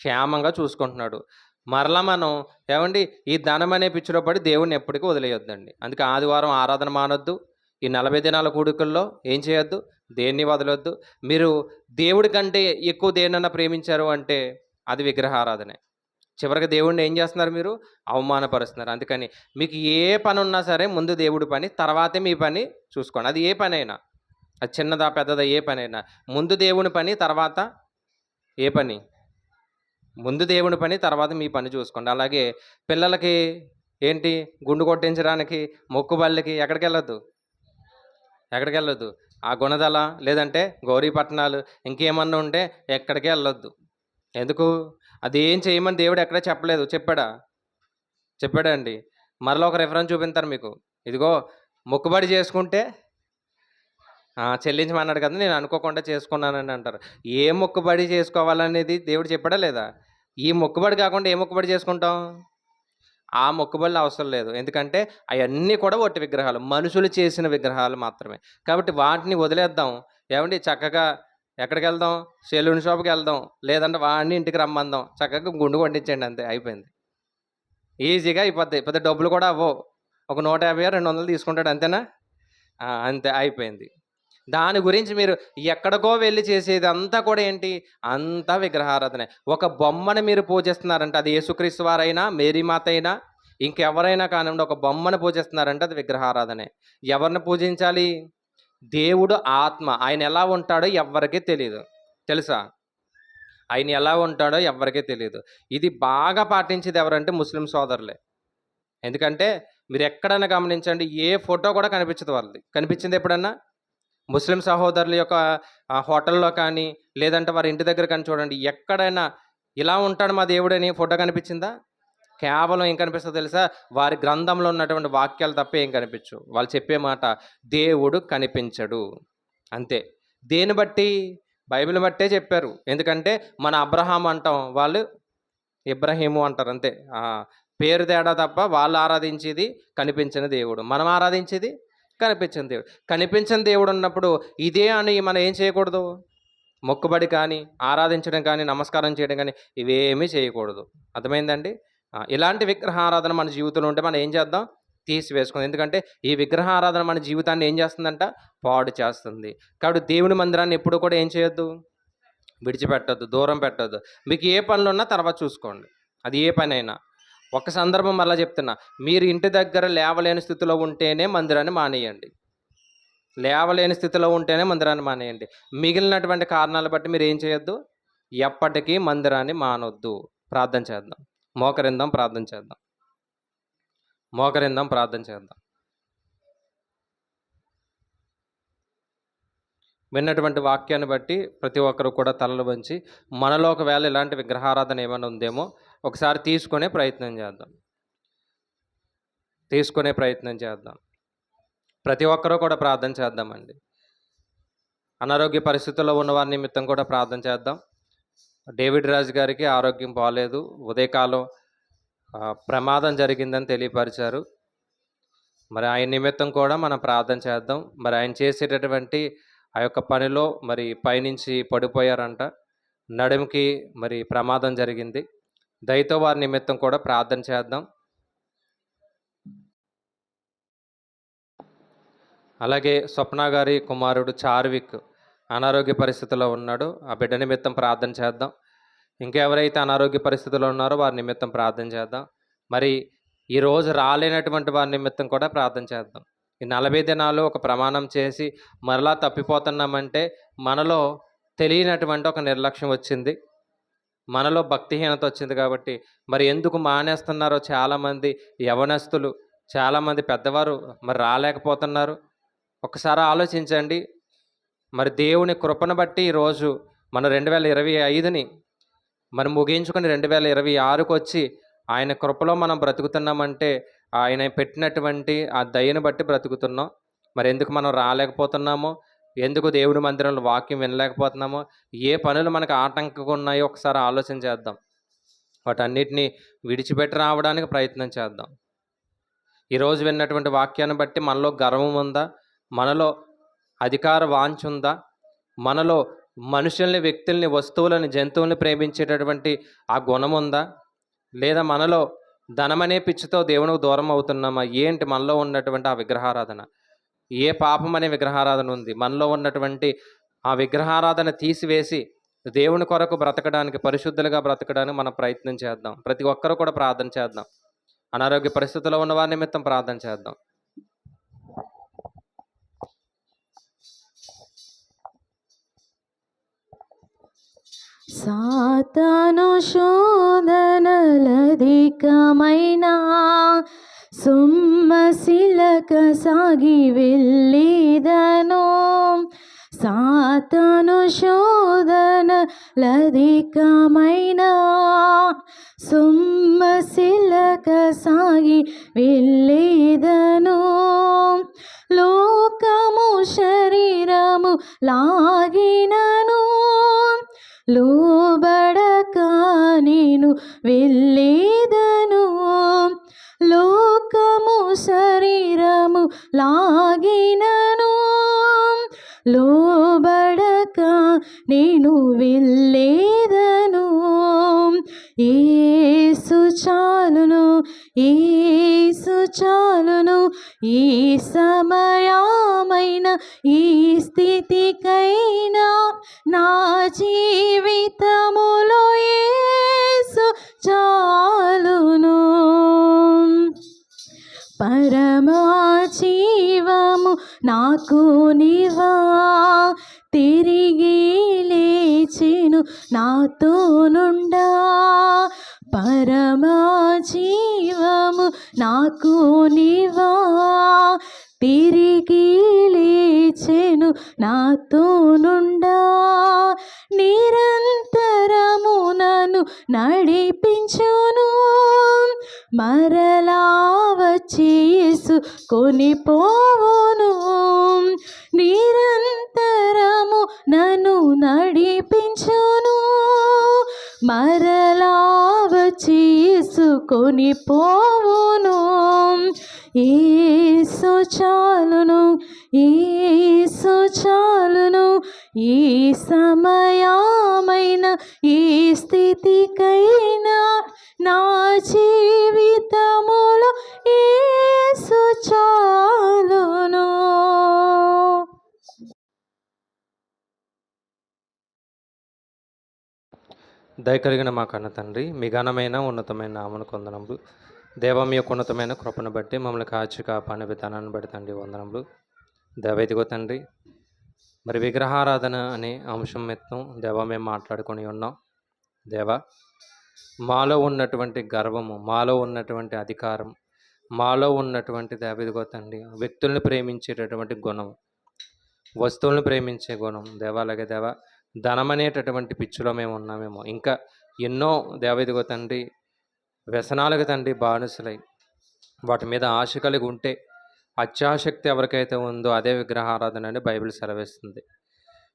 క్షేమంగా చూసుకుంటున్నాడు. మరలా మనం ఏవండి ఈ ధనం అనే పిచ్చిలో పడి దేవుడిని ఎప్పటికీ వదిలేయొద్దండి. అందుకే ఆదివారం ఆరాధన మానొద్దు. ఈ 40 దినాల కూడుకల్లో ఏం చేయొద్దు? దేన్ని వదలొద్దు. మీరు దేవుడి కంటే ఎక్కువ దేన్నన్నా ప్రేమించారు అంటే అది విగ్రహారాధనే. చివరికి దేవుడిని ఏం చేస్తున్నారు మీరు? అవమానపరుస్తున్నారు. అందుకని మీకు ఏ పని ఉన్నా సరే ముందు దేవుడి పని, తర్వాతే మీ పని చూసుకోండి. అది ఏ పనైనా. అది చిన్నదా, పెద్దదా ఏ పనైనా. ముందు దేవుని పని, తర్వాత ఏ పని? ముందు దేవుని పని, తర్వాత మీ పని చూసుకోండి. అలాగే పిల్లలకి ఏంటి? గుండు కొట్టించడానికి, మొక్కుబళ్ళకి ఎక్కడికెళ్ళొద్దు? ఎక్కడికెళ్ళొద్దు? ఆ గుణదల లేదంటే గౌరీపట్నాలు ఇంకేమన్నా ఉంటే ఎక్కడికి వెళ్ళొద్దు. ఎందుకు? అది ఏం చేయమని దేవుడు ఎక్కడ చెప్పలేదు. చెప్పాడా? చెప్పాడా అండి? మరలా ఒక రిఫరెన్స్ చూపిస్తారు మీకు. ఇదిగో మొక్కుబడి చేసుకుంటే చెల్లించమన్నాడు కదా, నేను అనుకోకుండా చేసుకున్నానని అంటారు. ఏ మొక్కుబడి చేసుకోవాలనేది దేవుడు చెప్పాడా లేదా? ఈ మొక్కుబడి కాకుండా ఏ మొక్కుబడి చేసుకుంటాం? ఆ మొక్కుబడులు అవసరం లేదు. ఎందుకంటే అవన్నీ కూడా ఒట్టి విగ్రహాలు. మనుషులు చేసిన విగ్రహాలు మాత్రమే. కాబట్టి వాటిని వదిలేద్దాం. ఏమండి చక్కగా ఎక్కడికెళ్దాం? సెలూన్ షాప్‌కి వెళ్దాం. లేదంటే వాడిని ఇంటికి రమ్మందాం. చక్కగా గుండు కొట్టించేయండి అంతే అయిపోయింది. ఈజీగా అయిపోద్ది. పెద్ద డబ్బులు కూడా అవ్వవు. ఒక 150, 200 తీసుకుంటాడు అంతేనా? అంతే అయిపోయింది. దాని గురించి మీరు ఎక్కడికో వెళ్ళి చేసేదంతా కూడా ఏంటి? అంతా విగ్రహారాధనే. ఒక బొమ్మను మీరు పూజిస్తున్నారంటే అది యేసుక్రీస్తు వారైనా, మేరీ మాత అయినా, ఇంకెవరైనా కానివ్వండి, ఒక బొమ్మను పూజిస్తున్నారంటే అది విగ్రహారాధనే. ఎవరిని పూజించాలి? దేవుడు ఆత్మ. ఆయన ఎలా ఉంటాడో ఎవ్వరికీ తెలీదు. తెలుసా? ఆయన ఎలా ఉంటాడో ఎవ్వరికీ తెలీదు. ఇది బాగా పాటించేది ఎవరంటే ముస్లిం సోదరులే. ఎందుకంటే మీరు ఎక్కడైనా గమనించండి, ఏ ఫోటో కూడా కనిపించదు వాళ్ళది. కనిపించింది ఎప్పుడన్నా? ముస్లిం సహోదరుల యొక్క హోటల్లో కానీ, లేదంటే వారి ఇంటి దగ్గర కానీ చూడండి, ఎక్కడైనా ఇలా ఉంటాడు మా దేవుడని ఫోటో కనిపించిందా? కేవలం ఏం కనిపిస్తుందో తెలుసా? వారి గ్రంథంలో ఉన్నటువంటి వాక్యాలు తప్ప ఏం కనిపించవు. వాళ్ళు చెప్పే మాట దేవుడు కనిపించడు అంతే. దేని బట్టి? బైబిల్ బట్టే చెప్పారు. ఎందుకంటే మన అబ్రహాం అంటాం, వాళ్ళు ఇబ్రహీము అంటారు అంతే. పేరు తేడా తప్ప వాళ్ళు ఆరాధించేది కనిపించిన దేవుడు, మనం ఆరాధించేది కనిపించిన దేవుడు. కనిపించిన దేవుడు ఉన్నప్పుడు ఇదే అని మనం ఏం చేయకూడదు? మొక్కుబడి కానీ, ఆరాధించడం కానీ, నమస్కారం చేయడం కానీ ఇవేమీ చేయకూడదు. అర్థమైందండి? ఇలాంటి విగ్రహారాధన మన జీవితంలో ఉంటే మనం ఏం చేద్దాం? తీసివేసుకుందాం. ఎందుకంటే ఈ విగ్రహారాధన మన జీవితాన్ని ఏం చేస్తుందంట? పాడు చేస్తుంది. కాబట్టి దేవుని మందిరాన్ని ఎప్పుడు కూడా ఏం చేయొద్దు? విడిచిపెట్టొద్దు, దూరం పెట్టొద్దు. మీకు ఏ పనులు ఉన్నా తర్వాత చూసుకోండి. అది ఏ పనైనా. ఒక సందర్భం మళ్ళీ చెప్తున్నా, మీరు ఇంటి దగ్గర లేవలేని స్థితిలో ఉంటేనే మందిరాన్ని మానేయండి. లేవలేని స్థితిలో ఉంటేనే మందిరాన్ని మానేయండి. మిగిలినటువంటి కారణాలు బట్టి మీరు ఏం చేయొద్దు? ఎప్పటికీ మందిరాన్ని మానొద్దు. ప్రార్థన చేద్దాం. మోకరిందాం, ప్రార్థన చేద్దాం. మోకరిందాం, ప్రార్థన చేద్దాం. విన్నటువంటి వాక్యాన్ని బట్టి ప్రతి ఒక్కరు కూడా తలలు వంచి మనలో ఒకవేళ ఇలాంటి విగ్రహారాధన ఏమైనా ఉందేమో ఒకసారి తీసుకునే ప్రయత్నం చేద్దాం. తీసుకునే ప్రయత్నం చేద్దాం. ప్రతి ఒక్కరూ కూడా ప్రార్థన చేద్దామండి. అనారోగ్య పరిస్థితుల్లో ఉన్న వారి నిమిత్తం కూడా ప్రార్థన చేద్దాం. డేవిడ్ రాజు గారికి ఆరోగ్యం బాగలేదు. ఉదయకాలం ప్రమాదం జరిగిందని తెలియపరిచారు. మరి ఆయన నిమిత్తం కూడా మనం ప్రార్థన చేద్దాం. మరి ఆయన చేసేటటువంటి ఆ యొక్క పనిలో మరి పైనుంచి పడిపోయారంట. నడుముకి మరి ప్రమాదం జరిగింది. దయతో వారి నిమిత్తం కూడా ప్రార్థన చేద్దాం. అలాగే స్వప్న గారి కుమారుడు చార్విక్ అనారోగ్య పరిస్థితిలో ఉన్నాడు. ఆ బిడ్డ నిమిత్తం ప్రార్థన చేద్దాం. ఇంకెవరైతే అనారోగ్య పరిస్థితిలో ఉన్నారో వారి నిమిత్తం ప్రార్థన చేద్దాం. మరి ఈరోజు రాలేనటువంటి వారి నిమిత్తం కూడా ప్రార్థన చేద్దాం. ఈ 40 దినాలు ఒక ప్రమాణం చేసి మరలా తప్పిపోతున్నామంటే మనలో తెలియనటువంటి ఒక నిర్లక్ష్యం వచ్చింది, మనలో భక్తిహీనత వచ్చింది. కాబట్టి మరి ఎందుకు మానేస్తున్నారో చాలామంది యవనస్తులు, చాలామంది పెద్దవారు మరి రాలేకపోతున్నారు. ఒకసారి ఆలోచించండి. మరి దేవుని కృపను బట్టి ఈరోజు మన 2025ని మరి ముగించుకొని 2026కు వచ్చి ఆయన కృపలో మనం బ్రతుకుతున్నామంటే ఆయన పెట్టినటువంటి ఆ దయను బట్టి బ్రతుకుతున్నాం. మరి ఎందుకు మనం రాలేకపోతున్నామో ఎందుకు దేవుడి మందిరంలో వాక్యం వినలేకపోతున్నామో, ఏ పనులు మనకు ఆటంకంగా ఉన్నాయో ఒకసారి ఆలోచన చేద్దాం. వాటన్నిటిని విడిచిపెట్టి రావడానికి ప్రయత్నం చేద్దాం. ఈరోజు విన్నటువంటి వాక్యాన్ని బట్టి మనలో గర్వం ఉందా? మనలో అధికార వాంఛ ఉందా? మనలో మనుషుల్ని, వ్యక్తుల్ని, వస్తువులని, జంతువుల్ని ప్రేమించేటటువంటి ఆ గుణం ఉందా? లేదా మనలో ధనమనే పిచ్చితో దేవునికి దూరం అవుతున్నామా? ఏంటి మనలో ఉన్నటువంటి ఆ విగ్రహారాధన? ఏ పాపం అనే విగ్రహారాధన ఉంది? మనలో ఉన్నటువంటి ఆ విగ్రహారాధన తీసివేసి దేవుని కొరకు బ్రతకడానికి, పరిశుద్ధులుగా బ్రతకడానికి మనం ప్రయత్నం చేద్దాం. ప్రతి ఒక్కరూ కూడా ప్రార్థన చేద్దాం. అనారోగ్య పరిస్థితుల్లో ఉన్న వారి నిమిత్తం ప్రార్థన చేద్దాం.
సాతాను శోధనలధికమైన సొమ్మసిలక సాగి వెళ్ళేదను. సాతాను శోధనలధికమైన సొమ్మసిలక సాగి వెళ్ళేదను. లోకము శరీరము లాగినను లోబడక నేను వెళ్ళేదను. లోకము శరీరము లాగినను లోబడక నేను వెళ్ళేదను. యేసు చాలును, యేసు చాలును, ఈ సమయమైన ఈ స్థితికైనా నా జీవితములో యేసు చాలును. పరమా జీవము నాకు నీవా, తిరిగి లేచెను నాతో నుండా. పరమా జీవము నాకు నీవా, తిరిగి లేచెను నాతో నుండా. నిరంతరము నన్ను నడిపించును, మరలా వచ్చి యేసు కొనిపోవును. నిరంతరము నన్ను నడిపించును, మరలా వచ్చి యేసు కొనిపోవును. యేసు చాలును, యేసు చాలును, ఈ సమయమైన ఈ స్థితికైనా నా జీవితములో యేసు చాలును.
దయ కలిగిన మా కన్న తండ్రి, మీ ఘనమైన ఉన్నతమైన నామను వందనములు. దేవ, మీ యొక్క ఉన్నతమైన కృపను బట్టి మమ్మల్ని కాచి కాపాడిన విధానాన్ని బట్టి తండ్రి వందనములు. దేవ, ఇదిగో తండ్రి, మరి విగ్రహారాధన అనే అంశం మొత్తం దేవ మేము మాట్లాడుకొని ఉన్నాం. దేవ, మాలో ఉన్నటువంటి గర్వము, మాలో ఉన్నటువంటి అధికారం, మాలో ఉన్నటువంటి దేవ ఇదిగో తండ్రి వ్యక్తుల్ని ప్రేమించేటటువంటి గుణం, వస్తువులను ప్రేమించే గుణం దేవ, అలాగే దేవ ధనం అనేటటువంటి పిచ్చిలో మేము ఉన్నామేమో. ఇంకా ఎన్నో దేవ ఇదిగో తండ్రి వ్యసనాలకు తండ్రి బానిసలై వాటి మీద ఆశ కలిగి ఉంటే అత్యాశక్తి ఎవరికైతే ఉందో అదే విగ్రహారాధన అని బైబిల్ సెలవిస్తుంది.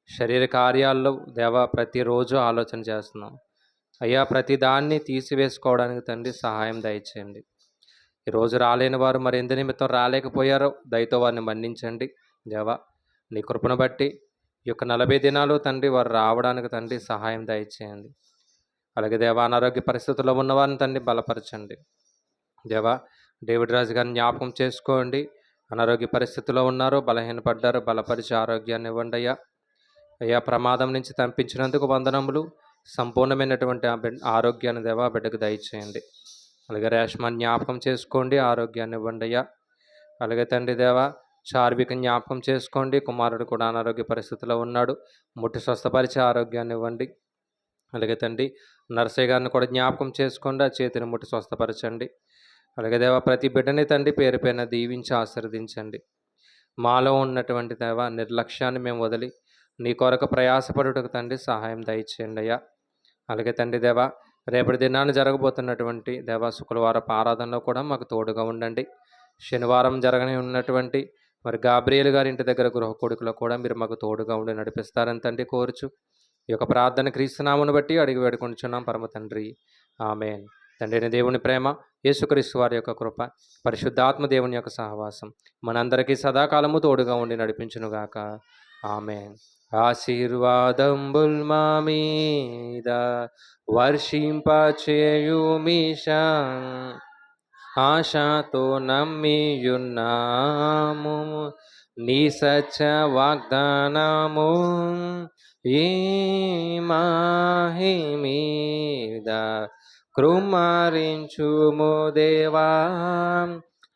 శరీర కార్యాల్లో దేవ ప్రతిరోజు ఆలోచన చేస్తున్నాం. అయ్యా, ప్రతి దాన్ని తీసివేసుకోవడానికి తండ్రి సహాయం దయచేయండి. ఈరోజు రాలేని వారు మరి ఎందు నిమిత్తం రాలేకపోయారో దయతో వారిని మన్నించండి. దేవా, నీ కృపను బట్టి ఈ యొక్క 40 దినాలు తండ్రి వారు రావడానికి తండ్రి సహాయం దయచేయండి. అలాగే దేవా, అనారోగ్య పరిస్థితుల్లో ఉన్నవారిని తండ్రి బలపరచండి. దేవా, డేవిడ్ రాజు గారిని జ్ఞాపకం చేసుకోండి. అనారోగ్య పరిస్థితుల్లో ఉన్నారు, బలహీనపడ్డారు, బలపరిచి ఆరోగ్యాన్ని ఇవ్వండి అయ్యా. అయ్యా, ప్రమాదం నుంచి తప్పించినందుకు వందనములు. సంపూర్ణమైనటువంటి ఆరోగ్యాన్ని దేవా బిడ్డకు దయచేయండి. అలాగే రేష్మాన్ని జ్ఞాపకం చేసుకోండి, ఆరోగ్యాన్ని ఇవ్వండి అయ్యా. అలాగే తండ్రి దేవా, చార్విక జ్ఞాపకం చేసుకోండి. కుమారుడు కూడా అనారోగ్య పరిస్థితిలో ఉన్నాడు, ముట్టి స్వస్థపరిచి ఆరోగ్యాన్ని ఇవ్వండి. అలాగే తండ్రి నర్సయ్య గారిని కూడా జ్ఞాపకం చేసుకోండి, ఆ చేతిని ముట్టి స్వస్థపరచండి. అలాగే దేవా, ప్రతి బిడ్డని తండ్రి పేరు పైన దీవించి ఆశీర్వదించండి. మాలో ఉన్నటువంటి దేవా నిర్లక్ష్యాన్ని మేము వదిలి నీ కొరకు ప్రయాసపడుటకు తండ్రి సహాయం దయచేయండి అయ్యా. అలాగే తండ్రి దేవా, రేపటి దినాన్ని జరగబోతున్నటువంటి దేవా శుక్రవారపు ఆరాధనలో కూడా మాకు తోడుగా ఉండండి. శనివారం జరగని ఉన్నటువంటి మరి గాబ్రియేలు గారి ఇంటి దగ్గర గృహ కొడుకులో కూడా మీరు మాకు తోడుగా ఉండి నడిపిస్తారని తండ్రి కోరుచు ఈ యొక్క ప్రార్థన క్రీస్తునామను బట్టి అడిగి వేడుకొంచున్నాం పరమ తండ్రి. ఆమేన్. తండ్రి అయిన దేవుని ప్రేమ, యేసుక్రీస్తు వారి యొక్క కృప, పరిశుద్ధాత్మ దేవుని యొక్క సహవాసం మనందరికీ సదాకాలము తోడుగా ఉండి నడిపించునుగాక. ఆమేన్. ఆశీర్వాదంబుల్ మా మీద వర్షింపచేయుమీశా, ఆశతో నమ్మియున్నాము నీ సత్య వాగ్దానము. ఈ మాహి మీద కృమ్మరించుము దేవా,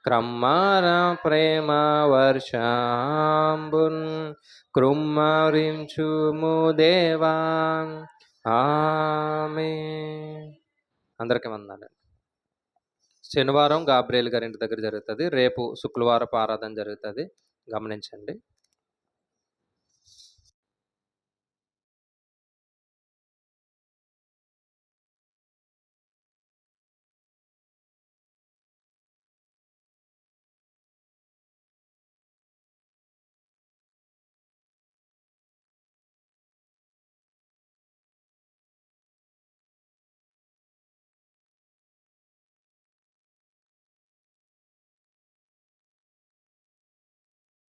క్రమ్మర ప్రేమ వర్షంబున్ కృమ్మరించుము దేవా. ఆమేన్. అందరికీ వందనాలు. శనివారం గాబ్రియేల్ గారి ఇంటి దగ్గర జరుగుతుంది. రేపు శుక్రవారపు ఆరాధన జరుగుతుంది, గమనించండి.